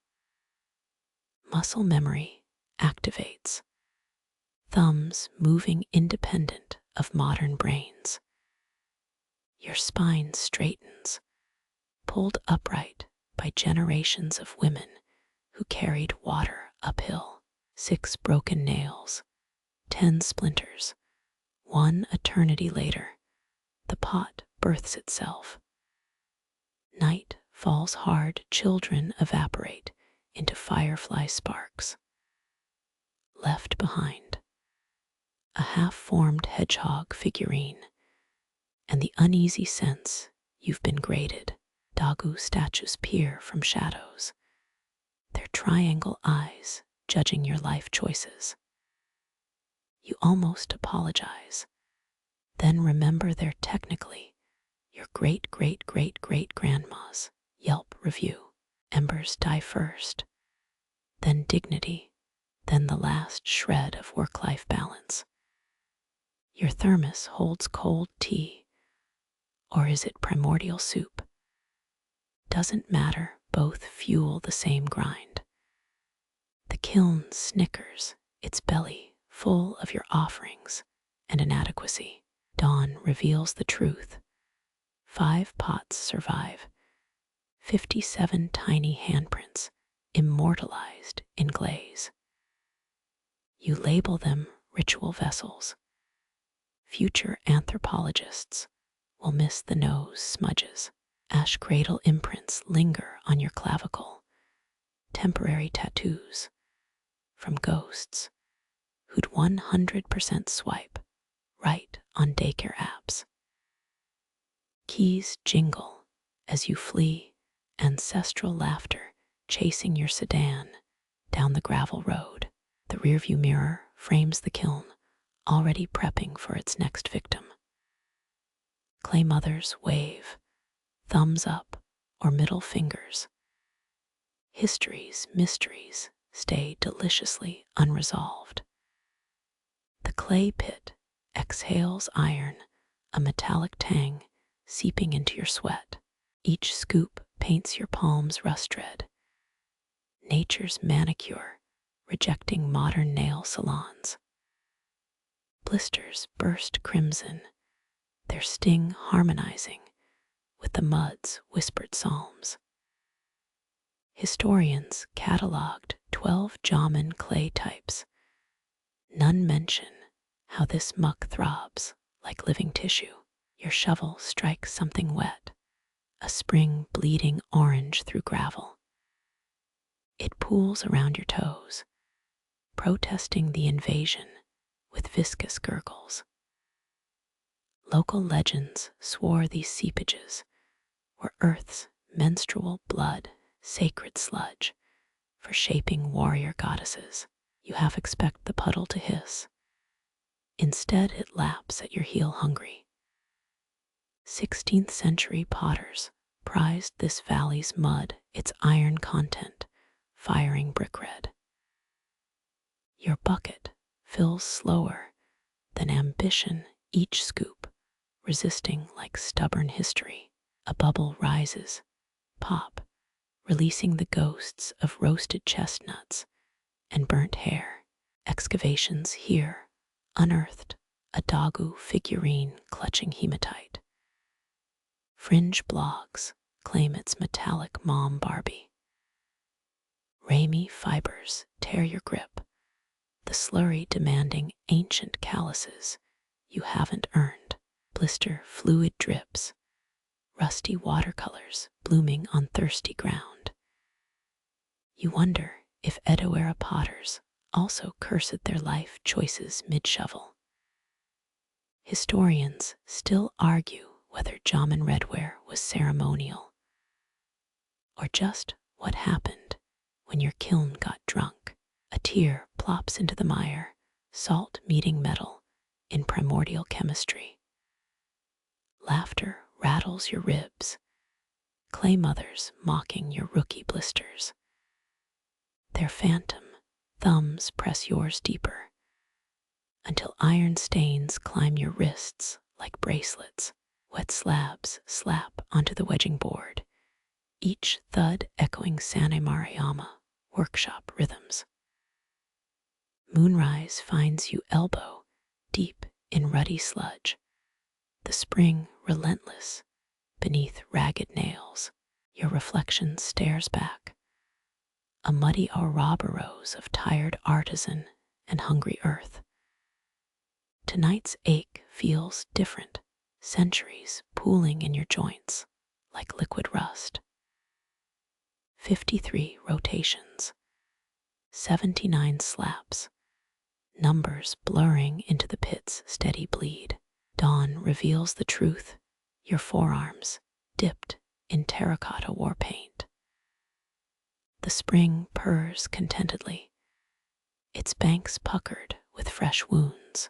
Muscle memory activates, thumbs moving independent of modern brains. Your spine straightens, pulled upright by generations of women who carried water uphill. 6 broken nails, 10 splinters. 1 eternity later, the pot births itself. Night falls hard, children evaporate into firefly sparks. Left behind, a half-formed hedgehog figurine, and the uneasy sense you've been graded. Dagu statues peer from shadows, their triangle eyes judging your life choices. You almost apologize, then remember they're technically your great-great-great-great-grandma's Yelp review. Embers die first, then dignity, then the last shred of work-life balance. Your thermos holds cold tea, or is it primordial soup? Doesn't matter, both fuel the same grind. The kiln snickers, its belly full of your offerings and inadequacy. Dawn reveals the truth. 5 pots survive, 57 tiny handprints immortalized in glaze. You label them ritual vessels. Future anthropologists will miss the nose smudges. Ash cradle imprints linger on your clavicle, temporary tattoos from ghosts who'd 100% swipe right on daycare apps. Keys jingle as you flee, ancestral laughter chasing your sedan down the gravel road. The rearview mirror frames the kiln, already prepping for its next victim. Clay mothers wave, thumbs up or middle fingers. History's mysteries stay deliciously unresolved. The clay pit exhales iron, a metallic tang seeping into your sweat. Each scoop paints your palms rust red. Nature's manicure rejecting modern nail salons. Blisters burst crimson, their sting harmonizing with the mud's whispered psalms. Historians cataloged 12 Jomon clay types. None mention how this muck throbs like living tissue. Your shovel strikes something wet, a spring bleeding orange through gravel. It pools around your toes, protesting the invasion with viscous gurgles. Local legends swore these seepages were Earth's menstrual blood, sacred sludge for shaping warrior goddesses. You half expect the puddle to hiss. Instead, it laps at your heel hungry. 16th century potters prized this valley's mud, its iron content, firing brick red. Your bucket fills slower than ambition, each scoop resisting like stubborn history. A bubble rises, pop, releasing the ghosts of roasted chestnuts and burnt hair. Excavations here unearthed a Dagu figurine clutching hematite. Fringe blogs claim its metallic mom Barbie. Ramy fibers tear your grip, the slurry demanding ancient calluses you haven't earned. Blister fluid drips, rusty watercolors blooming on thirsty ground. You wonder if Edo-era potters also cursed their life choices mid-shovel. Historians still argue whether Jomon redware was ceremonial or just what happened when your kiln got drunk. A tear plops into the mire, salt meeting metal in primordial chemistry. Laughter rattles your ribs, clay mothers mocking your rookie blisters. Their phantom thumbs press yours deeper until iron stains climb your wrists like bracelets. Wet slabs slap onto the wedging board, each thud echoing Sane Maruyama workshop rhythms. Moonrise finds you elbow deep in ruddy sludge, the spring relentless beneath ragged nails. Your reflection stares back, a muddy Ouroboros of tired artisan and hungry earth. Tonight's ache feels different, centuries pooling in your joints like liquid rust. 53 rotations, 79 slaps, numbers blurring into the pit's steady bleed. Dawn reveals the truth, your forearms dipped in terracotta war paint. The spring purrs contentedly, its banks puckered with fresh wounds.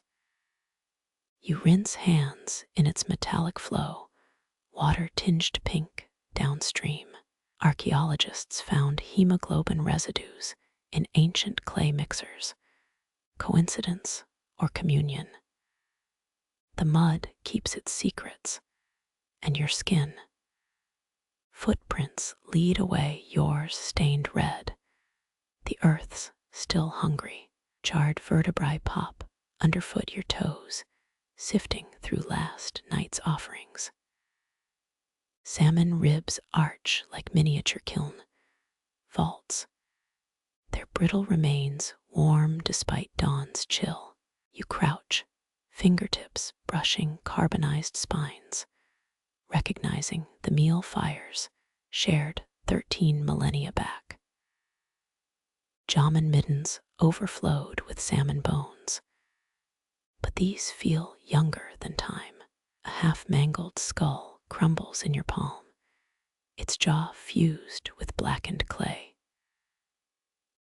You rinse hands in its metallic flow, water tinged pink downstream. Archaeologists found hemoglobin residues in ancient clay mixers. Coincidence or communion? The mud keeps its secrets, and your skin. Footprints lead away, yours stained red. The earth's still hungry. Charred vertebrae pop underfoot your toes, sifting through last night's offerings. Salmon ribs arch like miniature kiln vaults, their brittle remains warm despite dawn's chill. You crouch, fingertips brushing carbonized spines, recognizing the meal fires shared 13 millennia back. Jomon middens overflowed with salmon bones, but these feel younger than time. A half-mangled skull crumbles in your palm, its jaw fused with blackened clay.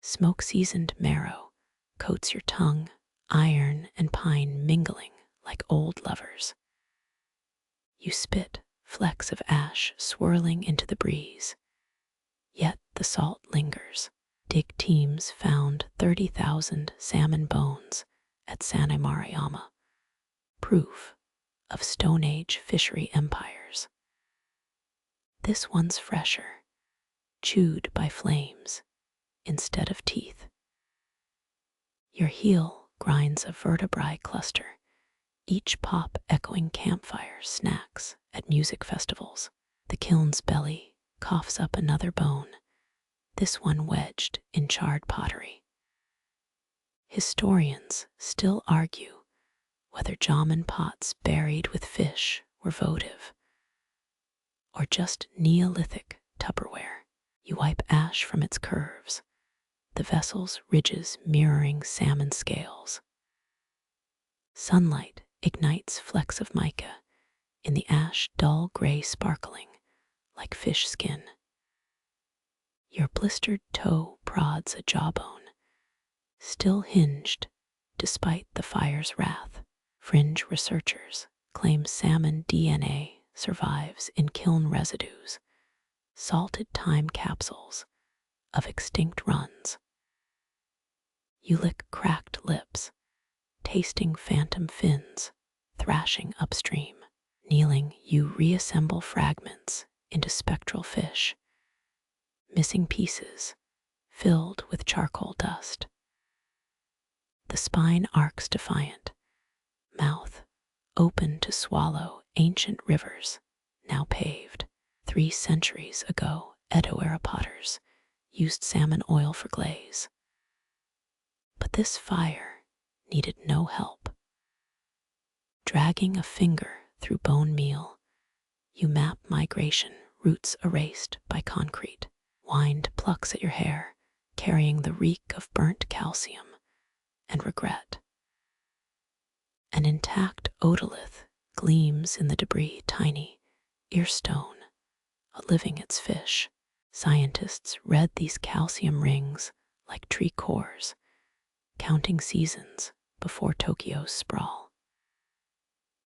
Smoke-seasoned marrow coats your tongue iron and pine mingling like old lovers. You spit flecks of ash swirling into the breeze, yet the salt lingers. Dig teams found 30,000 salmon bones at San Mariama, proof of Stone Age fishery empires. This one's fresher, chewed by flames instead of teeth. Your heel grinds a vertebrae cluster, each pop echoing campfire snacks at music festivals. The kiln's belly coughs up another bone, this one wedged in charred pottery. Historians still argue whether Jomon pots buried with fish were votive, or just Neolithic Tupperware. You wipe ash from its curves, the vessel's ridges mirroring salmon scales. Sunlight ignites flecks of mica in the ash, dull gray sparkling like fish skin. Your blistered toe prods a jawbone, still hinged despite the fire's wrath. Fringe researchers claim salmon DNA survives in kiln residues, salted time capsules of extinct runs. You lick cracked lips, tasting phantom fins thrashing upstream. Kneeling, you reassemble fragments into spectral fish, missing pieces filled with charcoal dust. The spine arcs defiant, mouth open to swallow ancient rivers now paved. 3 centuries ago, Edo-era potters used salmon oil for glaze. But this fire needed no help. Dragging a finger through bone meal, you map migration routes erased by concrete. Wind plucks at your hair, carrying the reek of burnt calcium and regret. An intact otolith gleams in the debris, tiny earstone, a living its fish. Scientists read these calcium rings like tree cores, counting seasons before Tokyo's sprawl.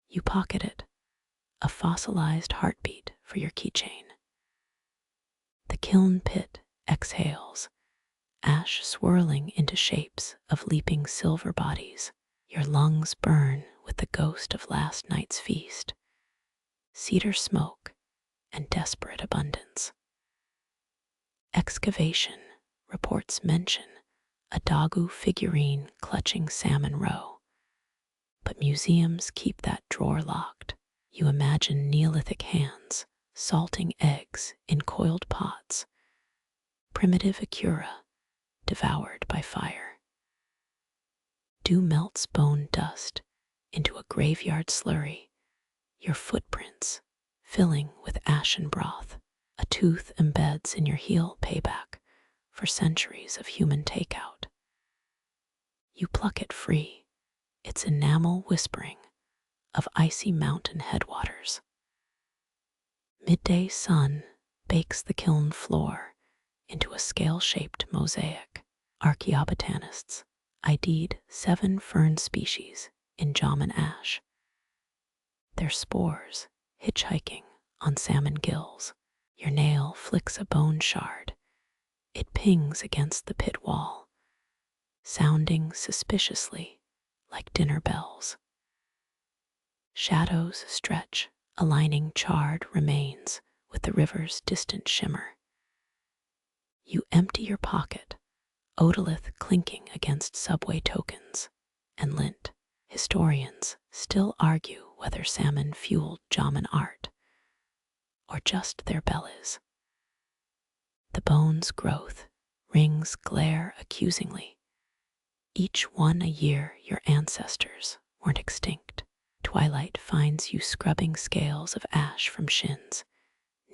You pocket it, a fossilized heartbeat for your keychain. The kiln pit exhales, ash swirling into shapes of leaping silver bodies. Your lungs burn with the ghost of last night's feast, cedar smoke and desperate abundance. Excavation reports mention a Dagu figurine clutching salmon roe, but museums keep that drawer locked. You imagine Neolithic hands salting eggs in coiled pots, primitive Acura devoured by fire. Dew melts bone dust into a graveyard slurry, your footprints filling with ashen broth. A tooth embeds in your heel, payback for centuries of human takeout. You pluck it free, its enamel whispering of icy mountain headwaters. Midday sun bakes the kiln floor into a scale-shaped mosaic. Archaeobotanists ID'd 7 fern species in Jomon ash, their spores hitchhiking on salmon gills. Your nail flicks a bone shard. It pings against the pit wall, sounding suspiciously like dinner bells. Shadows stretch, aligning charred remains with the river's distant shimmer. You empty your pocket, otolith clinking against subway tokens and lint. Historians still argue whether salmon fueled Jomon art or just their bellies. The bone's growth rings glare accusingly, each one a year your ancestors weren't extinct. Twilight finds you scrubbing scales of ash from shins,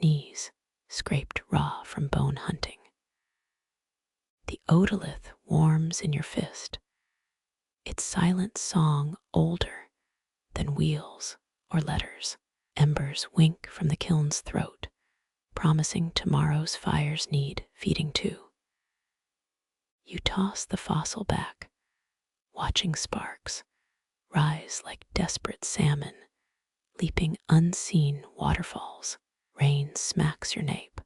knees scraped raw from bone hunting. The otolith warms in your fist, its silent song older than wheels or letters. Embers wink from the kiln's throat, promising tomorrow's fires need feeding too. You toss the fossil back, watching sparks rise like desperate salmon, leaping unseen waterfalls. Rain smacks your nape,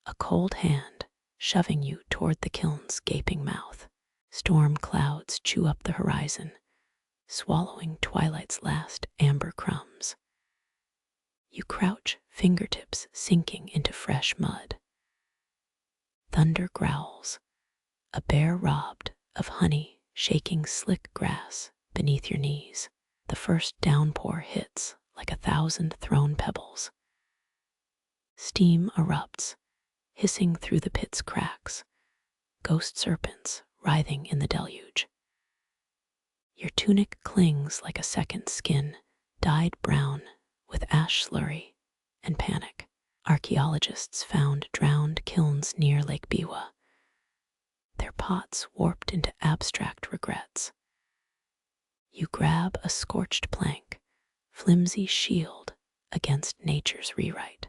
a cold hand shoving you toward the kiln's gaping mouth. Storm clouds chew up the horizon, swallowing twilight's last amber crumbs. You crouch, fingertips sinking into fresh mud. Thunder growls, a bear robbed of honey shaking slick grass beneath your knees. The first downpour hits like 1,000 thrown pebbles. Steam erupts, hissing through the pit's cracks, ghost serpents writhing in the deluge. Your tunic clings like a second skin, dyed brown with ash slurry and panic. Archaeologists found drowned kilns near Lake Biwa, their pots warped into abstract regrets. You grab a scorched plank, flimsy shield against nature's rewrite.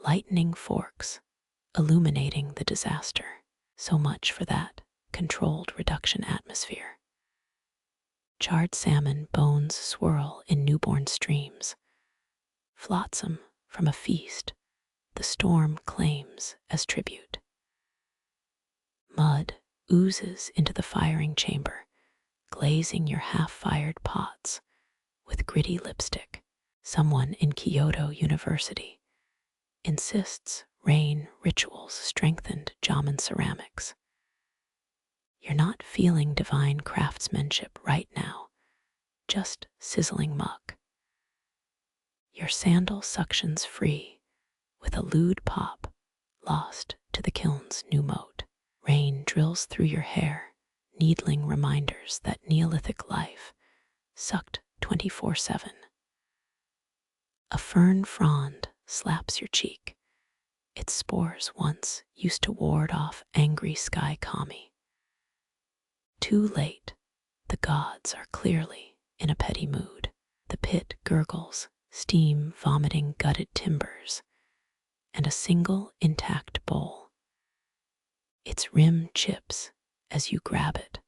Lightning forks, illuminating the disaster. So much for that controlled reduction atmosphere. Charred salmon bones swirl in newborn streams. Flotsam from a feast the storm claims as tribute. Mud oozes into the firing chamber, glazing your half-fired pots with gritty lipstick. Someone in Kyoto University insists rain rituals strengthened Jomon ceramics. You're not feeling divine craftsmanship right now, just sizzling muck. Your sandal suctions free with a lewd pop lost to the kiln's new moat. Rain drills through your hair, needling reminders that Neolithic life sucked 24/7. A fern frond slaps your cheek. Its spores once used to ward off angry sky kami. Too late, the gods are clearly in a petty mood. The pit gurgles, steam vomiting gutted timbers, and a single intact bowl. Its rim chips as you grab it,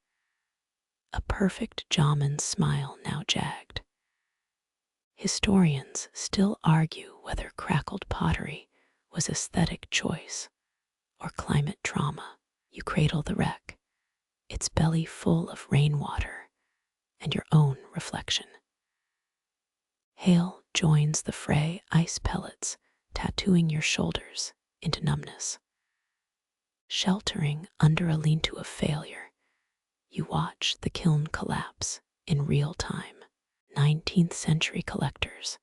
a perfect Jomon smile now jagged. Historians still argue whether crackled pottery was aesthetic choice or climate trauma. You cradle the wreck, its belly full of rainwater and your own reflection. Hail joins the fray, ice pellets tattooing your shoulders into numbness. Sheltering under a lean-to of failure, you watch the kiln collapse in real time. 19th century collectors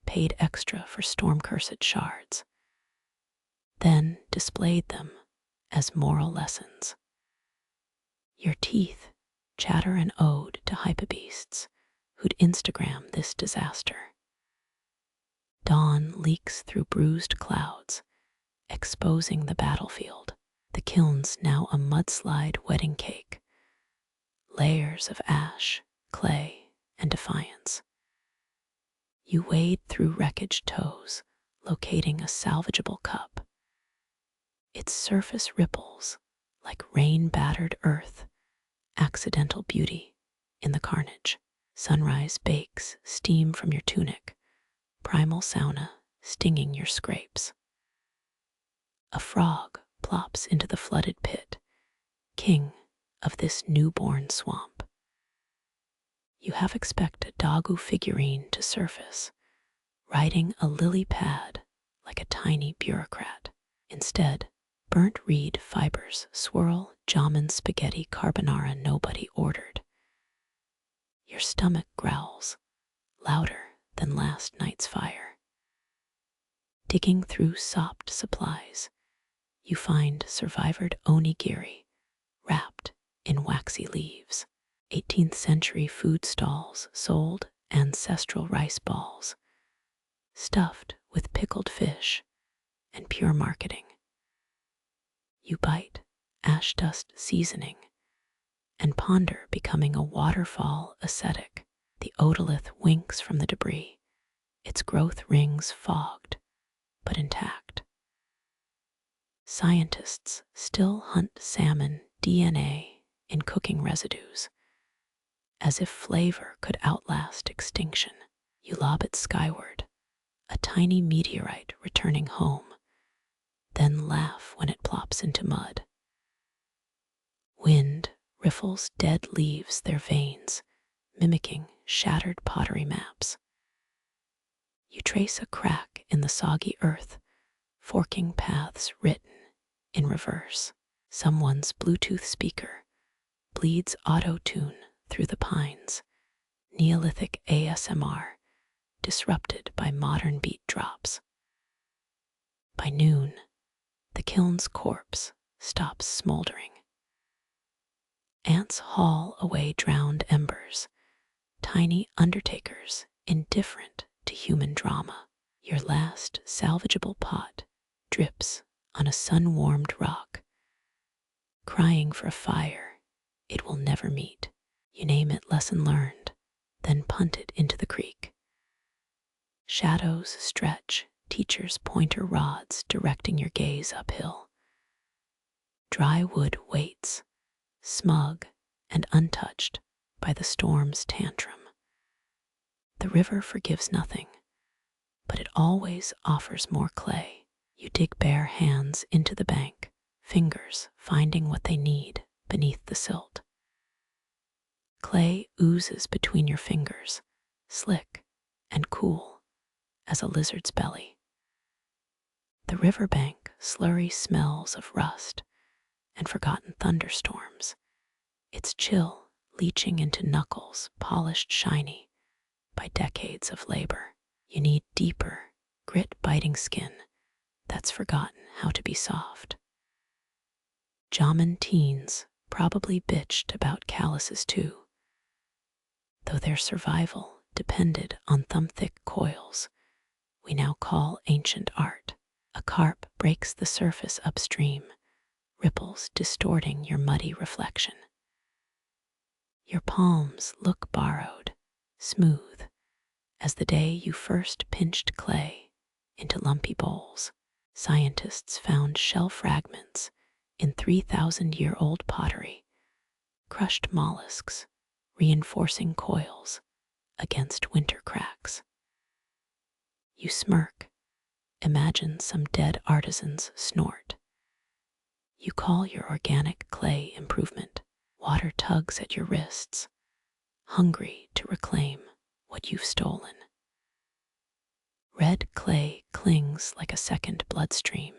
paid extra for storm-cursed shards, then displayed them as moral lessons. Your teeth chatter an ode to hypabeasts who'd Instagram this disaster. Dawn leaks through bruised clouds, exposing the battlefield. The kiln's now a mudslide wedding cake, layers of ash, clay, and defiance. You wade through wreckage toes, locating a salvageable cup. Its surface ripples like rain-battered earth, accidental beauty in the carnage. Sunrise bakes steam from your tunic, primal sauna stinging your scrapes. A frog plops into the flooded pit, king of this newborn swamp. You half expect a Dagu figurine to surface, riding a lily pad like a tiny bureaucrat. Instead, burnt reed fibers swirl Jomon spaghetti carbonara nobody ordered. Your stomach growls, louder than last night's fire. Digging through sopped supplies, you find survivored onigiri wrapped in waxy leaves. 18th century food stalls sold ancestral rice balls, stuffed with pickled fish and pure marketing. You bite ash dust seasoning and ponder becoming a waterfall ascetic. The otolith winks from the debris, its growth rings fogged but intact. Scientists still hunt salmon DNA in cooking residues. As if flavor could outlast extinction, you lob it skyward, a tiny meteorite returning home, then laugh when it plops into mud. Wind riffles dead leaves their veins, mimicking shattered pottery maps. You trace a crack in the soggy earth, forking paths written in reverse. Someone's Bluetooth speaker bleeds auto-tune through the pines, Neolithic ASMR disrupted by modern beat drops. By noon, the kiln's corpse stops smoldering. Ants haul away drowned embers, tiny undertakers indifferent to human drama. Your last salvageable pot drips on a sun-warmed rock, crying for a fire it will never meet. You name it lesson learned, then punt it into the creek. Shadows stretch, teachers' pointer rods directing your gaze uphill. Dry wood waits, smug and untouched by the storm's tantrum. The river forgives nothing, but it always offers more clay. You dig bare hands into the bank, fingers finding what they need beneath the silt. Clay oozes between your fingers, slick and cool as a lizard's belly. The riverbank slurry smells of rust and forgotten thunderstorms, its chill leaching into knuckles polished shiny by decades of labor. You need deeper, grit-biting skin that's forgotten how to be soft. Jomon teens probably bitched about calluses too, though their survival depended on thumb-thick coils we now call ancient art. A carp breaks the surface upstream, ripples distorting your muddy reflection. Your palms look borrowed, smooth, as the day you first pinched clay into lumpy bowls. Scientists found shell fragments in 3,000-year-old pottery, crushed mollusks, reinforcing coils against winter cracks. You smirk, imagine some dead artisans snort. You call your organic clay improvement. Water tugs at your wrists, hungry to reclaim what you've stolen. Red clay clings like a second bloodstream,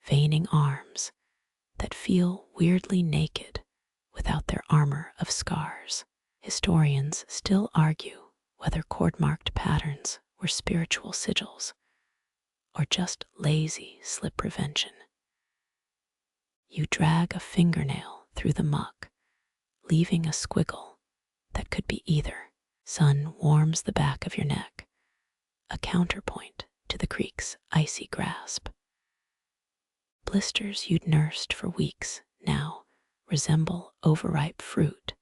veining arms that feel weirdly naked without their armor of scars. Historians still argue whether cord-marked patterns were spiritual sigils or just lazy slip prevention. You drag a fingernail through the muck, leaving a squiggle that could be either. Sun warms the back of your neck, a counterpoint to the creek's icy grasp. Blisters you'd nursed for weeks now resemble overripe fruit,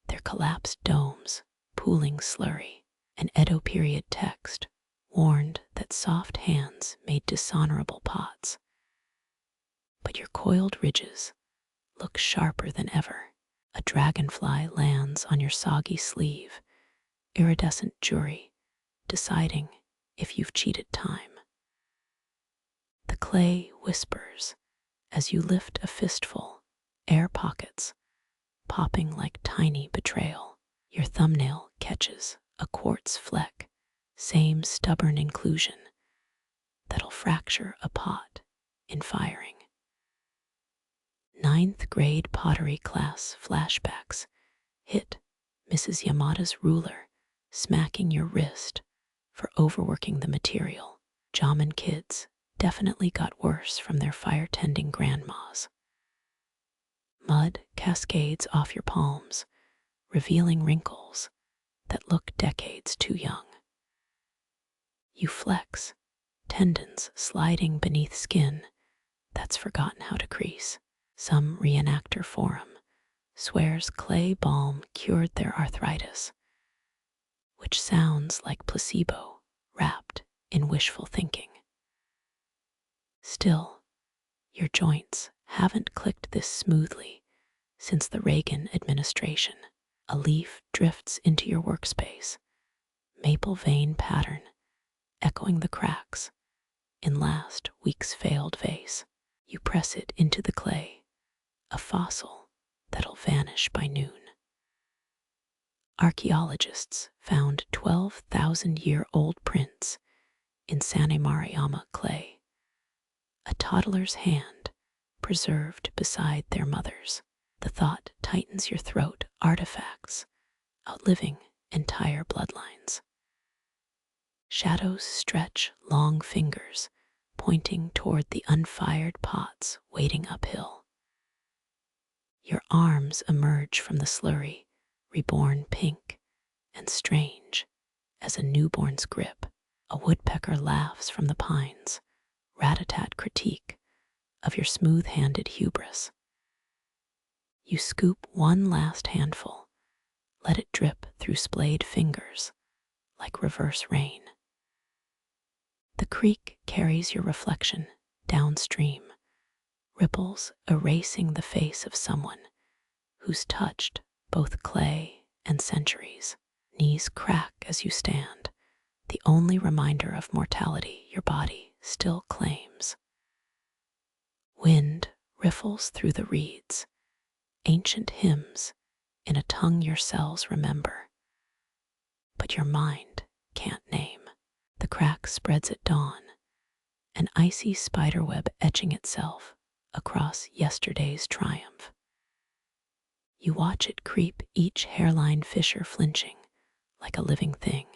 their collapsed domes pooling slurry. An Edo period text warned that soft hands made dishonorable pots. But your coiled ridges look sharper than ever. A dragonfly lands on your soggy sleeve, iridescent jury deciding if you've cheated time. The clay whispers as you lift a fistful, air pockets popping like tiny betrayal. Your thumbnail catches a quartz fleck, same stubborn inclusion that'll fracture a pot in firing. 9th grade pottery class flashbacks hit Mrs. Yamada's ruler, smacking your wrist for overworking the material. Jomon kids definitely got worse from their fire-tending grandmas. Mud cascades off your palms, revealing wrinkles that look decades too young. You flex, tendons sliding beneath skin that's forgotten how to crease. Some reenactor forum swears clay balm cured their arthritis, which sounds like placebo wrapped in wishful thinking. Still, your joints haven't clicked this smoothly since the Reagan administration. A leaf drifts into your workspace, maple vein pattern echoing the cracks in last week's failed vase. You press it into the clay, a fossil that'll vanish by noon. Archaeologists found 12,000-year-old prints in Sane Mariama clay, a toddler's hand preserved beside their mother's. The thought tightens your throat, artifacts outliving entire bloodlines. Shadows stretch long fingers, pointing toward the unfired pots waiting uphill. Your arms emerge from the slurry, reborn pink and strange as a newborn's grip. A woodpecker laughs from the pines, rat-a-tat critique of your smooth-handed hubris. You scoop one last handful, let it drip through splayed fingers like reverse rain. The creek carries your reflection downstream, ripples erasing the face of someone who's touched both clay and centuries. Knees crack as you stand, the only reminder of mortality your body still claims. Wind riffles through the reeds, ancient hymns in a tongue your cells remember, but your mind can't name. The crack spreads at dawn, an icy spiderweb etching itself across yesterday's triumph. You watch it creep, each hairline fissure flinching like a living thing.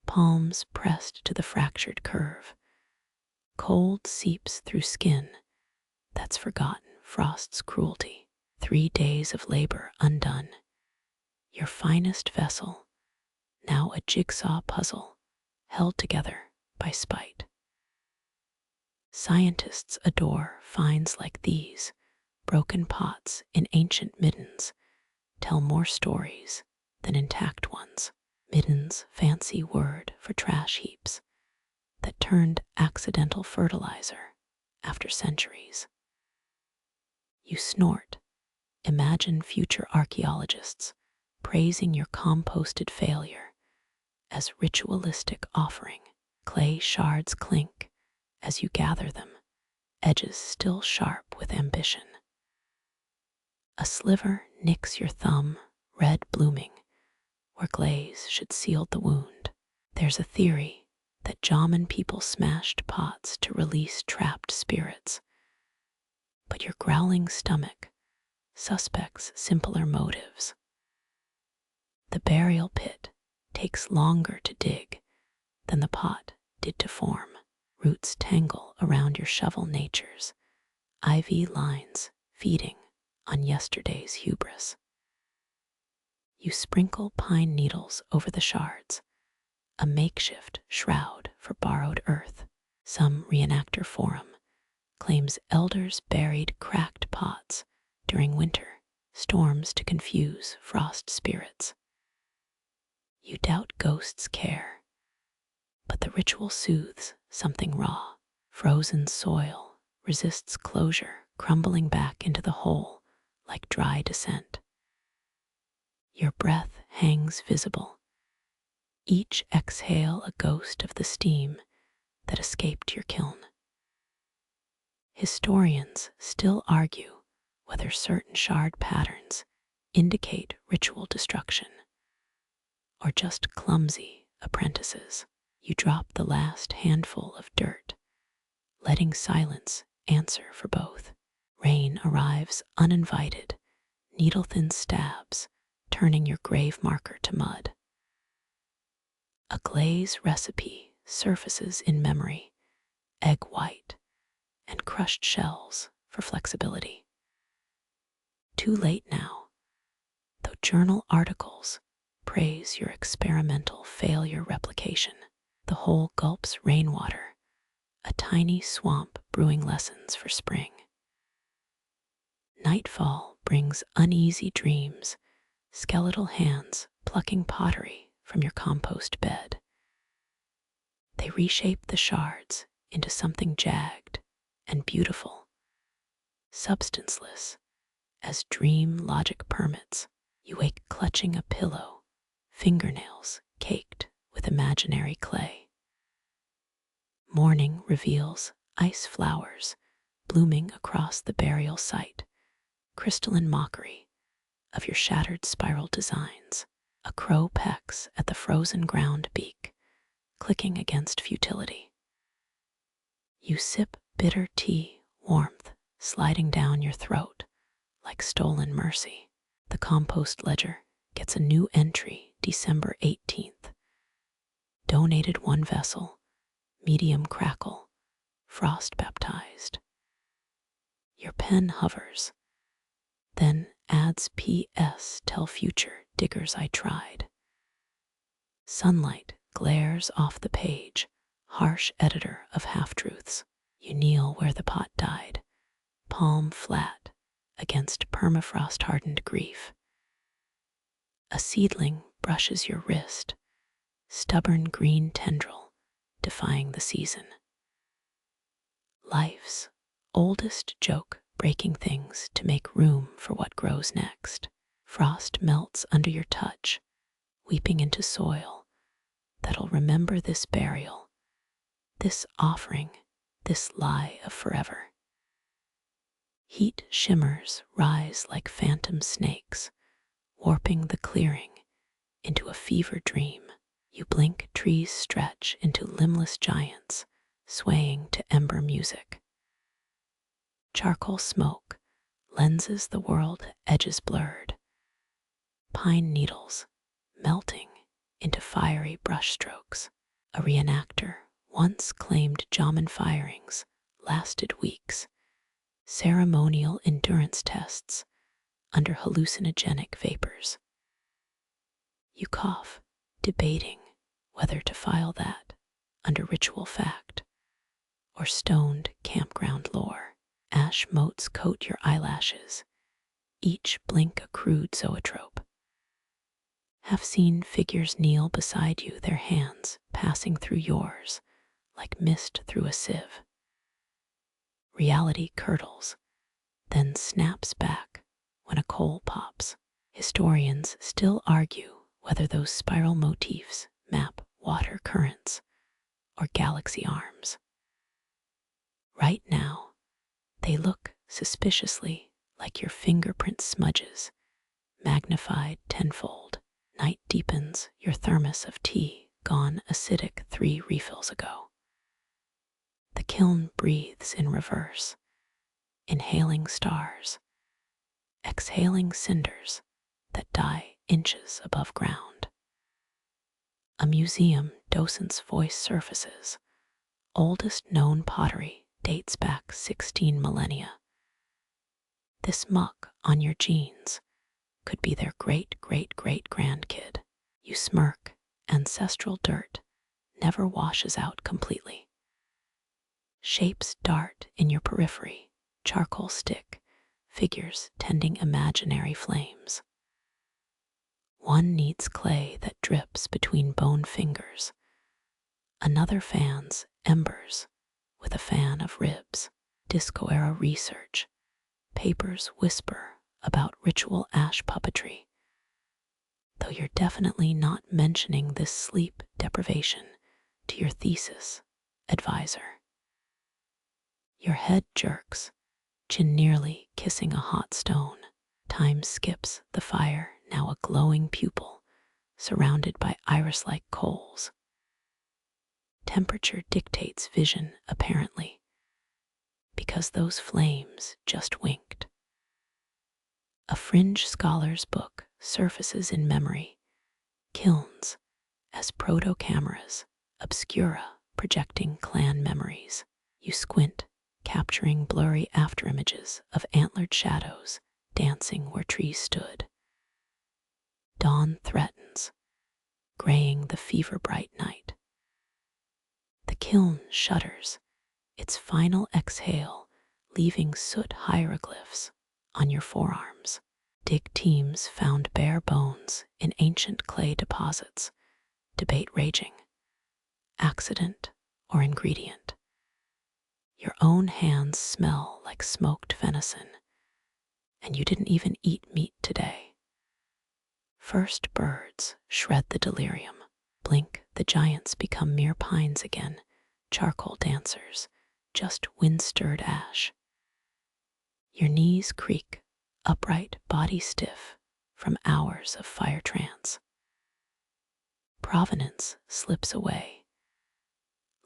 Palms pressed to the fractured curve, cold seeps through skin that's forgotten frost's cruelty. 3 days of labor undone, your finest vessel, now a jigsaw puzzle held together by spite. Scientists adore finds like these. Broken pots in ancient middens tell more stories than intact ones. Middens, fancy word for trash heaps that turned accidental fertilizer after centuries. You snort. Imagine future archaeologists praising your composted failure as ritualistic offering. Clay shards clink as you gather them, edges still sharp with ambition. A sliver nicks your thumb, red blooming, where glaze should seal the wound. There's a theory that Jomon people smashed pots to release trapped spirits, but your growling stomach suspects simpler motives. The burial pit takes longer to dig than the pot did to form. Roots tangle around your shovel nature's ivy lines feeding on yesterday's hubris. You sprinkle pine needles over the shards, a makeshift shroud for borrowed earth. Some reenactor forum claims elders buried cracked pots during winter storms to confuse frost spirits. You doubt ghosts care, but the ritual soothes something raw. Frozen soil resists closure, crumbling back into the hole like dry descent. Your breath hangs visible, each exhale a ghost of the steam that escaped your kiln. Historians still argue whether certain shard patterns indicate ritual destruction or just clumsy apprentices. You drop the last handful of dirt, letting silence answer for both. Rain arrives uninvited, needle-thin stabs, turning your grave marker to mud. A glaze recipe surfaces in memory, egg white, and crushed shells for flexibility. Too late now, though journal articles praise your experimental failure replication. The hole gulps rainwater, a tiny swamp brewing lessons for spring. Nightfall brings uneasy dreams, skeletal hands plucking pottery from your compost bed. They reshape the shards into something jagged and beautiful, substanceless As dream logic permits, you wake clutching a pillow, fingernails caked with imaginary clay. Morning reveals ice flowers blooming across the burial site, crystalline mockery of your shattered spiral designs. A crow pecks at the frozen ground beak, clicking against futility. You sip bitter tea, warmth sliding down your throat like stolen mercy. The compost ledger gets a new entry December 18th. Donated 1 vessel, medium crackle, frost baptized. Your pen hovers, then adds PS, tell future diggers I tried. Sunlight glares off the page, harsh editor of half-truths. You kneel where the pot died, palm flat against permafrost-hardened grief. A seedling brushes your wrist, stubborn green tendril defying the season. Life's oldest joke breaking things to make room for what grows next. Frost melts under your touch, weeping into soil that'll remember this burial, this offering, this lie of forever. Heat shimmers rise like phantom snakes, warping the clearing into a fever dream. You blink, trees stretch into limbless giants, swaying to ember music. Charcoal smoke lenses the world, edges blurred. Pine needles melting into fiery brushstrokes. A reenactor once claimed Jomon firings lasted weeks, ceremonial endurance tests under hallucinogenic vapors. You cough, debating whether to file that under ritual fact or stoned campground lore. Ash motes coat your eyelashes, each blink a crude zoetrope. Have seen figures kneel beside you, their hands passing through yours like mist through a sieve. Reality curdles, then snaps back when a coal pops. Historians still argue whether those spiral motifs map water currents or galaxy arms. Right now, they look suspiciously like your fingerprint smudges, magnified tenfold. Night deepens, your thermos of tea gone acidic 3 refills ago. The kiln breathes in reverse, inhaling stars, exhaling cinders that die inches above ground. A museum docent's voice surfaces. Oldest known pottery dates back 16 millennia. This muck on your jeans could be their great-great-great-grandkid. You smirk, ancestral dirt never washes out completely. Shapes dart in your periphery, charcoal stick, figures tending imaginary flames. One needs clay that drips between bone fingers. Another fans embers with a fan of ribs. Disco-era research. Papers whisper about ritual ash puppetry. Though you're definitely not mentioning this sleep deprivation to your thesis advisor. Your head jerks, chin nearly kissing a hot stone. Time skips the fire, now a glowing pupil, surrounded by iris-like coals. Temperature dictates vision, apparently, because those flames just winked. A fringe scholar's book surfaces in memory, kilns as proto-cameras, obscura projecting clan memories. You squint, capturing blurry afterimages of antlered shadows dancing where trees stood. Dawn threatens, graying the fever-bright night. The kiln shudders, its final exhale leaving soot hieroglyphs on your forearms. Dig teams found bare bones in ancient clay deposits, debate raging. Accident or ingredient? Your own hands smell like smoked venison. and you didn't even eat meat today. First birds shred the delirium. Blink, the giants become mere pines again, charcoal dancers, just wind-stirred ash. Your knees creak, upright, body stiff, from hours of fire trance. Provenance slips away,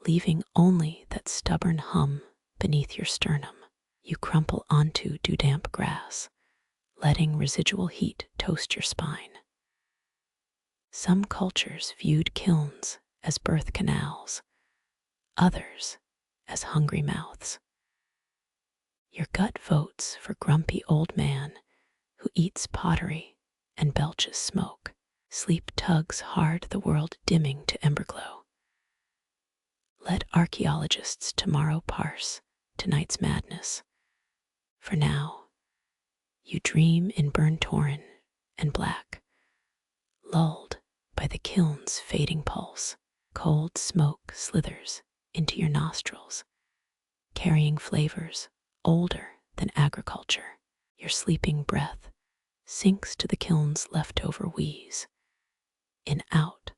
leaving only that stubborn hum beneath your sternum. You crumple onto dew-damp grass, letting residual heat toast your spine. Some cultures viewed kilns as birth canals, others as hungry mouths. Your gut votes for grumpy old man who eats pottery and belches smoke. Sleep tugs hard, the world dimming to emberglow. Let archaeologists tomorrow parse tonight's madness. For now, you dream in burnt taurin and black, lulled by the kiln's fading pulse. Cold smoke slithers into your nostrils, carrying flavors older than agriculture. Your sleeping breath sinks to the kiln's leftover wheeze. In out,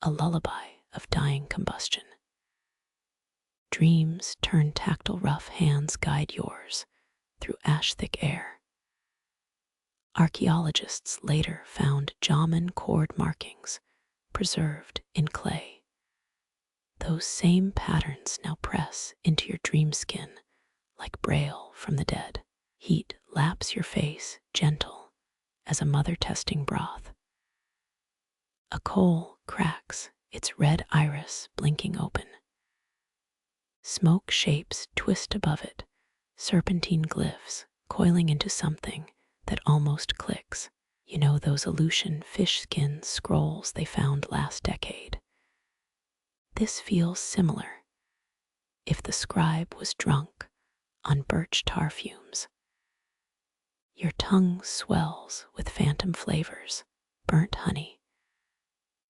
a lullaby of dying combustion. Dreams turn tactile, rough hands guide yours through ash-thick air. Archaeologists later found Jomon cord markings preserved in clay. Those same patterns now press into your dream skin like braille from the dead. Heat laps your face, gentle as a mother testing broth. A coal cracks, its red iris blinking open. Smoke shapes twist above it, serpentine glyphs coiling into something that almost clicks. You know, those Aleutian fish skin scrolls they found last decade. This feels similar, if the scribe was drunk on birch tar fumes. Your tongue swells with phantom flavors, burnt honey,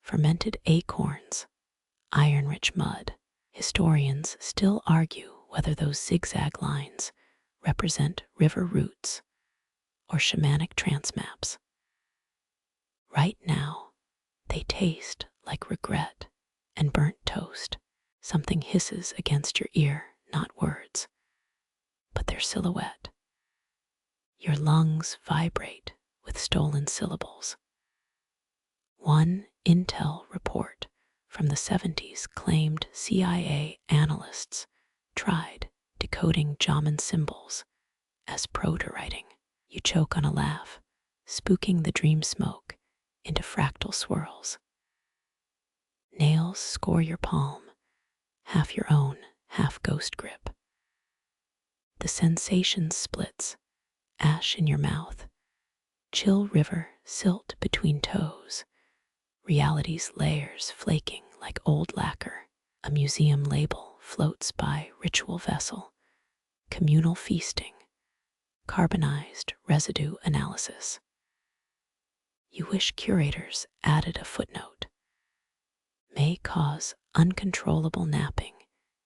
fermented acorns, iron-rich mud. Historians still argue whether those zigzag lines represent river routes or shamanic trance maps. Right now, they taste like regret and burnt toast. Something hisses against your ear, not words, but their silhouette. Your lungs vibrate with stolen syllables. One intel report from the 70s claimed CIA analysts tried decoding Jomon symbols as proto-writing. You choke on a laugh, spooking the dream smoke into fractal swirls. Nails score your palm, half your own, half ghost grip. The sensation splits, ash in your mouth, chill river silt between toes, reality's layers flaking like old lacquer. A museum label floats by, ritual vessel, communal feasting, carbonized residue analysis. You wish curators added a footnote. May cause uncontrollable napping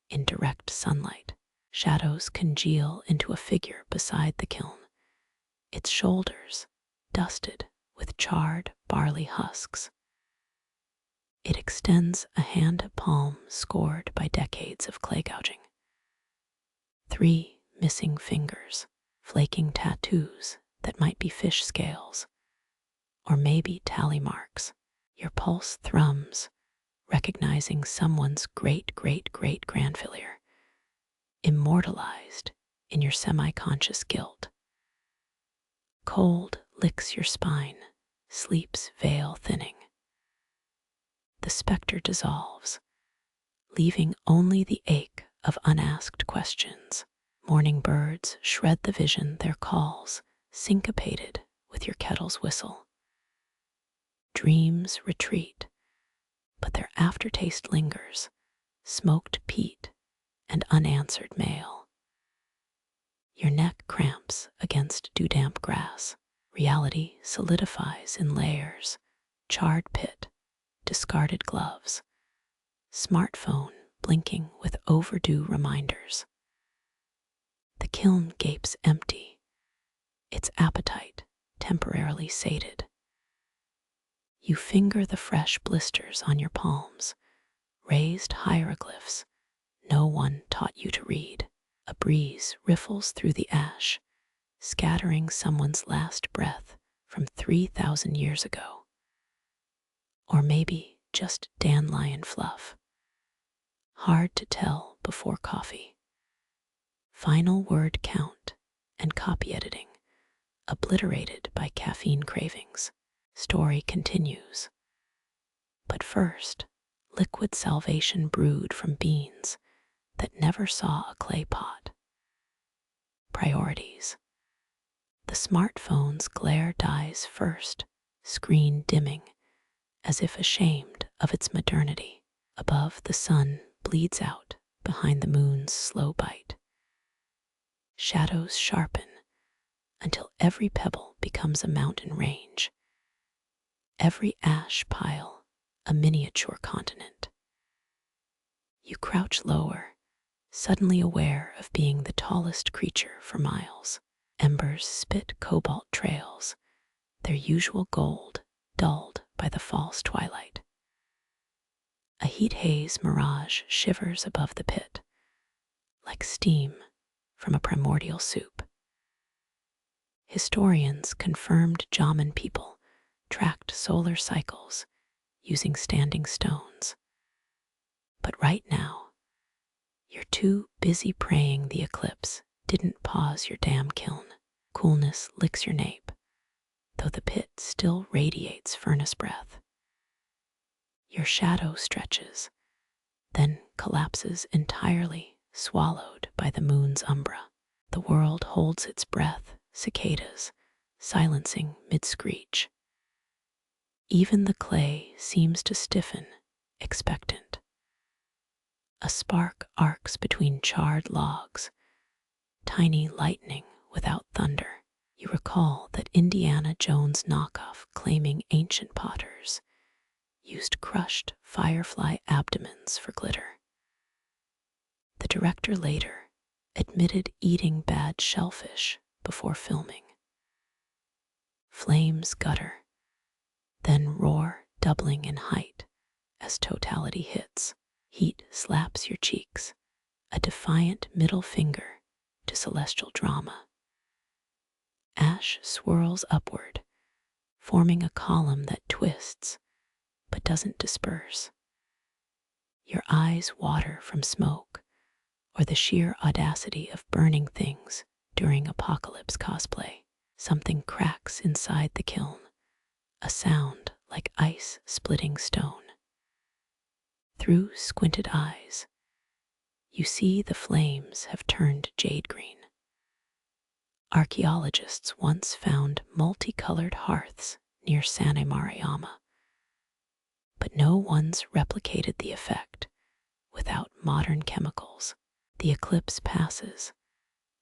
in direct sunlight. Shadows congeal into a figure beside the kiln, its shoulders dusted with charred barley husks. It extends a hand palm scored by decades of clay gouging. 3 missing fingers, flaking tattoos that might be fish scales, or maybe tally marks. Your pulse thrums, recognizing someone's great-great-great-grandfailure, immortalized in your semi-conscious guilt. Cold licks your spine, sleep's veil thinning. The specter dissolves, leaving only the ache of unasked questions. Morning birds shred the vision, their calls syncopated with your kettle's whistle. Dreams retreat, but their aftertaste lingers, smoked peat and unanswered mail. Your neck cramps against dew-damp grass. Reality solidifies in layers, charred pit, discarded gloves, smartphone blinking with overdue reminders. The kiln gapes empty, its appetite temporarily sated. You finger the fresh blisters on your palms, raised hieroglyphs no one taught you to read. A breeze riffles through the ash, scattering someone's last breath from 3,000 years ago. Or maybe just dandelion fluff. Hard to tell before coffee. Final word count and copy editing, obliterated by caffeine cravings. Story continues. But first, liquid salvation brewed from beans that never saw a clay pot. Priorities. The smartphone's glare dies first, screen dimming, as if ashamed of its modernity. Above, the sun bleeds out behind the moon's slow bite. Shadows sharpen until every pebble becomes a mountain range, every ash pile a miniature continent. You crouch lower, suddenly aware of being the tallest creature for miles. Embers spit cobalt trails, their usual gold dulled by the false twilight. A heat haze mirage shivers above the pit, like steam from a primordial soup. Historians confirmed Jomon people tracked solar cycles using standing stones. But right now, you're too busy praying the eclipse didn't pause your damn kiln. Coolness licks your nape, though the pit still radiates furnace breath. Your shadow stretches, then collapses entirely, swallowed by the moon's umbra. The world holds its breath, cicadas, silencing mid-screech. Even the clay seems to stiffen, expectant. A spark arcs between charred logs, tiny lightning without thunder. You recall that Indiana Jones knockoff claiming ancient potters used crushed firefly abdomens for glitter. The director later admitted eating bad shellfish before filming. Flames gutter, then roar, doubling in height as totality hits. Heat slaps your cheeks, a defiant middle finger to celestial drama. Ash swirls upward, forming a column that twists but doesn't disperse. Your eyes water from smoke or the sheer audacity of burning things during Apocalypse cosplay. Something cracks inside the kiln, a sound like ice splitting stone. Through squinted eyes, you see the flames have turned jade green. Archaeologists once found multicolored hearths near Sane Mariama, but no one's replicated the effect without modern chemicals. The eclipse passes,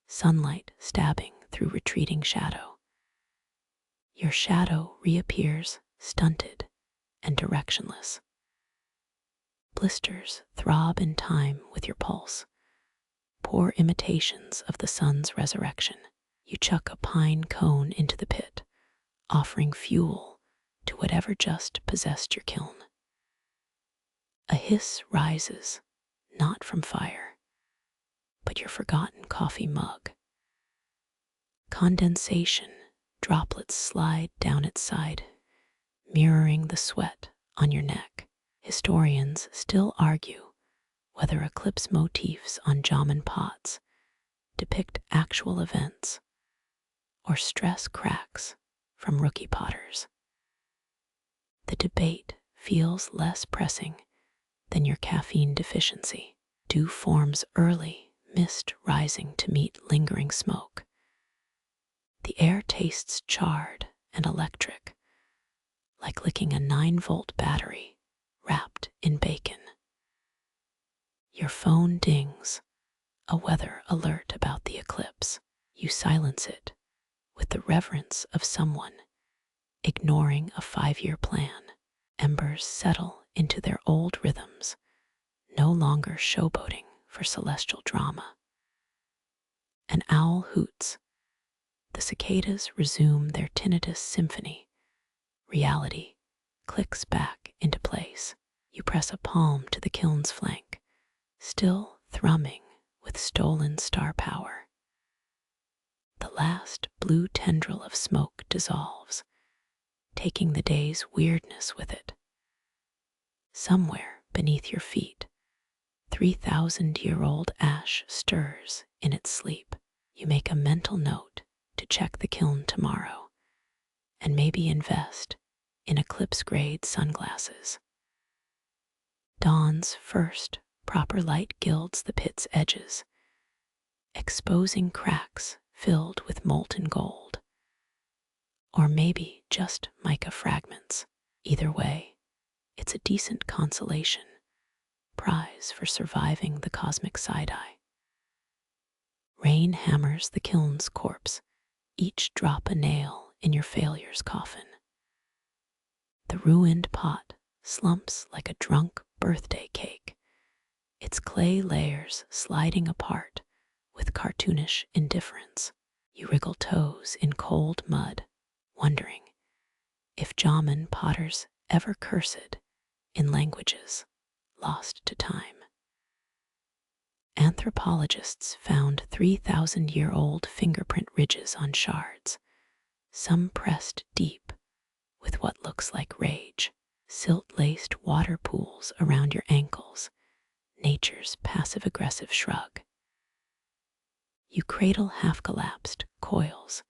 sunlight stabbing through retreating shadow. Your shadow reappears stunted and directionless. Blisters throb in time with your pulse, poor imitations of the sun's resurrection. You chuck a pine cone into the pit, offering fuel to whatever just possessed your kiln. A hiss rises, not from fire, but your forgotten coffee mug. Condensation droplets slide down its side, mirroring the sweat on your neck. Historians still argue whether eclipse motifs on Jomon pots depict actual events or stress cracks from rookie potters. The debate feels less pressing than your caffeine deficiency. Dew forms early, mist rising to meet lingering smoke. The air tastes charred and electric, like licking a 9-volt battery wrapped in bacon. Your phone dings, a weather alert about the eclipse. You silence it with the reverence of someone ignoring a 5-year plan. Embers settle into their old rhythms, no longer showboating for celestial drama. An owl hoots, The cicadas resume their tinnitus symphony. Reality clicks back into place. You press a palm to the kiln's flank, still thrumming with stolen star power. The last blue tendril of smoke dissolves, taking the day's weirdness with it. Somewhere beneath your feet, 3,000-year-old ash stirs in its sleep. You make a mental note to check the kiln tomorrow, and maybe invest in eclipse-grade sunglasses. Dawn's first proper light gilds the pit's edges, exposing cracks filled with molten gold. Or maybe just mica fragments. Either way, it's a decent consolation prize for surviving the cosmic side-eye. Rain hammers the kiln's corpse, each drop a nail in your failure's coffin. The ruined pot slumps like a drunk birthday cake, its clay layers sliding apart with cartoonish indifference. You wriggle toes in cold mud, wondering if Jomon potters ever cursed in languages lost to time. Anthropologists found 3,000-year-old fingerprint ridges on shards, some pressed deep with what looks like rage. Silt-laced water pools around your ankles, nature's passive-aggressive shrug. You cradle half-collapsed coils,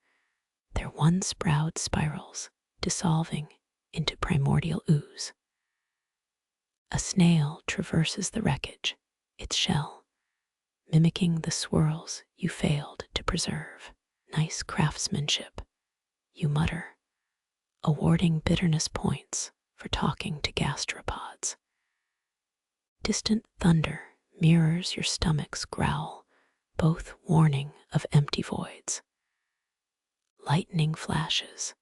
their one-sprout spirals dissolving into primordial ooze. A snail traverses the wreckage, its shell mimicking the swirls you failed to preserve. Nice craftsmanship, you mutter, awarding bitterness points for talking to gastropods. Distant thunder mirrors your stomach's growl, both warning of empty voids. Lightning flashes,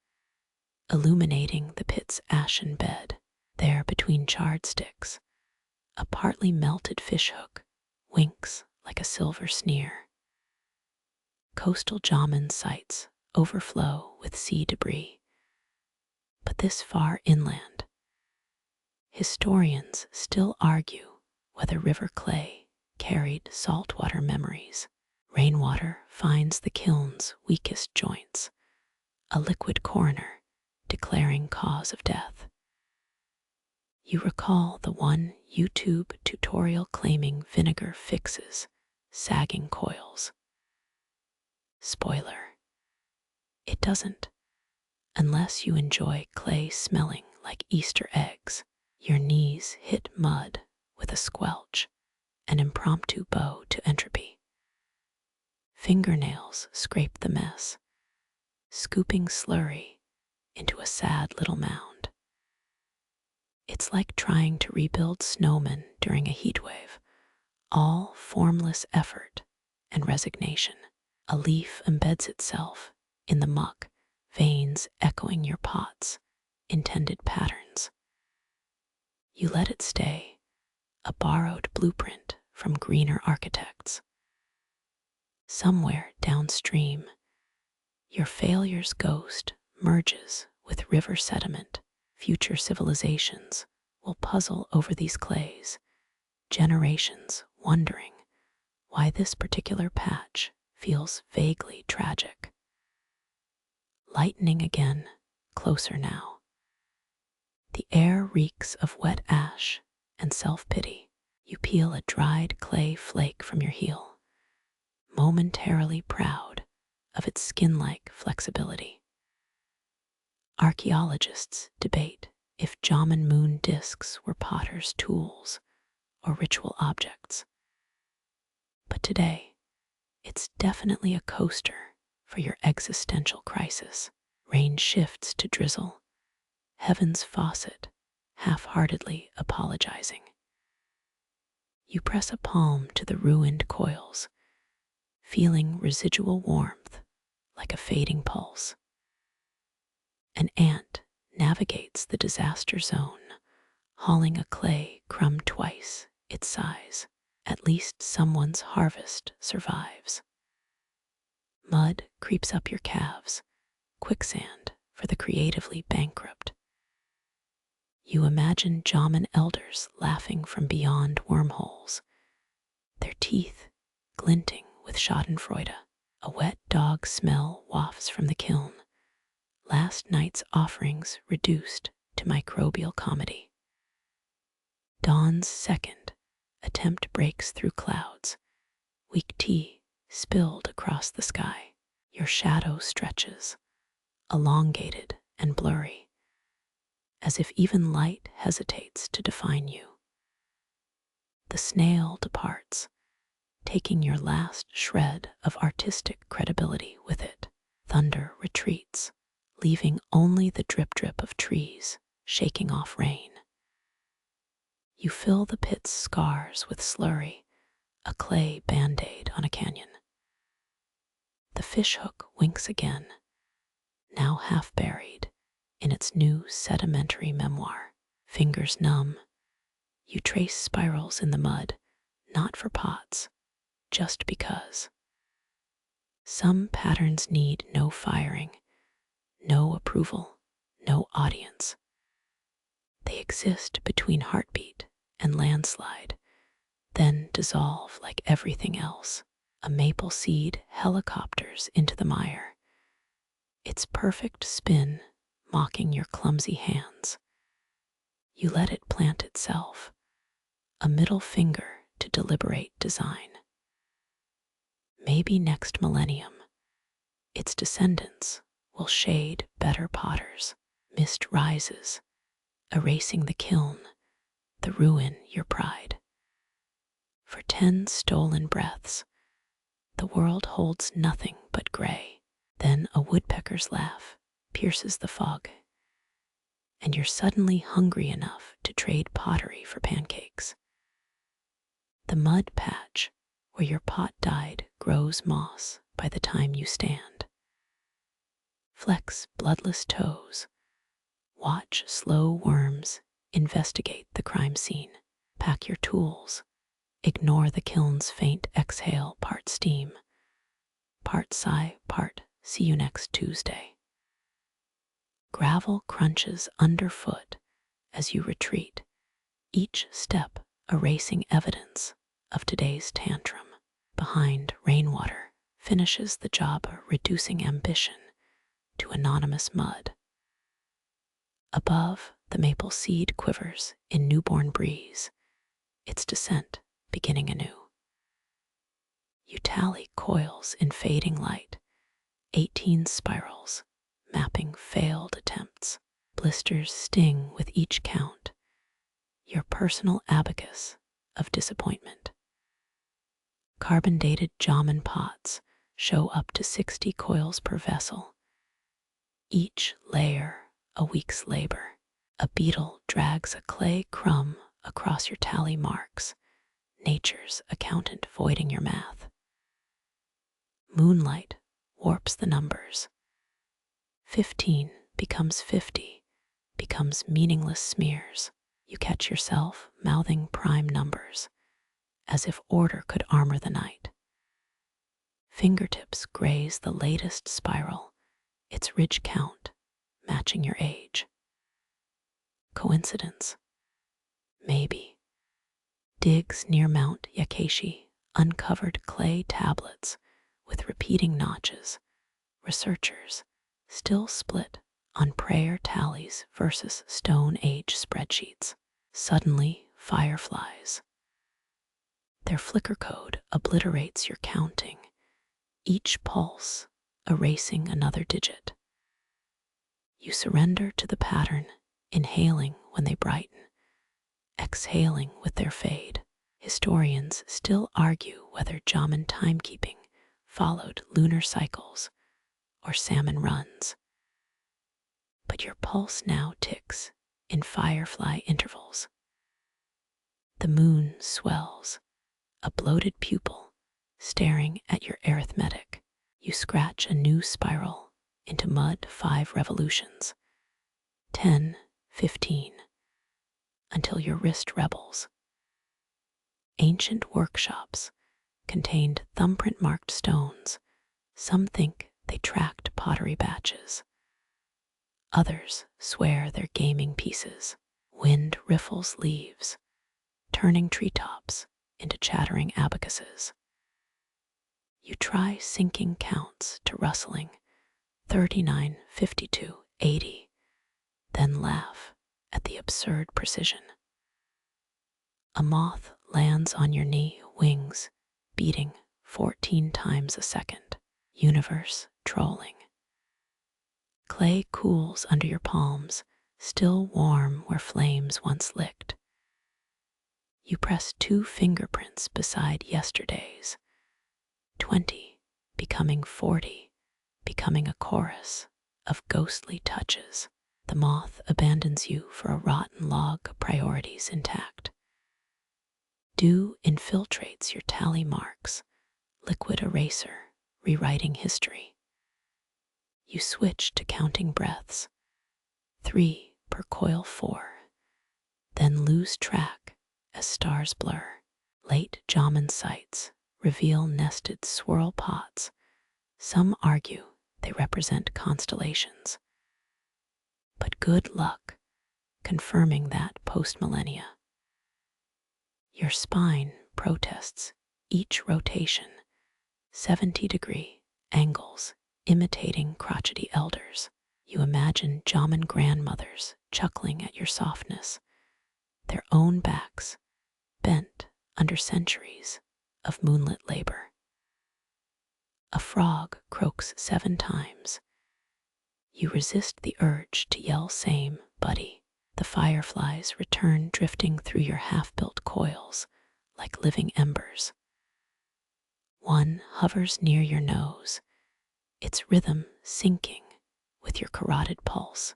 illuminating the pit's ashen bed. There between charred sticks, a partly melted fishhook winks like a silver sneer. Coastal Jomon sites overflow with sea debris, but this far inland, historians still argue whether river clay carried saltwater memories. Rainwater finds the kiln's weakest joints, a liquid coroner declaring cause of death. You recall the one YouTube tutorial claiming vinegar fixes sagging coils. Spoiler, it doesn't, unless you enjoy clay smelling like Easter eggs. Your knees hit mud with a squelch, an impromptu bow to entropy. Fingernails scrape the mess, scooping slurry into a sad little mound. It's like trying to rebuild snowmen during a heatwave, all formless effort and resignation. A leaf embeds itself in the muck, veins echoing your pot's intended patterns. You let it stay, a borrowed blueprint from greener architects. Somewhere downstream, your failure's ghost merges with river sediment. Future civilizations will puzzle over these clays, generations wondering why this particular patch feels vaguely tragic. Lightning again, closer now. The air reeks of wet ash and self-pity. You peel a dried clay flake from your heel, momentarily proud of its skin-like flexibility. Archaeologists debate if Jomon moon discs were potters' tools or ritual objects. But today, it's definitely a coaster for your existential crisis. Rain shifts to drizzle, heaven's faucet half-heartedly apologizing. You press a palm to the ruined coils, feeling residual warmth like a fading pulse. An ant navigates the disaster zone, hauling a clay crumb twice its size. At least someone's harvest survives. Mud creeps up your calves, quicksand for the creatively bankrupt. You imagine Jomon elders laughing from beyond wormholes, their teeth glinting with schadenfreude. A wet dog smell wafts from the kiln, last night's offerings reduced to microbial comedy. Dawn's second attempt breaks through clouds, weak tea spilled across the sky. Your shadow stretches, elongated and blurry, as if even light hesitates to define you. The snail departs, taking your last shred of artistic credibility with it. Thunder retreats, leaving only the drip-drip of trees shaking off rain. You fill the pit's scars with slurry, a clay band-aid on a canyon. The fishhook winks again, now half buried in its new sedimentary memoir. Fingers numb, you trace spirals in the mud, not for pots, just because. Some patterns need no firing, no approval, no audience. They exist between heartbeat and landslide, then dissolve like everything else. A maple seed helicopters into the mire, its perfect spin mocking your clumsy hands. You let it plant itself, a middle finger to deliberate design. Maybe next millennium, its descendants will shade better potters. Mist rises, erasing the kiln, the ruin your pride. For 10 stolen breaths, the world holds nothing but gray. Then a woodpecker's laugh pierces the fog, and you're suddenly hungry enough to trade pottery for pancakes. The mud patch where your pot died grows moss by the time you stand. Flex bloodless toes, watch slow worms investigate the crime scene. Pack your tools, ignore the kiln's faint exhale, part steam, part sigh, part see you next Tuesday. Gravel crunches underfoot as you retreat, each step erasing evidence of today's tantrum. Behind, rainwater finishes the job, reducing ambition to anonymous mud. Above, the maple seed quivers in newborn breeze, its descent beginning anew. You tally coils in fading light, 18 spirals, mapping failed attempts. Blisters sting with each count, your personal abacus of disappointment. Carbon-dated Jomon pots show up to 60 coils per vessel, each layer a week's labor. A beetle drags a clay crumb across your tally marks, nature's accountant voiding your math. Moonlight warps the numbers. 15 becomes 50, becomes meaningless smears. You catch yourself mouthing prime numbers, as if order could armor the night. Fingertips graze the latest spiral, its ridge count matching your age. Coincidence? Maybe. Digs near Mount Yakashi uncovered clay tablets with repeating notches. Researchers still split on prayer tallies versus Stone Age spreadsheets. Suddenly, fireflies. Their flicker code obliterates your counting, each pulse erasing another digit. You surrender to the pattern, inhaling when they brighten, exhaling with their fade. Historians still argue whether Jomon timekeeping followed lunar cycles or salmon runs. But your pulse now ticks in firefly intervals. The moon swells, a bloated pupil staring at your arithmetic. You scratch a new spiral into mud 5 revolutions, 10, 15, until your wrist rebels. Ancient workshops contained thumbprint-marked stones. Some think They tracked pottery batches. Others swear they're gaming pieces. Wind riffles leaves, turning treetops into chattering abacuses. You try syncing counts to rustling 39, 52, 80, then laugh at the absurd precision. A moth lands on your knee, wings beating 14 times a second. Universe trolling. Clay cools under your palms, still warm where flames once licked. You press 2 fingerprints beside yesterday's, 20, becoming 40, becoming a chorus of ghostly touches. The moth abandons you for a rotten log of priorities intact. Dew infiltrates your tally marks, liquid eraser, rewriting history. You switch to counting breaths, 3 per coil 4, then lose track as stars blur. Late Jomon sites reveal nested swirl pots. Some argue they represent constellations. But good luck confirming that post-millennia. Your spine protests each rotation, 70-degree angles imitating crotchety elders. You imagine Jomon grandmothers chuckling at your softness, their own backs bent under centuries of moonlit labor. A frog croaks 7 times. You resist the urge to yell same, buddy. The fireflies return drifting through your half-built coils like living embers. One hovers near your nose, its rhythm syncing with your carotid pulse.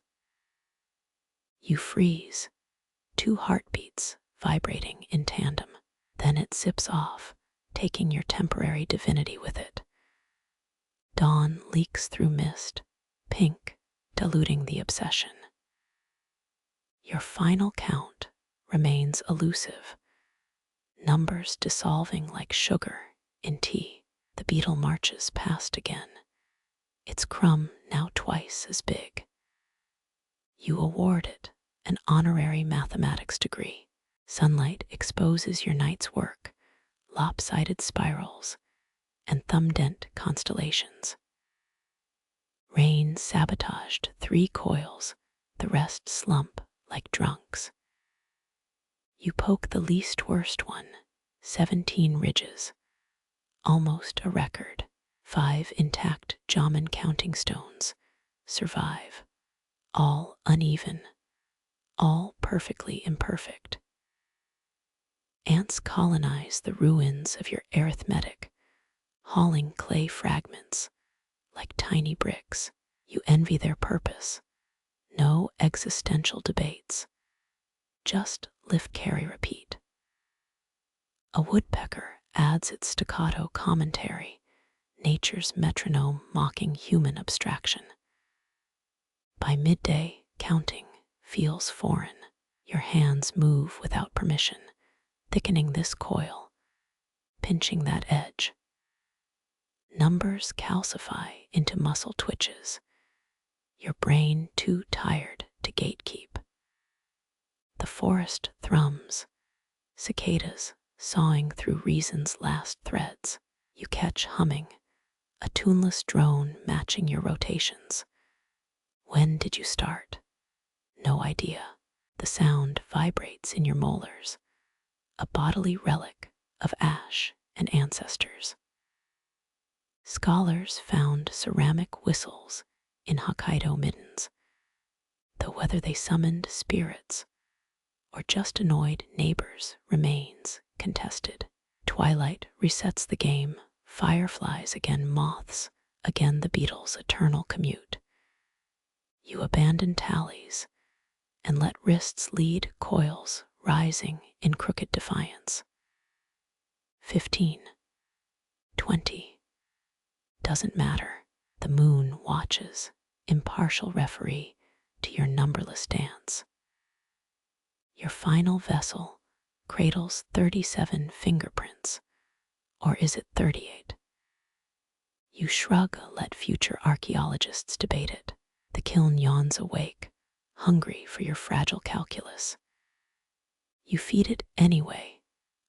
You freeze, 2 heartbeats vibrating in tandem. Then it zips off, taking your temporary divinity with it. Dawn leaks through mist, pink, diluting the obsession. Your final count remains elusive, numbers dissolving like sugar in tea. The beetle marches past again, its crumb now twice as big. You award it an honorary mathematics degree. Sunlight exposes your night's work, lopsided spirals, and thumb-dent constellations. Rain sabotaged 3 coils, the rest slump like drunks. You poke the least worst one, 17 ridges, almost a record. 5 intact Jomon counting stones survive, all uneven, all perfectly imperfect. Ants colonize the ruins of your arithmetic, hauling clay fragments like tiny bricks. You envy their purpose. No existential debates. Just lift, carry, repeat. A woodpecker adds its staccato commentary, nature's metronome mocking human abstraction. By midday, counting feels foreign. Your hands move without permission, thickening this coil, pinching that edge. Numbers calcify into muscle twitches, your brain too tired to gatekeep. The forest thrums, cicadas sawing through reason's last threads. You catch humming, a tuneless drone matching your rotations. When did you start? No idea. The sound vibrates in your molars, a bodily relic of ash and ancestors. Scholars found ceramic whistles in Hokkaido middens, though whether they summoned spirits or just annoyed neighbors remains contested. Twilight resets the game, fireflies again, moths again, the beetle's eternal commute. You abandon tallies and let wrists lead coils rising in crooked defiance. 15, 20, doesn't matter. The moon watches, impartial referee to your numberless dance. Your final vessel cradles 37 fingerprints, or is it 38? You shrug, let future archaeologists debate it. The kiln yawns awake, hungry for your fragile calculus. You feed it anyway,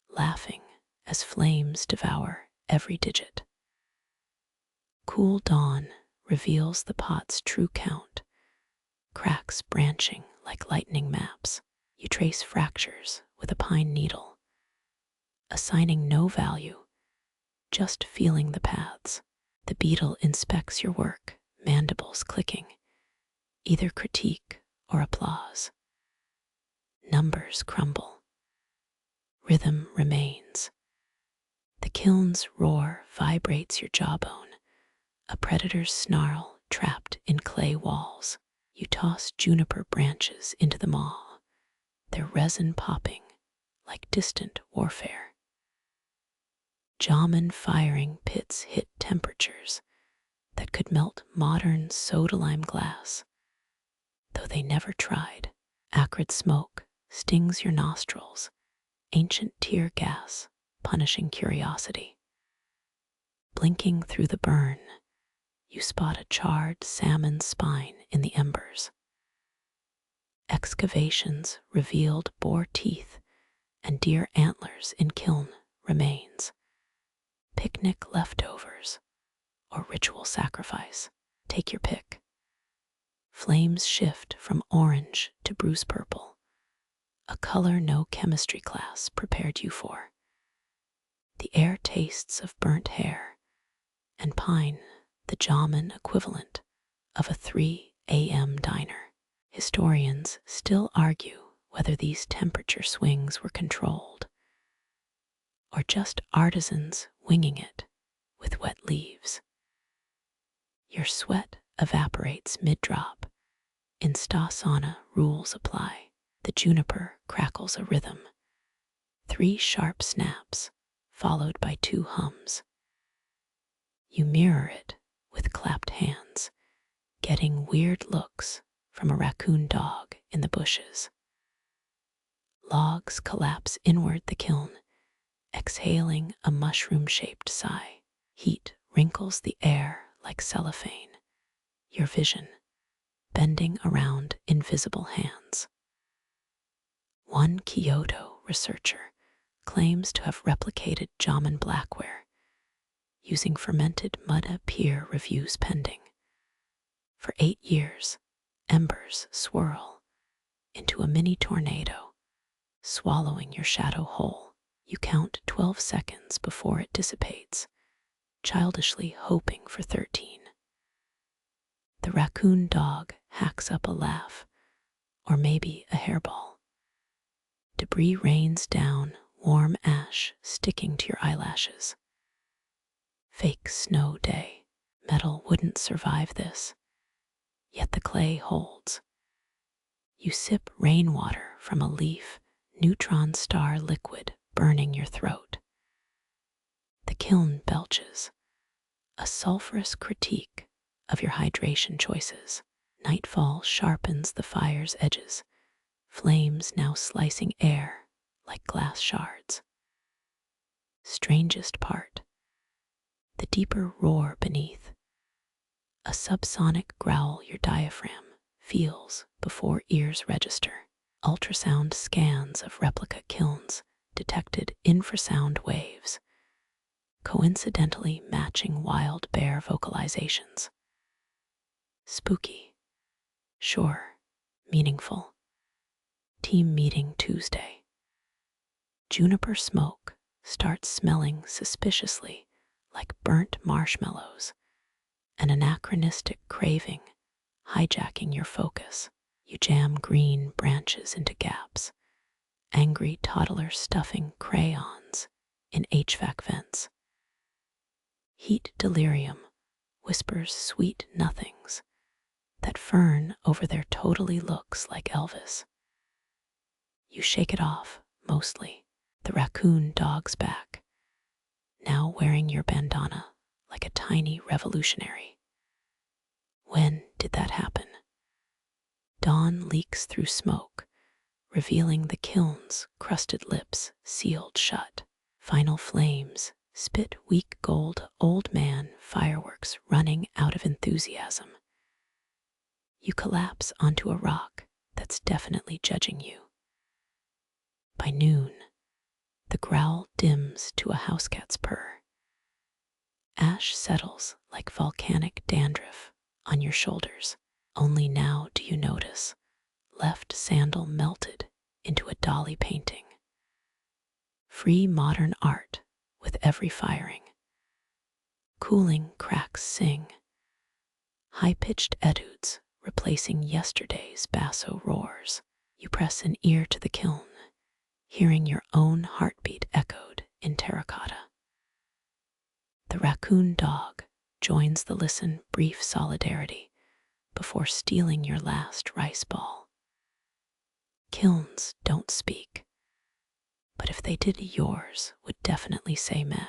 laughing as flames devour every digit. Cool dawn reveals the pot's true count, cracks branching like lightning maps. You trace fractures with a pine needle, assigning no value, just feeling the paths. The beetle inspects your work, mandibles clicking, either critique or applause. Numbers crumble. Rhythm remains. The kiln's roar vibrates your jawbone, a predator's snarl trapped in clay walls. You toss juniper branches into the maw, their resin popping like distant warfare. Jomon firing pits hit temperatures that could melt modern soda-lime glass, though they never tried. Acrid smoke stings your nostrils, ancient tear gas punishing curiosity. Blinking through the burn, you spot a charred salmon spine in the embers. Excavations revealed boar teeth and deer antlers in kiln remains. Picnic leftovers or ritual sacrifice. Take your pick. Flames shift from orange to bruise purple, a color no chemistry class prepared you for. The air tastes of burnt hair and pine, the Jomon equivalent of a 3 a.m. diner. Historians still argue whether these temperature swings were controlled or just artisans winging it with wet leaves. Your sweat evaporates mid-drop. In sauna rules apply. The juniper crackles a rhythm. 3 sharp snaps, followed by 2 hums. You mirror it with clapped hands, getting weird looks from a raccoon dog in the bushes. Logs collapse inward the kiln, exhaling a mushroom-shaped sigh. Heat wrinkles the air like cellophane, your vision bending around invisible hands. One Kyoto researcher claims to have replicated Jomon blackware, using fermented mud. Peer reviews pending. For 8 years, embers swirl into a mini tornado, swallowing your shadow whole. You count 12 seconds before it dissipates, childishly hoping for 13. The raccoon dog hacks up a laugh, or maybe a hairball. Debris rains down, warm ash sticking to your eyelashes. Fake snow day. Metal wouldn't survive this, yet the clay holds. You sip rainwater from a leaf, neutron star liquid burning your throat. The kiln belches, a sulfurous critique of your hydration choices. Nightfall sharpens the fire's edges, flames now slicing air like glass shards. Strangest part, the deeper roar beneath, a subsonic growl your diaphragm feels before ears register. Ultrasound scans of replica kilns detected infrasound waves, coincidentally matching wild bear vocalizations. Spooky, sure, meaningful. Team meeting Tuesday. Juniper smoke starts smelling suspiciously like burnt marshmallows, an anachronistic craving hijacking your focus. You jam green branches into gaps, angry toddler stuffing crayons in HVAC vents. Heat delirium whispers sweet nothings that fern over there totally looks like Elvis. You shake it off, mostly. The raccoon dog's back, now wearing your bandana like a tiny revolutionary. When did that happen? Dawn leaks through smoke, revealing the kiln's crusted lips sealed shut. Final flames Spit weak gold old man fireworks running out of enthusiasm. You collapse onto a rock that's definitely judging you. By noon, the growl dims to a housecat's purr. Ash settles like volcanic dandruff on your shoulders. Only now do you notice left sandal melted into a dolly painting. Free modern art with every firing. Cooling cracks sing. High-pitched etudes replacing yesterday's basso roars. You press an ear to the kiln, hearing your own heartbeat echoed in terracotta. The raccoon dog joins the listen brief solidarity before stealing your last rice ball. Kilns don't speak, but if they did, yours would definitely say meh.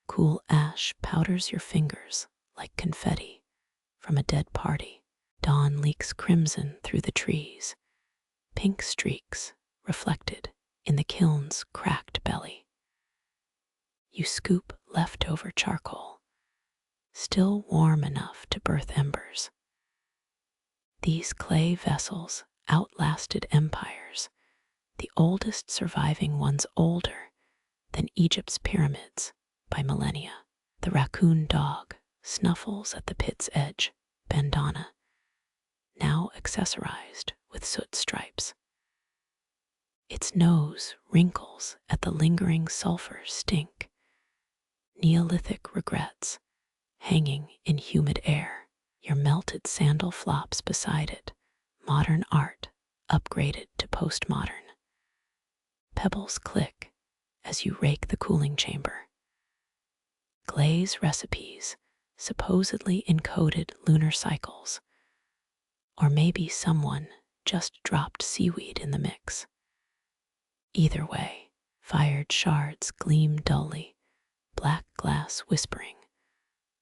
Cool ash powders your fingers like confetti from a dead party. Dawn leaks crimson through the trees, pink streaks reflected in the kiln's cracked belly. You scoop leftover charcoal, still warm enough to birth embers. These clay vessels outlasted empires, the oldest surviving ones older than Egypt's pyramids by millennia. The raccoon dog snuffles at the pit's edge, bandana, now accessorized with soot stripes. Its nose wrinkles at the lingering sulfur stink. Neolithic regrets hanging in humid air. Your melted sandal flops beside it, modern art upgraded to postmodern. Pebbles click as you rake the cooling chamber. Glaze recipes supposedly encoded lunar cycles, or maybe someone just dropped seaweed in the mix. Either way, fired shards gleam dully, black glass whispering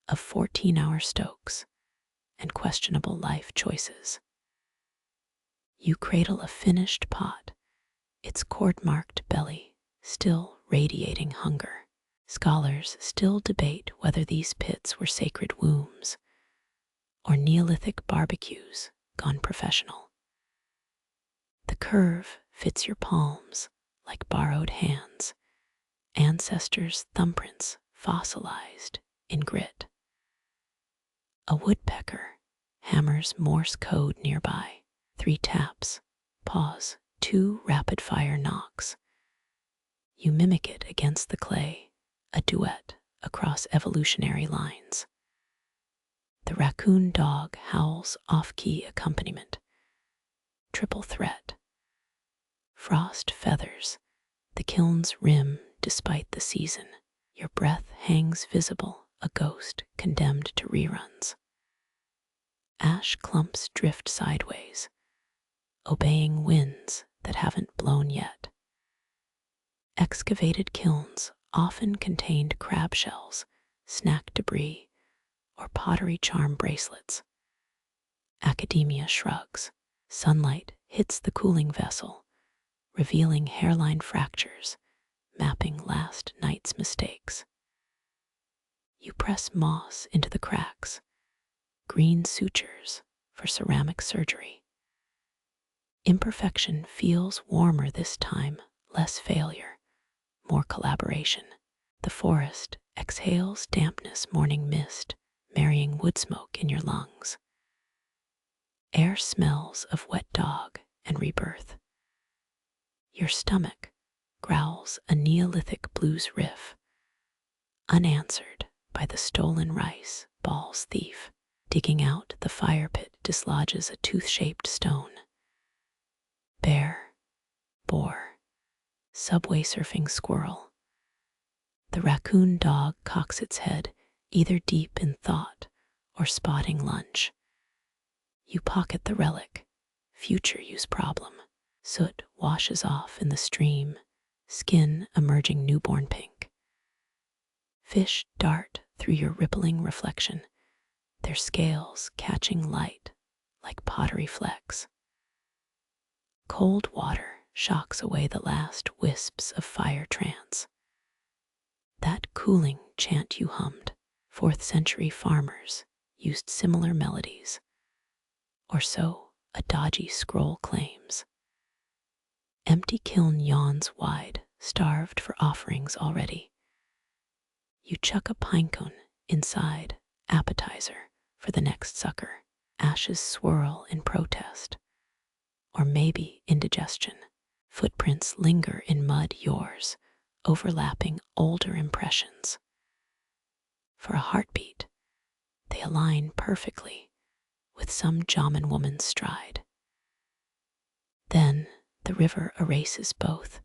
of 14-hour stokes and questionable life choices. You cradle a finished pot, its cord-marked belly still radiating hunger. Scholars still debate whether these pits were sacred wombs or Neolithic barbecues gone professional. The curve fits your palms like borrowed hands, ancestors' thumbprints fossilized in grit. A woodpecker hammers Morse code nearby. 3 taps, pause, 2 rapid-fire knocks. You mimic it against the clay, a duet across evolutionary lines. The raccoon dog howls off-key accompaniment. Triple threat. Frost feathers the kiln's rim despite the season. Your breath hangs visible, a ghost condemned to reruns. Ash clumps drift sideways, obeying winds that haven't blown yet. Excavated kilns often contained crab shells, snack debris, or pottery charm bracelets. Academia shrugs. Sunlight hits the cooling vessel, revealing hairline fractures, mapping last night's mistakes. You press moss into the cracks, green sutures for ceramic surgery. Imperfection feels warmer this time, less failure, more collaboration. The forest exhales dampness morning mist, marrying wood smoke in your lungs. Air smells of wet dog and rebirth. Your stomach growls a Neolithic blues riff, unanswered by the stolen rice ball's thief. Digging out the fire pit dislodges a tooth-shaped stone. Bear, boar, subway surfing squirrel. The raccoon dog cocks its head, either deep in thought or spotting lunch. You pocket the relic, future use problem. Soot washes off in the stream, skin emerging newborn pink. Fish dart through your rippling reflection, their scales catching light like pottery flecks. Cold water shocks away the last wisps of fire trance. That cooling chant you hummed, 4th century farmers used similar melodies, or so a dodgy scroll claims. Empty kiln yawns wide, starved for offerings already. You chuck a pinecone inside, appetizer for the next sucker. Ashes swirl in protest, or maybe indigestion. Footprints linger in mud, yours, overlapping older impressions. For a heartbeat, they align perfectly with some Jomon woman's stride. Then the river erases both,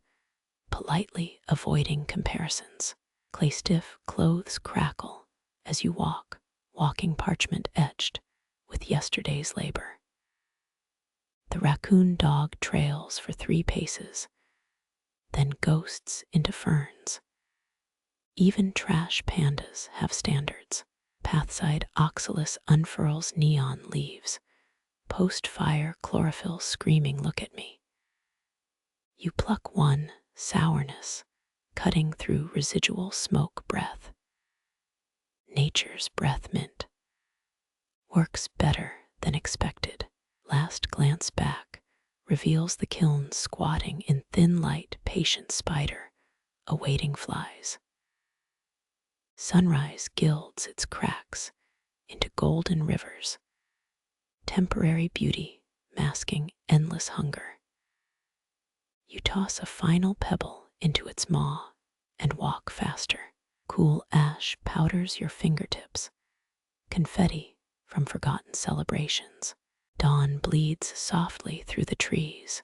politely avoiding comparisons. Clay stiff clothes crackle as you walk, walking parchment etched with yesterday's labor. The raccoon dog trails for 3 paces, then ghosts into ferns. Even trash pandas have standards. Pathside oxalis unfurls neon leaves. Post-fire chlorophyll screaming, look at me. You pluck one, sourness, cutting through residual smoke breath. Nature's breath mint works better than expected. Last glance back reveals the kiln squatting in thin light, patient spider, awaiting flies. Sunrise gilds its cracks into golden rivers, temporary beauty masking endless hunger. You toss a final pebble into its maw and walk faster. Cool ash powders your fingertips, confetti from forgotten celebrations. Dawn bleeds softly through the trees,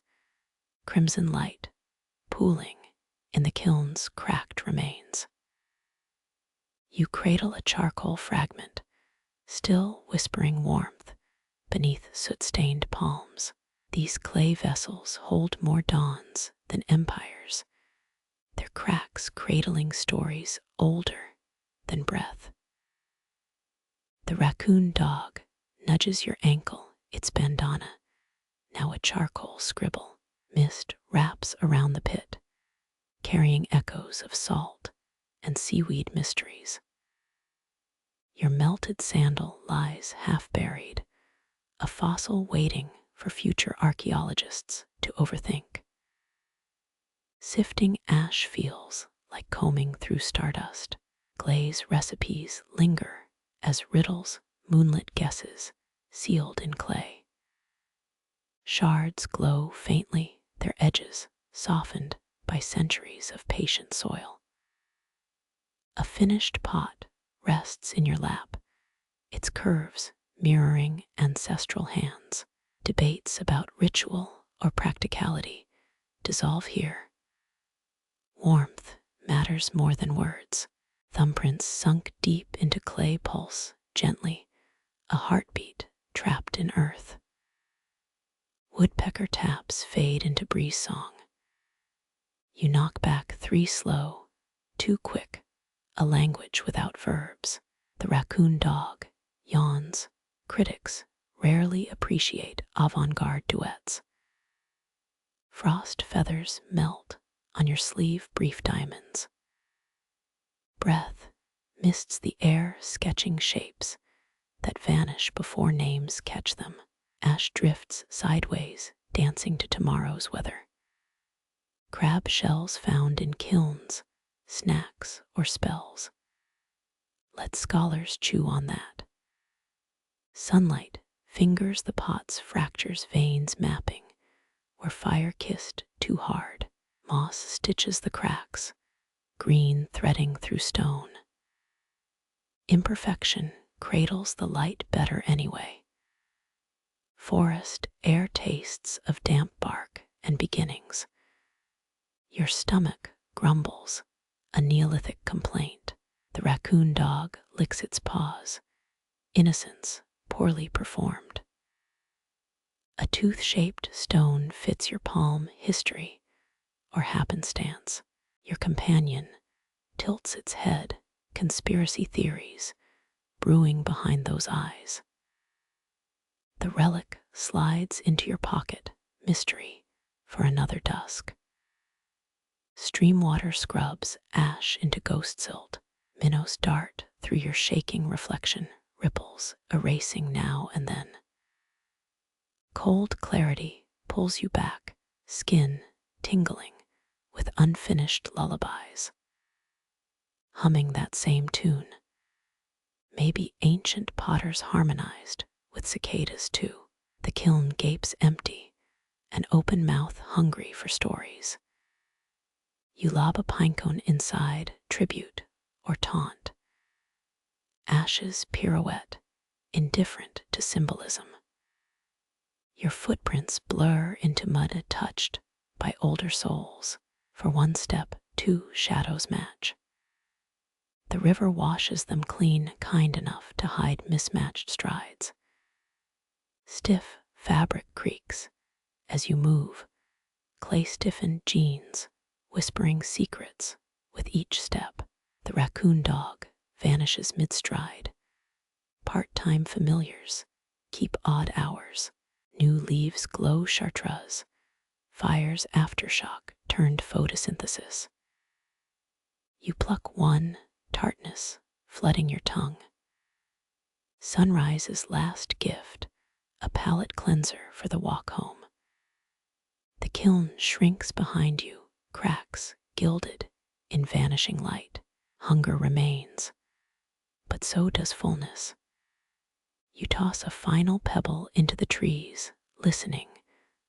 crimson light pooling in the kiln's cracked remains. You cradle a charcoal fragment, still whispering warmth beneath soot-stained palms. These clay vessels hold more dawns than empires, their cracks cradling stories older than breath. The raccoon dog nudges your ankle, its bandana, now a charcoal scribble. Mist wraps around the pit, carrying echoes of salt and seaweed mysteries. Your melted sandal lies half buried, a fossil waiting for future archaeologists to overthink. Sifting ash feels like combing through stardust. Glaze recipes linger as riddles, moonlit guesses, sealed in clay. Shards glow faintly, their edges softened by centuries of patient soil. A finished pot rests in your lap, its curves mirroring ancestral hands. Debates about ritual or practicality dissolve here. Warmth matters more than words. Thumbprints sunk deep into clay pulse gently, a heartbeat trapped in earth. Woodpecker taps fade into breeze song. You knock back 3 slow, 2 quick, a language without verbs. The raccoon dog yawns. Critics rarely appreciate avant-garde duets. Frost feathers melt on your sleeve, brief diamonds. Breath mists the air, sketching shapes that vanish before names catch them. Ash drifts sideways, dancing to tomorrow's weather. Crab shells found in kilns, snacks or spells. Let scholars chew on that. Sunlight fingers the pot's fractures, veins mapping where fire kissed too hard. Moss stitches the cracks, green threading through stone. Imperfection cradles the light better anyway. Forest air tastes of damp bark and beginnings. Your stomach grumbles, a Neolithic complaint. The raccoon dog licks its paws, innocence poorly performed. A tooth-shaped stone fits your palm, history or happenstance. Your companion tilts its head, conspiracy theories brewing behind those eyes. The relic slides into your pocket, mystery for another dusk. Stream water scrubs ash into ghost silt. Minnows dart through your shaking reflection, ripples erasing now and then. Cold clarity pulls you back, skin tingling with unfinished lullabies. Humming that same tune. Maybe ancient potters harmonized with cicadas too. The kiln gapes empty, an open mouth hungry for stories. You lob a pinecone inside, tribute or taunt. Ashes pirouette, indifferent to symbolism. Your footprints blur into mud touched by older souls. For one step, two shadows match. The river washes them clean, kind enough to hide mismatched strides. Stiff fabric creaks as you move, clay-stiffened jeans whispering secrets with each step. The raccoon dog vanishes mid-stride. Part-time familiars keep odd hours. New leaves glow chartreuse. Fire's aftershock turned photosynthesis. You pluck one, tartness flooding your tongue. Sunrise's last gift, a palate cleanser for the walk home. The kiln shrinks behind you, cracks gilded in vanishing light. Hunger remains, but so does fullness. You toss a final pebble into the trees, listening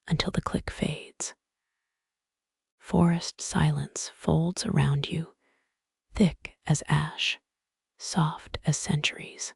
until the click fades. Forest silence folds around you, thick as ash, soft as centuries.